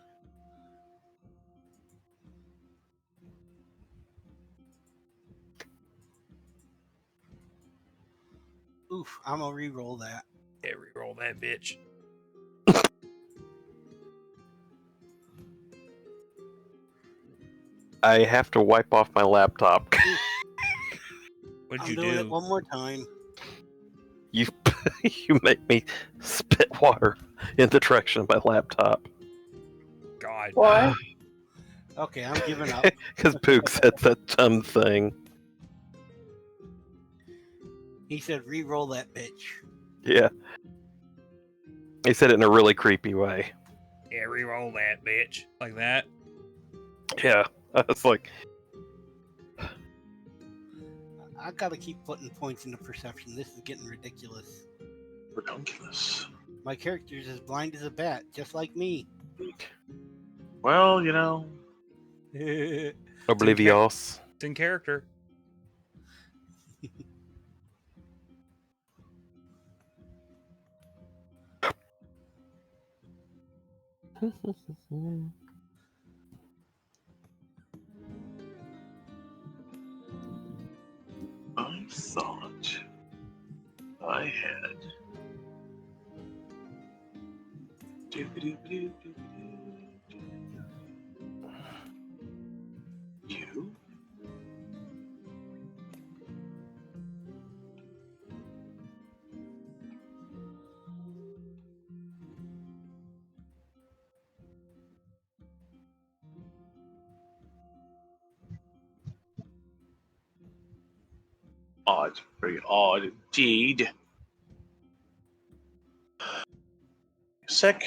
Oof, I'm gonna re-roll that. Yeah, reroll that bitch. I have to wipe off my laptop. What'd I'm you doing do? it one more time. You you make me spit water in the direction of my laptop. God. Why? Okay, I'm giving up. Because Pook said that dumb thing. He said re-roll that bitch. Yeah. He said it in a really creepy way. Yeah, reroll that bitch. Like that. Yeah. I was like, I gotta keep putting points into perception. This is getting ridiculous. Redunculous. My character's as blind as a bat, just like me. Well, you know. oblivious. It's in character. I thought I had. You? Odd. Very odd indeed. Sec.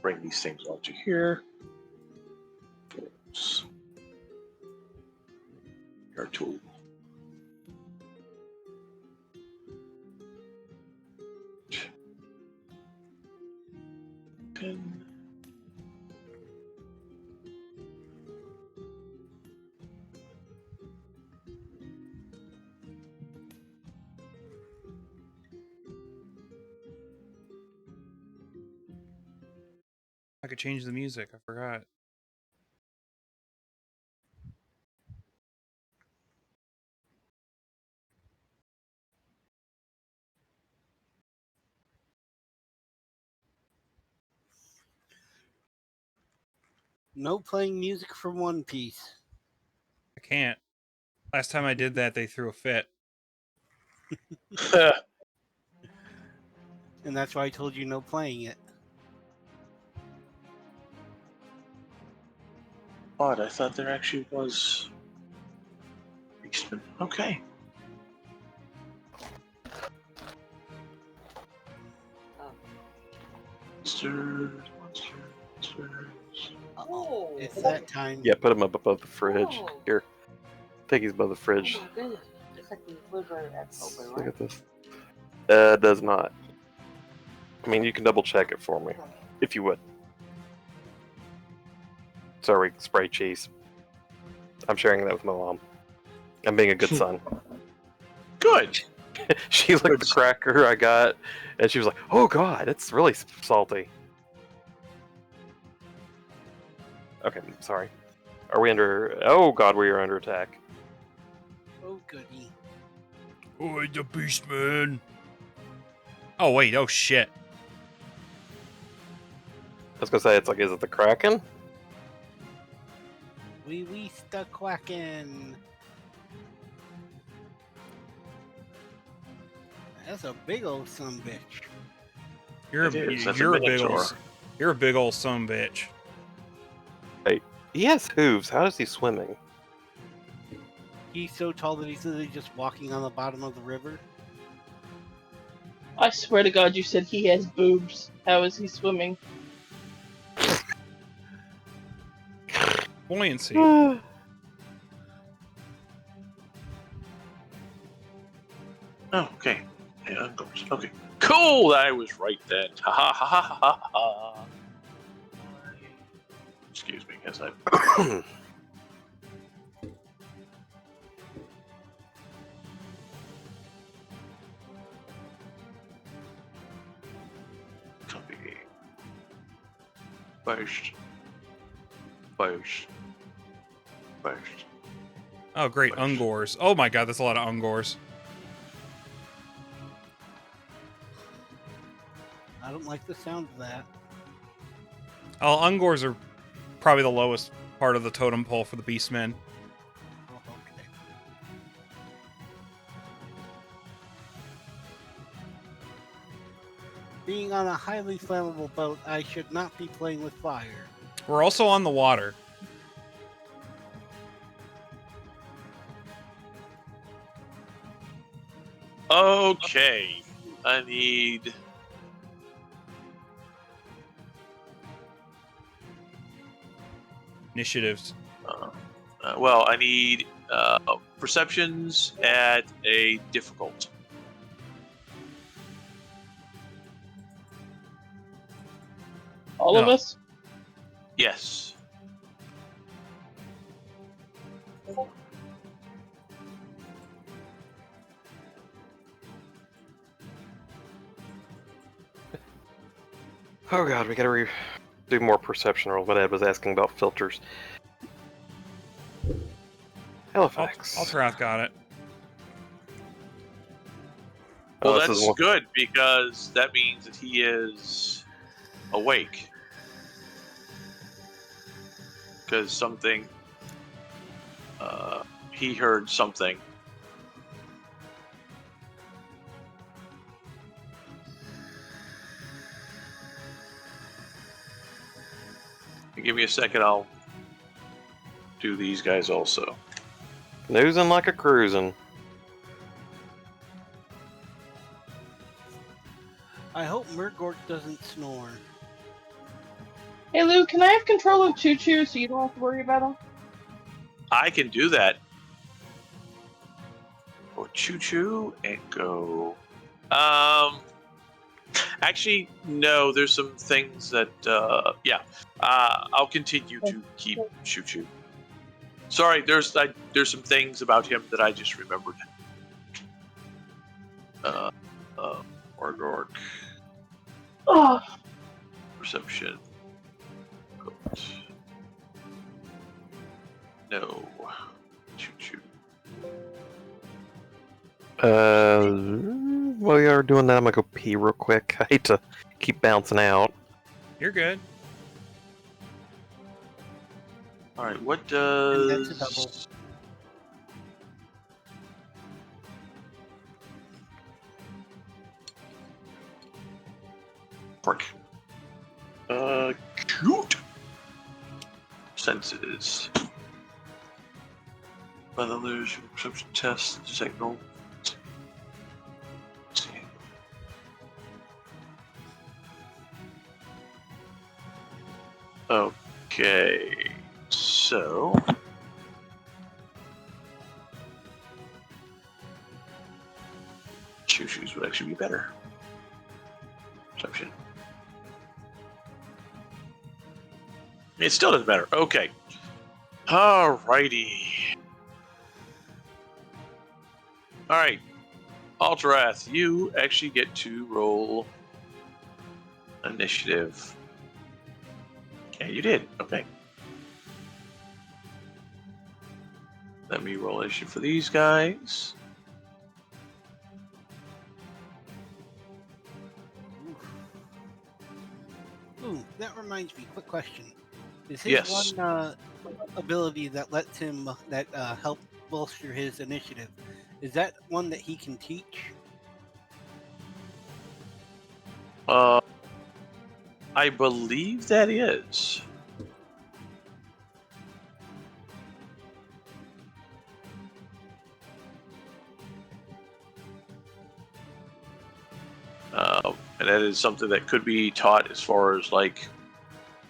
Bring these things onto here. Oops. Your tool. Pin. I could change the music. I forgot. No playing music from One Piece. I can't. Last time I did that, they threw a fit. And that's why I told you no playing it. Odd. I thought there actually was. Beastman. Okay. Monsters. Oh, It's that time. Yeah, put him up above the fridge. Oh. Here. I think he's above the fridge. Oh my goodness. It's like the refrigerator that's open, Look right? at this. Does not. I mean, you can double check it for me, if you would. Sorry, spray cheese. I'm sharing that with my mom. I'm being a good son. Good. She looked at the cracker I got, and she was like, "Oh God, it's really salty." Okay, sorry. Are we under? Oh God, we are under attack. Oh, goody. Oh, the Beastman. Oh, wait. Oh, shit. I was gonna say, it's like, is it the Kraken? We stuck quacking. That's a big old sumbitch. You're It is. That's a you're a big minotaur. old you're a big old son bitch. He has hooves. How is he swimming? He's so tall that he's literally just walking on the bottom of the river. I swear to God, you said he has boobs. How is he swimming? Buoyancy. Oh, okay. Yeah, of course. Okay. Cool! I was right then. Ha ha ha ha ha ha. Excuse me, as I. Copy. First. Oh, great, Ungors. Oh my god, that's a lot of Ungors. I don't like the sound of that. Oh, Ungors are probably the lowest part of the totem pole for the Beastmen. Oh, okay. Being on a highly flammable boat, I should not be playing with fire. We're also on the water. Okay. I need. Initiatives. Well, I need perceptions at a difficult. All of No. us? Yes. Oh god, we gotta do more perception rolls. My dad was asking about filters. Halifax. Alterath got it. Well, this that's is one- good because that means that he is awake. Because something. He heard something. Give me a second, I'll do these guys also. Snoozing like a cruising. I hope Murgort doesn't snore. Hey Lou, can I have control of Choo Choo so you don't have to worry about him? I can do that. Go Choo Choo and go. Actually, no. There's some things that. Yeah. I'll continue to keep Choo Choo. Sorry, there's some things about him that I just remembered. Org. Oh, Perception. No. Choo Choo. While you're doing that, I'm gonna go pee real quick. I hate to keep bouncing out. You're good. All right. What And does? that's a double. Frick. Cute. Senses. By the illusion perception test signal. Let's see. Okay, so Choo Choo's would actually be better. Perception. It still doesn't matter. Okay. Alrighty. Alright. Alterath, you actually get to roll initiative. Yeah, you did. Okay. Let me roll initiative for these guys. Ooh, that reminds me. Quick question: is his Yes. one ability that lets him help bolster his initiative? Is that one that he can teach? I believe that is. And that is something that could be taught as far as like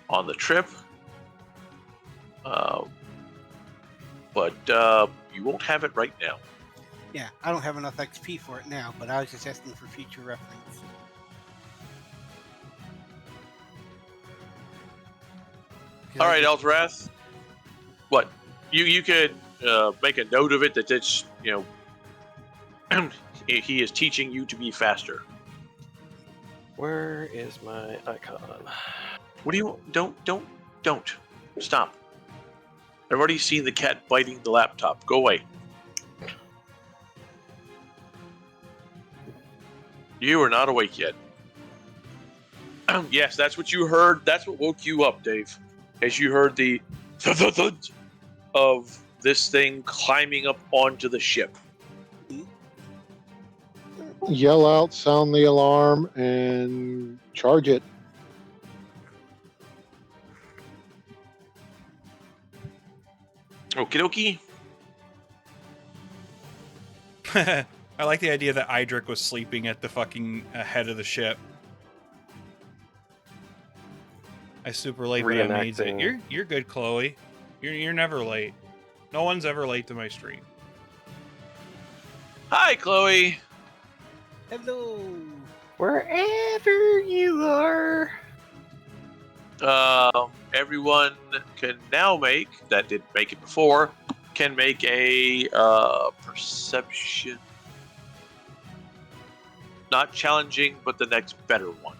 on the trip. But you won't have it right now. Yeah, I don't have enough XP for it now, but I was just asking for future reference. All right, Eldrath. What? You could make a note of it that it's he is teaching you to be faster. Where is my icon? What do you don't stop. I've already seen the cat biting the laptop. Go away. You are not awake yet. Yes, that's what you heard. That's what woke you up, Dave. As you heard the thud of this thing climbing up onto the ship. Yell out, sound the alarm, and charge it. Okie dokie. I like the idea that Idric was sleeping at the fucking head of the ship. I super late, but I made it. Reenacting. You're good, Chloe. You're never late. No one's ever late to my stream. Hi, Chloe. Hello. Wherever you are. Everyone can now make, that didn't make it before, can make a perception. Not challenging, but the next better one.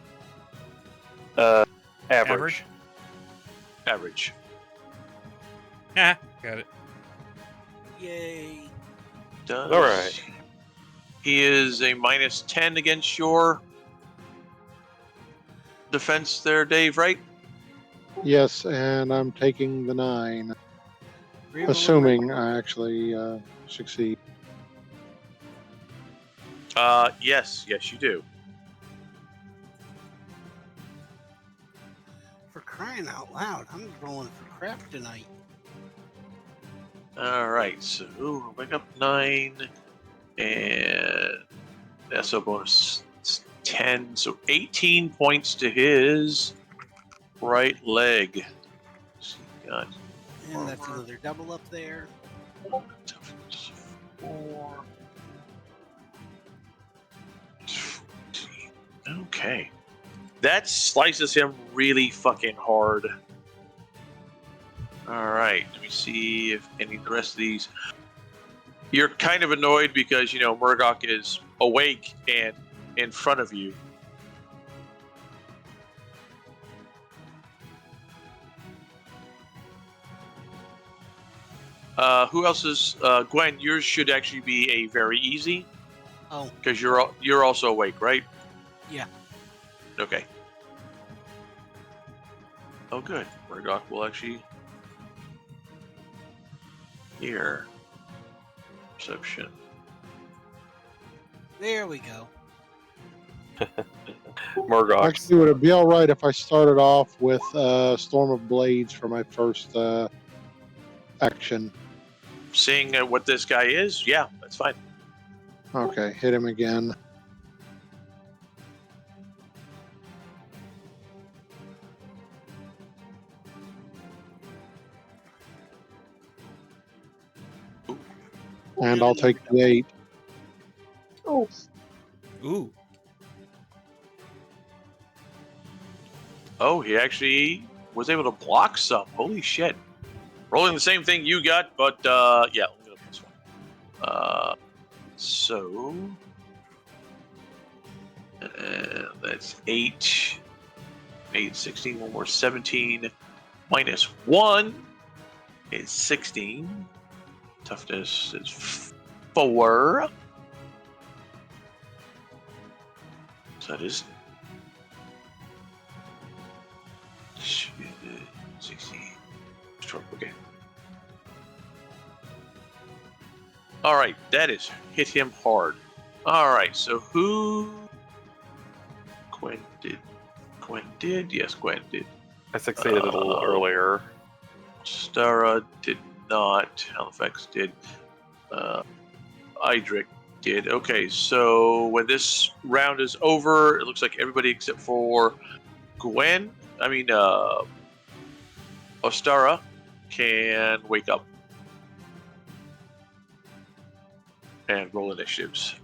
Average. Average. Ah, got it. Yay. Does. All right. He is a -10 against your defense there, Dave, right? Yes, and I'm taking the 9. Assuming I actually succeed. Yes, you do. For crying out loud, I'm rolling for crap tonight. All right, so wake up 9, and SO bonus 10, so 18 points to his right leg. So you got And that's another double up there. 4. Okay. That slices him really fucking hard. Alright, let me see if any of the rest of these. You're kind of annoyed because, Murdoch is awake and in front of you. Who else is Gwen? Yours should actually be a very easy. Oh. Because you're also awake, right? Yeah. Okay. Oh, good. Murdoch will actually hear perception. There we go. Murdoch. Actually, would it be all right if I started off with Storm of Blades for my first action? Seeing what this guy is, yeah, that's fine. Okay, hit him again. And I'll take the 8. Oh, Ooh. Oh, he actually was able to block some. Holy shit. Rolling the same thing you got, but yeah, let me look at this one. So that's 8, 16, one more 17, -1 is 16. Toughness is 4. So that is 16. Okay. All right, that is hit him hard. All right, so who? Gwen did. Yes, Gwen did. I succeeded a little earlier. Stara did not. Halifax did. Idric did. Okay, so when this round is over, it looks like everybody except for Gwen. Ostara can wake up. and roll initiatives.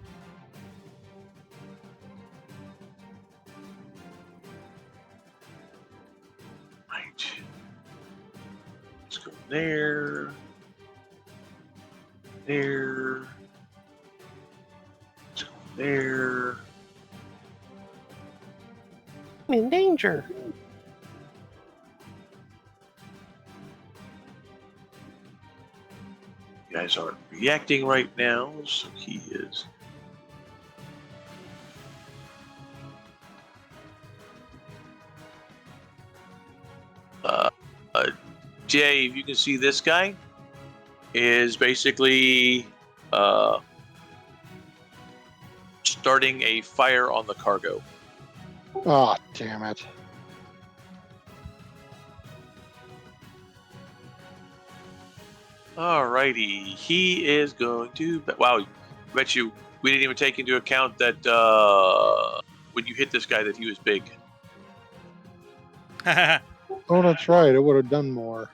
Right. Let's go there. There. Let's go there. I'm in danger. You guys aren't reacting right now, so he is. Dave, you can see this guy is basically starting a fire on the cargo. Oh, damn it. Alrighty, he is going to. Wow, I bet you we didn't even take into account that when you hit this guy that he was big. Oh, that's right. It would have done more.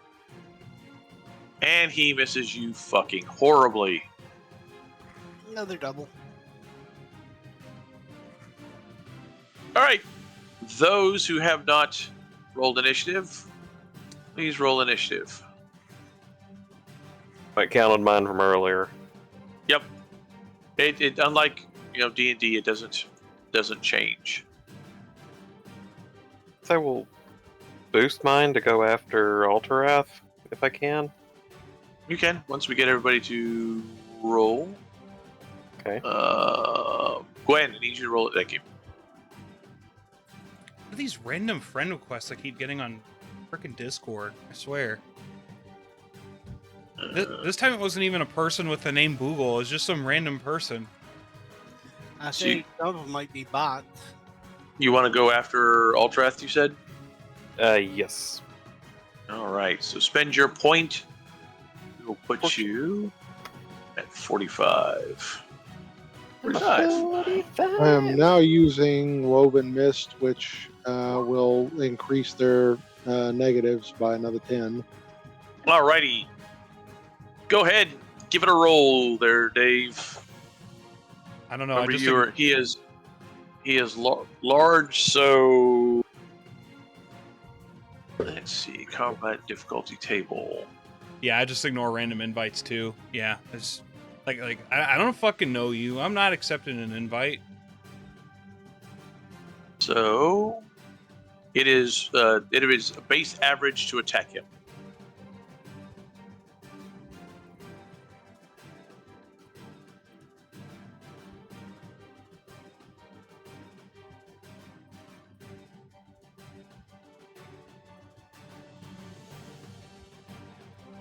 And he misses you fucking horribly. Another double. Alright, those who have not rolled initiative, please roll initiative. I counted mine from earlier. Yep. It unlike D&D, it doesn't change. So I will boost mine to go after Alterath if I can. You can once we get everybody to roll. Okay. Gwen, I need you to roll it. Thank you. What are these random friend requests I keep getting on frickin' Discord? I swear. This time it wasn't even a person with the name Boogle. It was just some random person. I think some of them might be bots. You want to go after Ultrath, you said? Yes. All right, so spend your point. We'll put you at 45. 45. I am now using Woven Mist, which will increase their negatives by another 10. All righty. Go ahead. Give it a roll there, Dave. I don't know. Remember, he is large, so let's see. Combat difficulty table. Yeah, I just ignore random invites too. Yeah, it's like I don't fucking know you. I'm not accepting an invite. So it is a base average to attack him.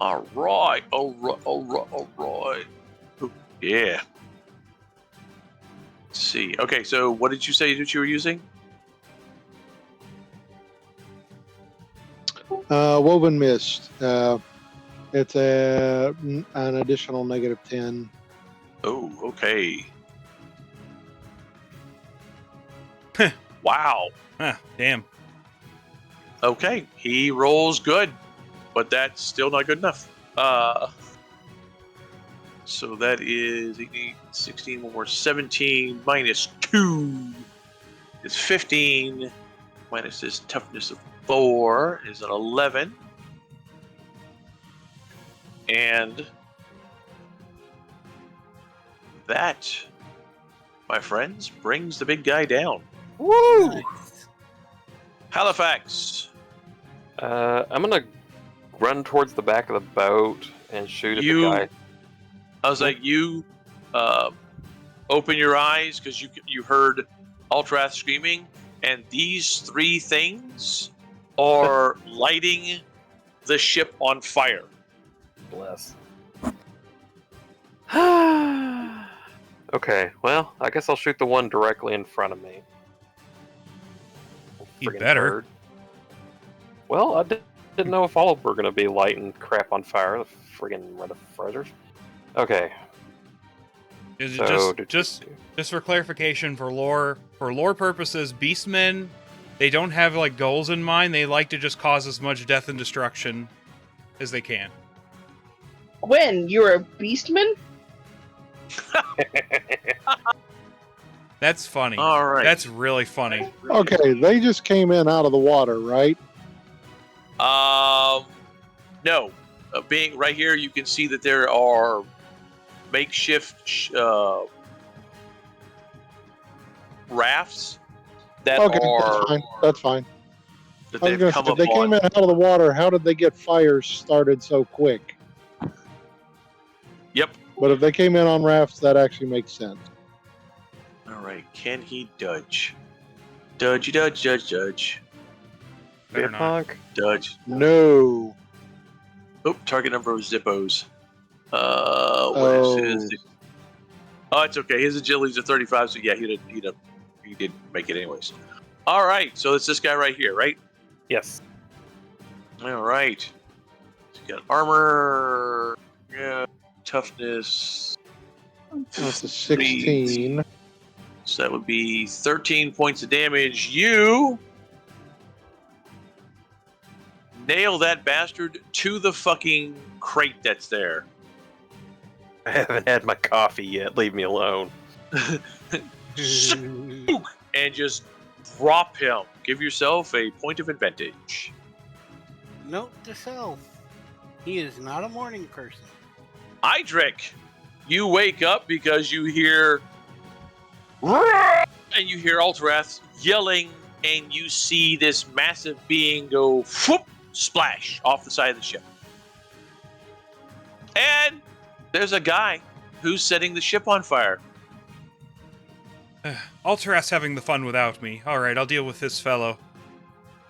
All right. Yeah. Let's see. Okay, so what did you say that you were using? Woven Mist. It's an additional negative 10. Oh, okay. Wow. Huh, damn. Okay, he rolls good, but that's still not good enough. So that is 18, 16, one more 17, minus 2 is 15, minus his toughness of 4 is an 11. And that, my friends, brings the big guy down. Woo! Nice. Halifax. I'm gonna run towards the back of the boat and shoot at the guy. I was like, you open your eyes because you heard Ultrath screaming, and these 3 things are lighting the ship on fire. Bless. Okay, well, I guess I'll shoot the one directly in front of me. You Friggin' better. bird. Well, I didn't know if all of them were going to be lighting crap on fire. The friggin' motherfuckers. Okay. Just for clarification, for lore purposes, beastmen, they don't have like goals in mind. They like to just cause as much death and destruction as they can. When you're a beastman? That's funny. All right. That's really funny. Okay, they just came in out of the water, right? No. Being right here, you can see that there are makeshift rafts that Okay, are that's fine. That's fine. that I was they've going to come say, if they upon. came in out of the water, how did they get fires started so quick? Yep. But if they came in on rafts, that actually makes sense. All right. Can he dodge? Dodge, dodge, dodge, dodge, Be a Better not. punk. dodge. No. Oh, target number of Zippos. What is his? Oh, it's okay. His agility's a 35, so yeah, he did make it anyways. All right, so it's this guy right here, right? Yes. All right. He's got armor, yeah, toughness. That's a 16. So that would be 13 points of damage. You nail that bastard to the fucking crate that's there. I haven't had my coffee yet. Leave me alone. And just drop him. Give yourself a point of advantage. Note to self: he is not a morning person. Idric, you wake up because you hear and you hear Alterath yelling, and you see this massive being go whoop, splash off the side of the ship. And there's a guy who's setting the ship on fire. Alterath's having the fun without me. Alright, I'll deal with this fellow.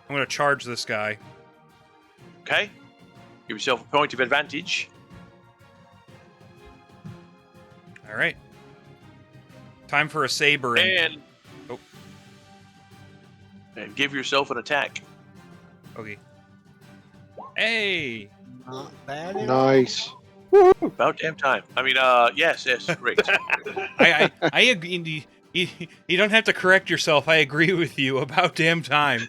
I'm gonna charge this guy. Okay? Give yourself a point of advantage. Alright. Time for a saber And Oh. and give yourself an attack. Okay. Hey! Not bad at all. Nice. About damn time. I mean, yes, great. I agree. You don't have to correct yourself. I agree with you. About damn time.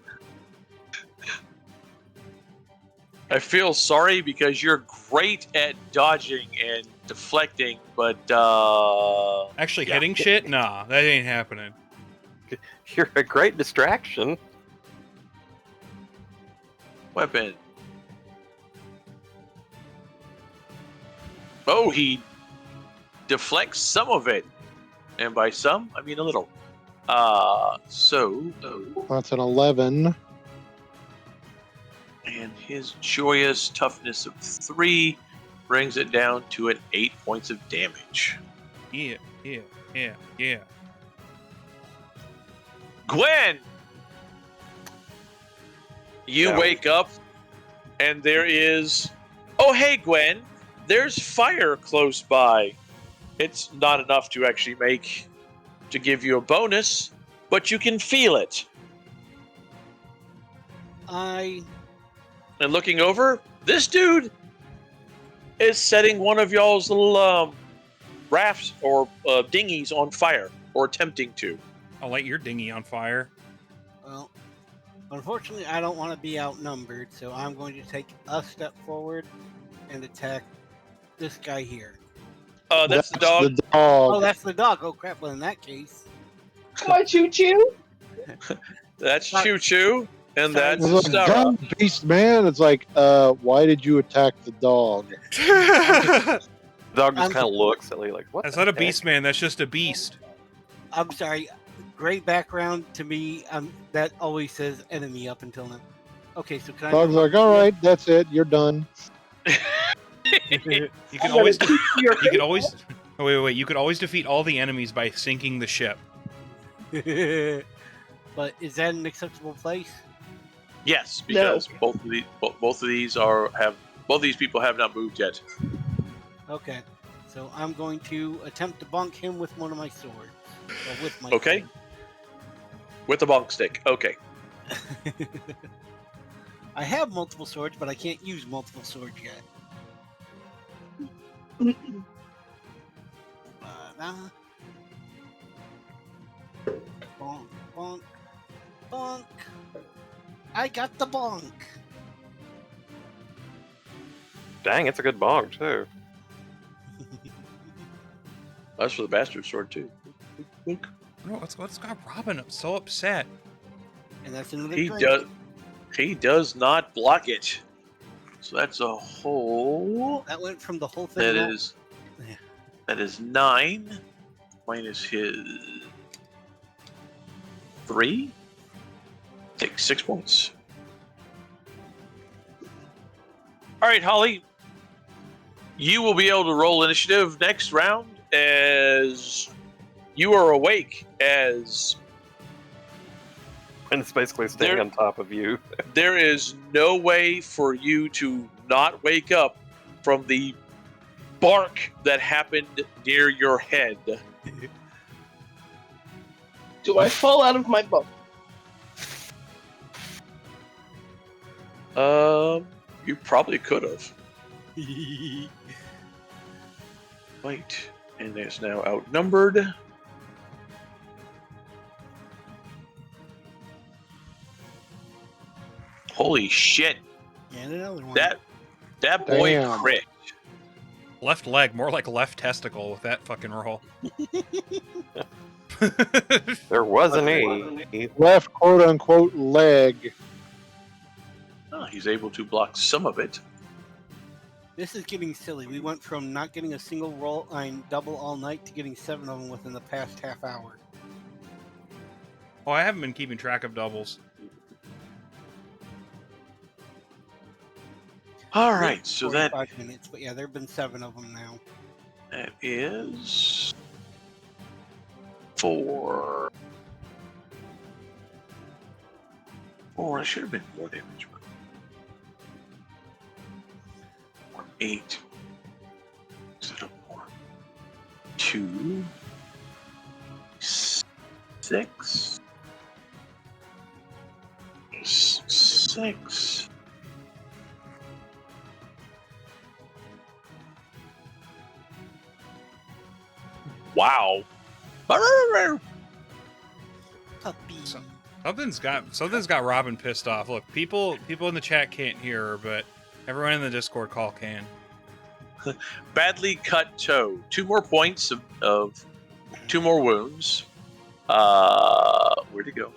I feel sorry because you're great at dodging and deflecting, but Actually, Yeah. hitting shit? Nah, that ain't happening. You're a great distraction. weapon. Oh, he deflects some of it, and by some, I mean a little. So, That's an 11. and his joyous toughness of 3 brings it down to an 8 points of damage. Yeah. Gwen, you Yeah. wake up, and there is. Oh, hey, Gwen. There's fire close by. It's not enough to actually give you a bonus, but you can feel it. I And looking over, this dude is setting one of y'all's little rafts or dinghies on fire, or attempting to. I'll light your dinghy on fire. Well, unfortunately, I don't want to be outnumbered, so I'm going to take a step forward and attack this guy here. That's the dog. The dog. Oh, that's the dog. Oh, crap. Well, in that case, My choo-choo? That's Choo Choo, and Sorry. that's It's like, Stara. "Dumb beast, man." It's like, why did you attack the dog? The dog just I'm- kind of looks at me like, what? That's the not a heck? beast, man. That's just a beast. I'm sorry. Great background to me. That always says enemy up until now. Okay, so can I? Dog's like, all right, that's it. You're done. You can I'm always. gonna kick your You could face always. off. Oh, wait. You could always defeat all the enemies by sinking the ship. But is that an acceptable place? Yes, because both of these people have not moved yet. Okay, so I'm going to attempt to bonk him with one of my swords. Or with my Okay. With the bonk stick. Okay. sword. I have multiple swords, but I can't use multiple swords yet. Bonk, bonk, bonk. I got the bonk. Dang, it's a good bong too. That's for the bastard sword too. No, what's got Robin so upset? And that's another He drink. does. He does not block it. So that's a whole. That went from the whole thing. That roll- is. Yeah. That is 9 minus his 3. Take 6 points. All right, Holly. You will be able to roll initiative next round as you are awake. As And it's basically staying There- on top of you. there is no way for you to not wake up from the bark that happened near your head. Do I fall out of my bunk? You probably could have. Wait, and it's now outnumbered. Holy shit! And another one. That boy Damn. crit. Left leg, more like left testicle with that fucking roll. There was an 8. Left quote unquote leg. Oh, he's able to block some of it. This is getting silly. We went from not getting a single roll line double all night to getting 7 of them within the past half hour. Oh, I haven't been keeping track of doubles. All right, so that 45 minutes, but yeah, there have been 7 of them now. that is 4. 4. It should have been more damage. 8. Instead of 4. 2. 6. 6. Wow. Puppy. So- Something's got Robin pissed off. Look, people in the chat can't hear her, but everyone in the Discord call can. Badly cut toe. 2 more points of 2 more wounds. Where'd it go?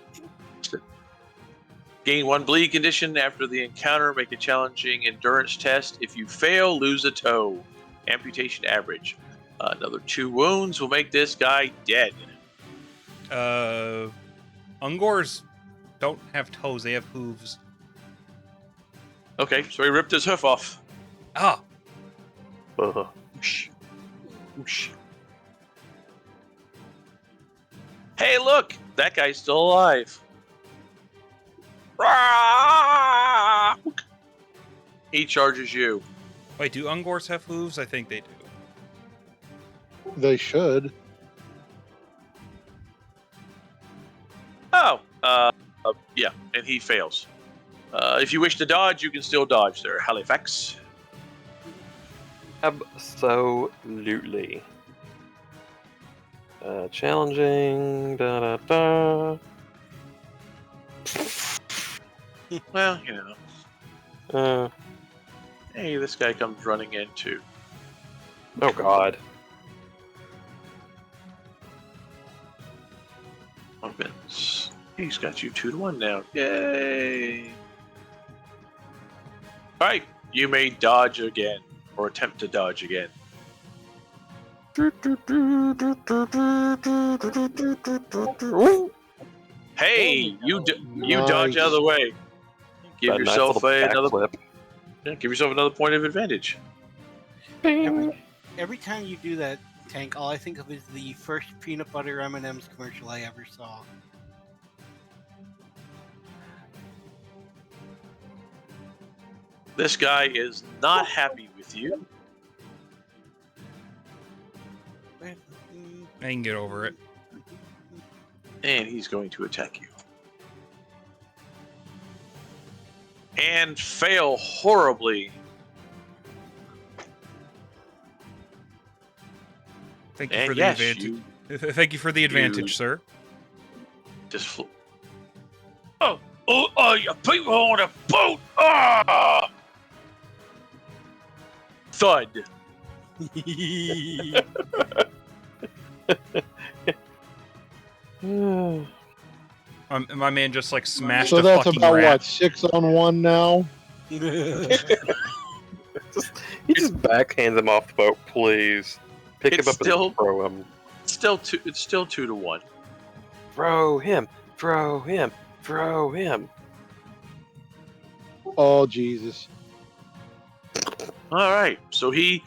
Gain 1 bleed condition after the encounter. Make a challenging endurance test. If you fail, lose a toe. Amputation average. Another 2 wounds will make this guy dead. Ungors don't have toes; they have hooves. Okay, so he ripped his hoof off. Ah, Ugh. Whoosh. Whoosh. Hey, look! That guy's still alive. Rah! He charges you. wait, do Ungors have hooves? I think they do. They should. Oh, yeah, and he fails. If you wish to dodge, you can still dodge there, Halifax. Absolutely. Challenging. Da da da. Well, you know. Uh, Hey, this guy comes running in too. oh God. Opens. He's got you 2-1 now. Yay! Alright, you may dodge again, or attempt to dodge again. Hey, you dodge out of the way. Give That nice yourself little another. backflip. Yeah, give yourself another point of advantage. Every time you do that, Tank, all I think of is the first peanut butter M&M's commercial I ever saw. This guy is not happy with you. I can get over it. And he's going to attack you. And fail horribly. Thank you And for the yes, advantage. you Thank you for the advantage, sir. just Oh, you people on a boat! Ah! Thud. My man just like smashed So a that's fucking about rat. what, 6-on-1 now? He just backhands him off the boat, please. Pick him It's up still- and throw him. It's still 2-1. Throw him. Throw him. Throw him. Oh, Jesus. All right, so he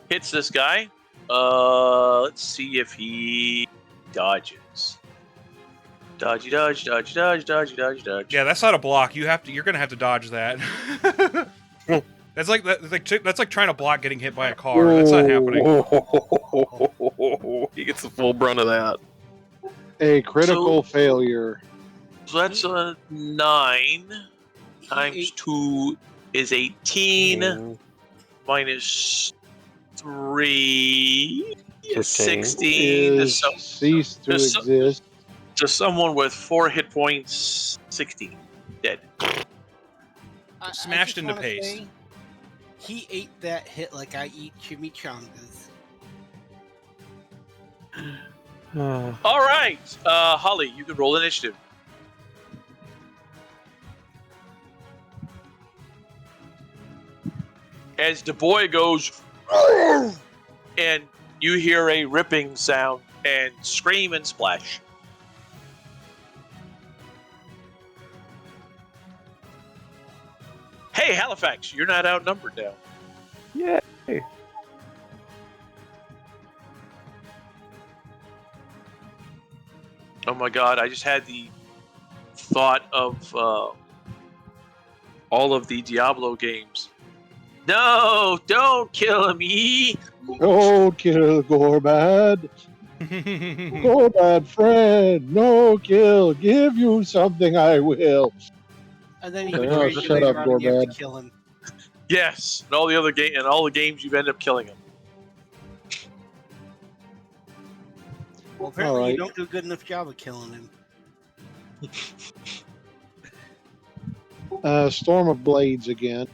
hits this guy. Let's see if he dodges. Dodgy, dodge, dodge, dodge, dodge, dodge, dodge. Yeah, that's not a block. You're gonna have to dodge that. That's like trying to block getting hit by a car. That's not happening. He gets the full brunt of that. A critical failure. So that's a 9 times 2 is 18 minus 3 is 16. Is ceased to exist. To someone with 4 hit points, 16 dead. Smashed just into wanna paste. say, he ate that hit like I eat chimichangas. All right, Holly, you can roll initiative. As the boy goes, and you hear a ripping sound and scream and splash. Hey, Halifax, you're not outnumbered now. Yay. Oh my god, I just had the thought of all of the Diablo games. No, don't kill me! Don't kill Gorbad. Gorbad friend. No kill. Give you something I will. And then he Oh, betrays you shut later up, on and you have to Gorbad. kill him. Yes, and all the other all the games you've ended up killing him. Well, apparently Alright. you don't do a good enough job of killing him. Storm of Blades again.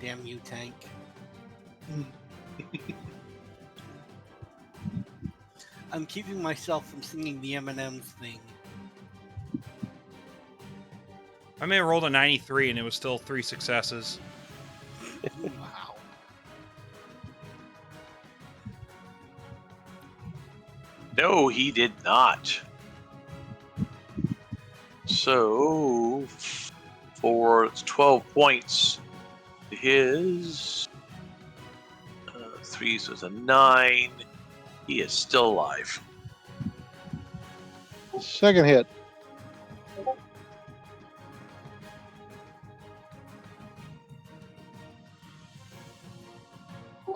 Damn you, Tank. I'm keeping myself from singing the M&M's thing. My man rolled a 93 and it was still 3 successes. Wow. No, he did not. So, for 12 points to his 3, so it's a 9. He is still alive. Second hit.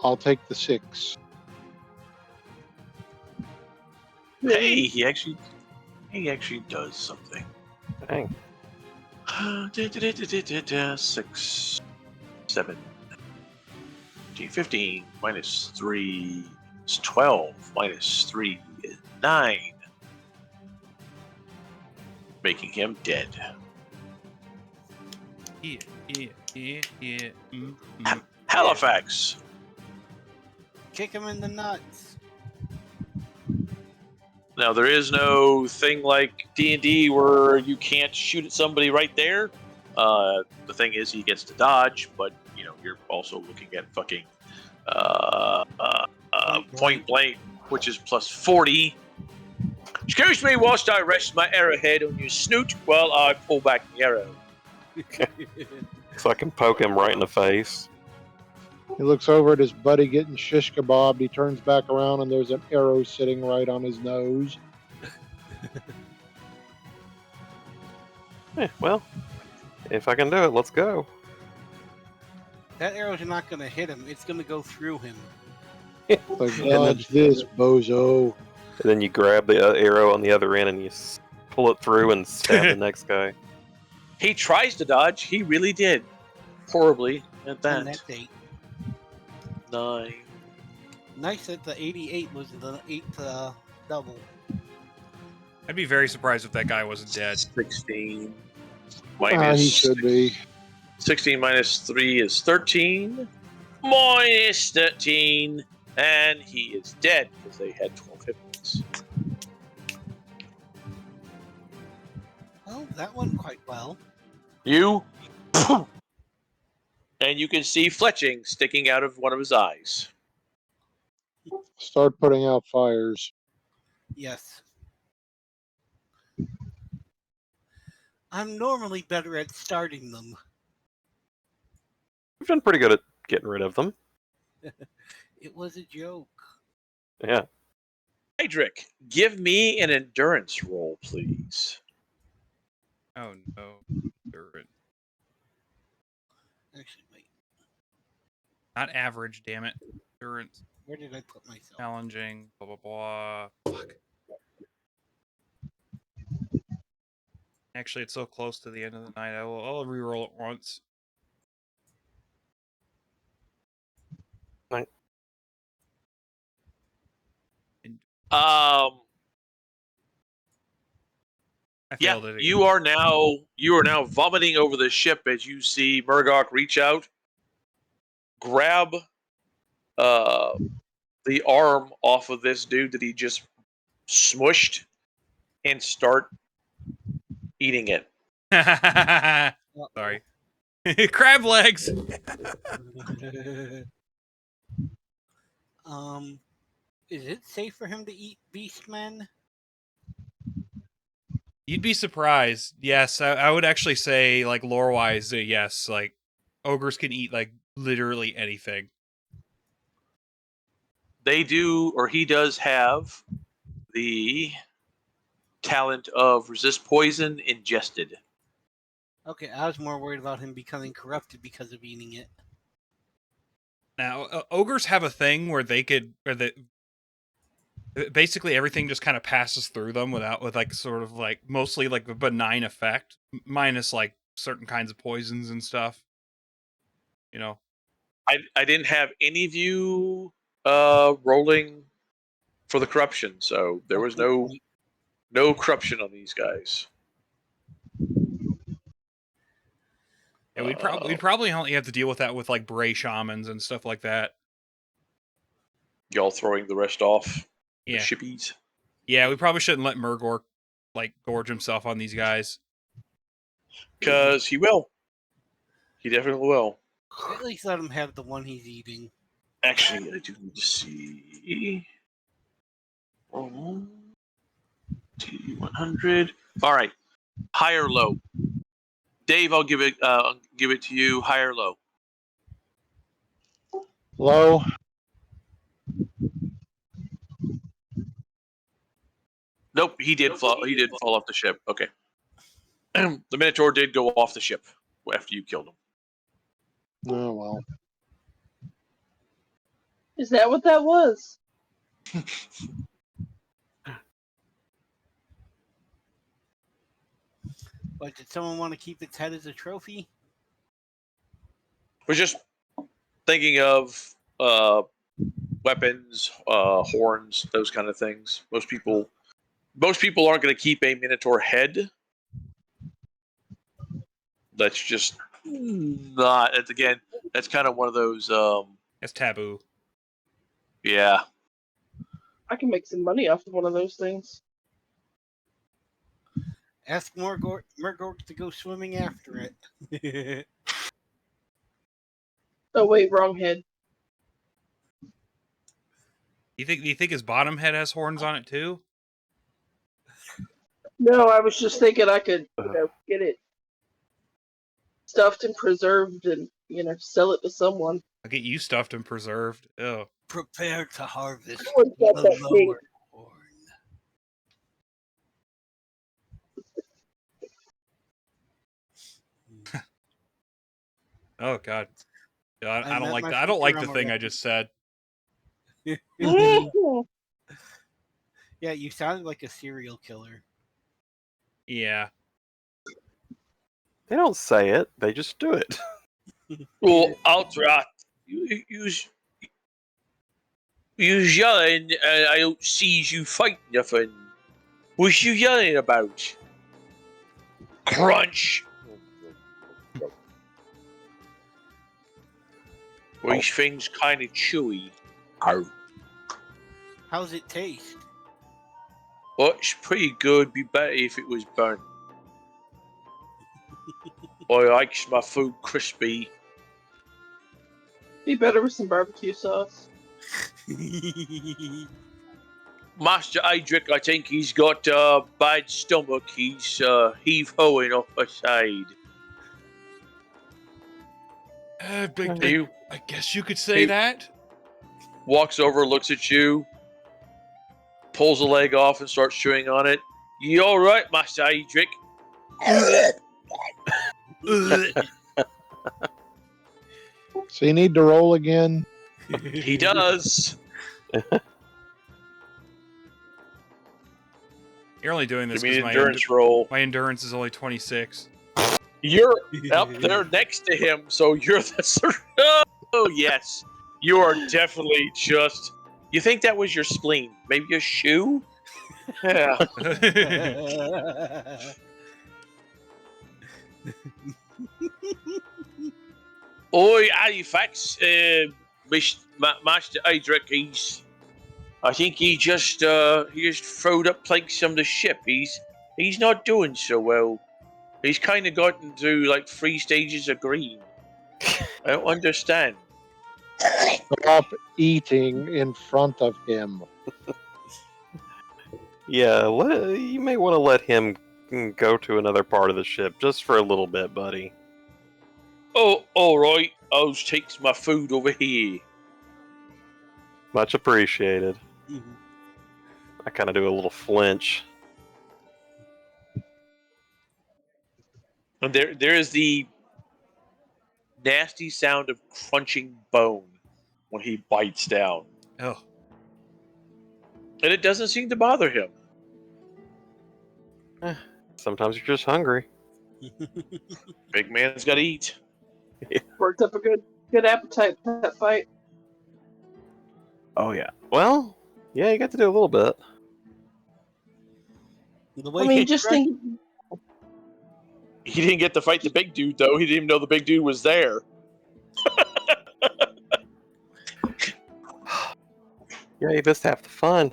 I'll take the 6. Hey, he actually does something. Dang. 6, 7, 15 minus 3 is 12 minus 3 is 9, making him dead. Yeah. Halifax. Kick him in the nuts. Now there is no thing like D&D where you can't shoot at somebody right there. The thing is, he gets to dodge, but you know you're also looking at fucking point blank, which is plus 40. Excuse me, whilst I rest my arrowhead on your snoot while I pull back the arrow. So I can poke him right in the face. He looks over at his buddy getting shish kebabbed. He turns back around and there's an arrow sitting right on his nose. Well, if I can do it, let's go. That arrow's not going to hit him. It's going to go through him. Like, dodge this, bozo. And then you grab the arrow on the other end and you pull it through and stab the next guy. He tries to dodge. He really did horribly at And that. that's 8. 9. Nice that the 88 was the 8th double. I'd be very surprised if that guy wasn't dead. 16 He minus should be. 16 minus 3 is 13. minus 13, and he is dead because they had 12 hit points. Oh, that went quite well. You, and you can see fletching sticking out of one of his eyes. Start putting out fires. Yes. I'm normally better at starting them. We've done pretty good at getting rid of them. It was a joke. Yeah. Hydric, give me an endurance roll, please. Oh no. Endurance. Actually, wait. Not average, damn it. Endurance. Where did I put myself? Challenging. Blah blah blah. Fuck. Actually, it's so close to the end of the night. I'll reroll it once. Right. Um, I yeah, failed it again. you are now vomiting over the ship as you see Murdoch reach out, grab the arm off of this dude that he just smushed, and start eating it. Sorry. Crab legs. Is it safe for him to eat beastmen? You'd be surprised. Yes, I would actually say, like, lore-wise, yes. Like, ogres can eat, like, literally anything. They do, or he does have the talent of resist poison ingested. Okay, I was more worried about him becoming corrupted because of eating it. Now, ogres have a thing where they could, basically everything just kind of passes through them with like sort of like mostly like a benign effect, minus like certain kinds of poisons and stuff. You know. I didn't have any of you rolling for the corruption, so there was no corruption on these guys. Yeah, we'd probably only have to deal with that with like Bray shamans and stuff like that. Y'all throwing the rest off the Yeah. shippies. Yeah, we probably shouldn't let Murgor like gorge himself on these guys. Because he will. He definitely will. At least let him have the one he's eating. Actually, I do need to see. T100. All right. High or low? Dave, I'll give it to you. High or low? Low. Nope, he did fall. He did fall off the ship. Okay. The Minotaur did go off the ship after you killed him. Oh well. Is that what that was? But did someone want to keep its head as a trophy? We're just thinking of weapons, horns, those kind of things. Most people aren't going to keep a Minotaur head. That's just not. That's kind of one of those. It's taboo. Yeah. I can make some money off of one of those things. Ask Murgor to go swimming after it. Oh wait, wrong head. Do you think his bottom head has horns on it too? No, I was just thinking I could, get it stuffed and preserved and, sell it to someone. I'll get you stuffed and preserved. Oh. Prepare to harvest Someone's got the that thing. lower horn. Oh God. I don't met like my that. I don't like future the thing I already. just said. Yeah, you sounded like a serial killer. Yeah. They don't say it; they just do it. Well, Ultra, you yelling, and I don't see you fight nothing. What you yelling about? Crunch. These things kind of chewy. Arr. How's it taste? Well, it's pretty good. Be better if it was burnt. I likes my food crispy. Be better with some barbecue sauce. Master Adric, I think he's got bad stomach. He's heave-hoing off the side. I guess you could say that. Walks over, looks at you, pulls a leg off and starts chewing on it. You all right, Master Adric? So you need to roll again. He does. You're only doing this Give me because an endurance roll. my endurance is only 26. You're up there next to him, so you're the... Oh, yes. You are definitely just... You think that was your spleen? Maybe a shoe? Yeah. Oi, Halifax, Master Adric, I think he just throwed up planks on the ship. He's not doing so well. He's kind of gotten through like 3 stages of green. I don't understand. Stop eating in front of him. Yeah, you may want to let him go to another part of the ship just for a little bit, buddy. Oh, all right. I'll take my food over here. Much appreciated. I kind of do a little flinch. And there is the nasty sound of crunching bone when he bites down. Oh. And it doesn't seem to bother him. Sometimes you're just hungry. Big man's got to eat. Worked up a good appetite for that fight. Oh, yeah. Well, yeah, you got to do a little bit. I mean, just think. He didn't get to fight the big dude, though. He didn't even know the big dude was there. Yeah, you missed half the fun.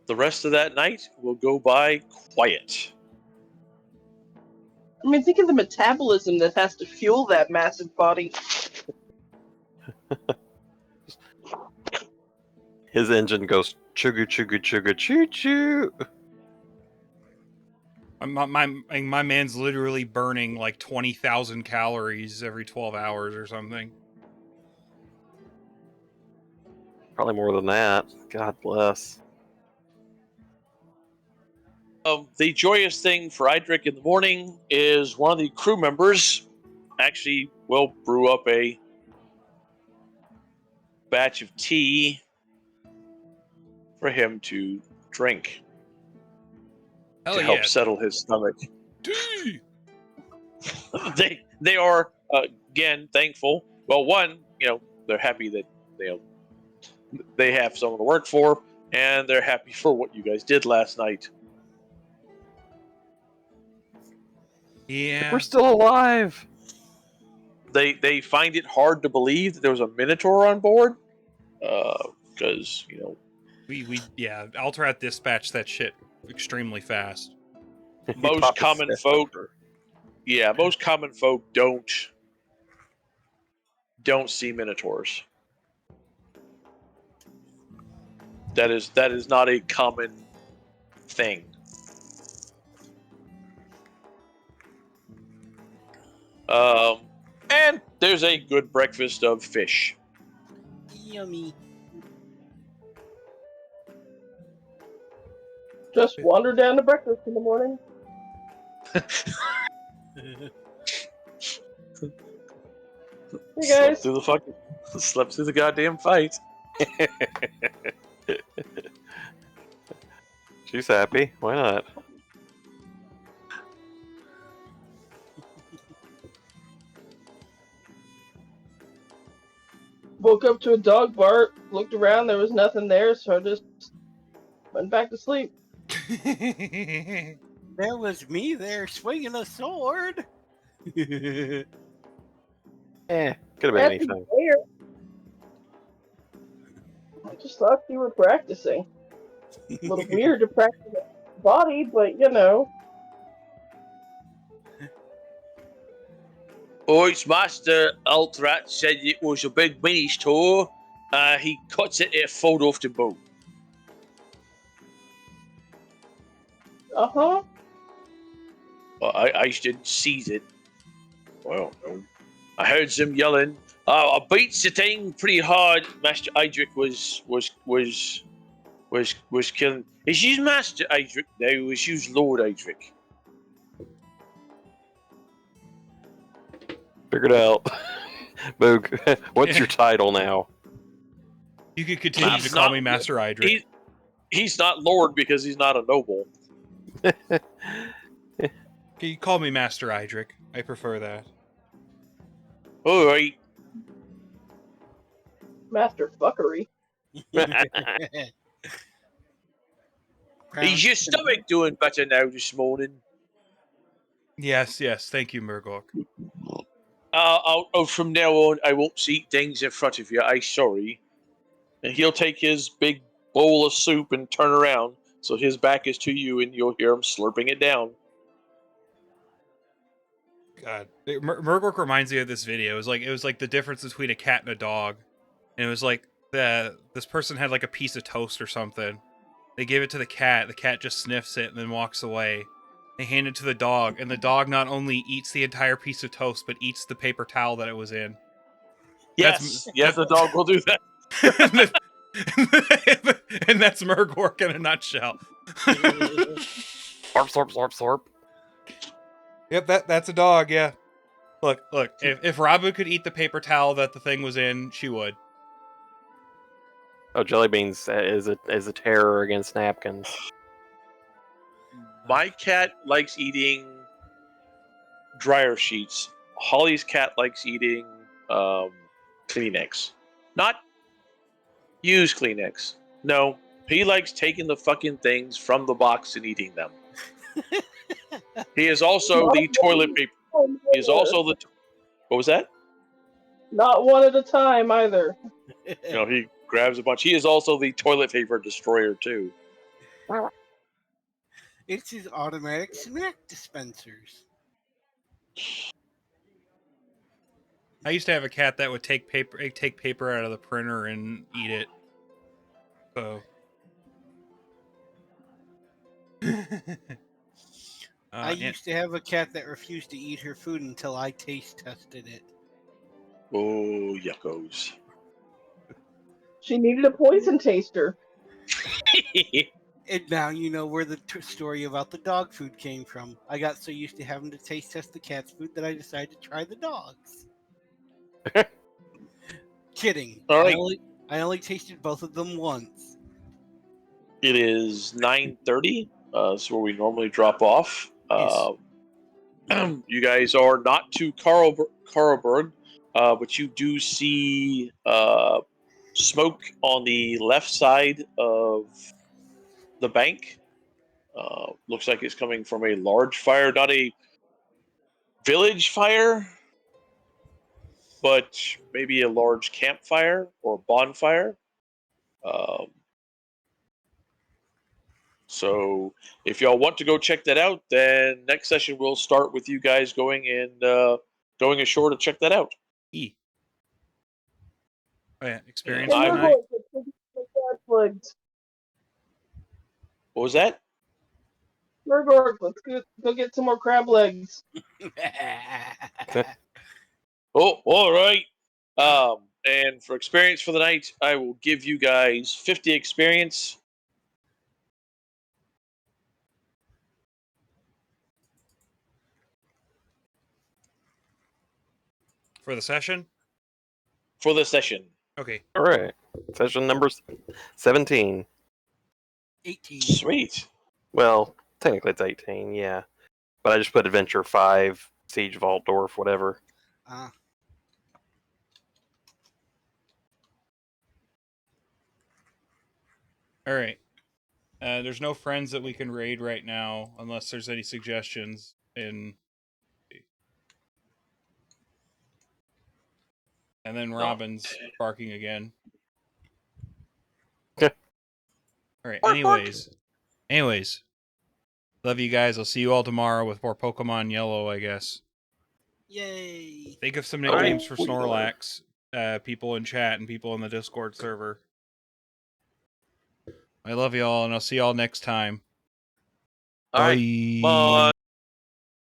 The rest of that night will go by quiet. I mean, think of the metabolism that has to fuel that massive body. His engine goes chugga chugga chugga choo choo. My man's literally burning like 20,000 calories every 12 hours or something. Probably more than that. God bless. The joyous thing for Idric in the morning is one of the crew members actually will brew up a batch of tea for him to drink to help settle his stomach. Tea! They are again thankful. Well, one, they're happy that they have someone to work for, and they're happy for what you guys did last night. Yeah. We're still alive. They find it hard to believe that there was a Minotaur on board, because we Alterac dispatched that shit extremely fast. Most common folk don't see Minotaurs. That is not a common thing. And there's a good breakfast of fish. Yummy. Just wander down to breakfast in the morning. Hey guys. Slept through the goddamn fight. She's happy. Why not? Woke up to a dog bark, looked around, there was nothing there, so I just went back to sleep. There was me there swinging a sword. Could have been That's anything. weird. I just thought you were practicing. A little weird to practice body, but you know. Oh, it's Master Altrat said it was a big mini store. He cuts it at fold off the boat. Uh-huh. I didn't seize it. Well, no. I heard them yelling. I beats the thing pretty hard. Master Idric was killing. Is you Master Idric now? Is you Lord Idric? Figured out. Boog, what's your title now? You could continue He's to call not- me Master Idric. He's not Lord because he's not a noble. Can you call me Master Idric? I prefer that. All right. Master fuckery. Is your stomach doing better now this morning? Yes, yes. Thank you, Murgork. From now on, I won't see things in front of you. I'm sorry. And he'll take his big bowl of soup and turn around so his back is to you, and you'll hear him slurping it down. God, Murgork reminds me of this video. It was like the difference between a cat and a dog, and it was like this person had like a piece of toast or something. They gave it to the cat. The cat just sniffs it and then walks away. They hand it to the dog, and the dog not only eats the entire piece of toast, but eats the paper towel that it was in. Yes, the dog will do that. And that's Murgork in a nutshell. Slurp, slurp, slurp, slurp. Yep, that's a dog, yeah. Look, if Rabu could eat the paper towel that the thing was in, she would. Oh, Jellybeans is a terror against napkins. My cat likes eating dryer sheets. Holly's cat likes eating Kleenex. Not used Kleenex. No, he likes taking the fucking things from the box and eating them. He is also the toilet paper. He is also the. What was that? Not one at a time either. He grabs a bunch. He is also the toilet paper destroyer too. It's his automatic snack dispensers. I used to have a cat that would take paper out of the printer and eat it. So. I used to have a cat that refused to eat her food until I taste tested it. Oh, yuckos. She needed a poison taster. And now you know where the story about the dog food came from. I got so used to having to taste test the cat's food that I decided to try the dog's. Kidding. All right. I only tasted both of them once. It is 9:30. That's where we normally drop off. You guys are not to Karlberg, but you do see smoke on the left side of the bank. Looks like it's coming from a large fire, not a village fire, but maybe a large campfire or bonfire. So if y'all want to go check that out, then next session we'll start with you guys going ashore to check that out. Oh yeah, experience I- tonight. What was that? Murgork, let's go get some more crab legs. Oh, all right. And for experience for the night, I will give you guys 50 experience. For the session? For the session. Okay. All right. Session number 17. 18. Sweet. Well, technically it's 18, yeah. But I just put Adventure 5, Siege Vault Dwarf, whatever. Ah. All right. There's no friends that we can raid right now, unless there's any suggestions. And then Robin's barking again. Okay. All right. Bark, bark. Anyways, love you guys. I'll see you all tomorrow with more Pokemon Yellow, I guess. Yay! Think of some All right. nicknames for Snorlax, people in chat and people in the Discord server. I love y'all, and I'll see y'all next time. All right. Bye.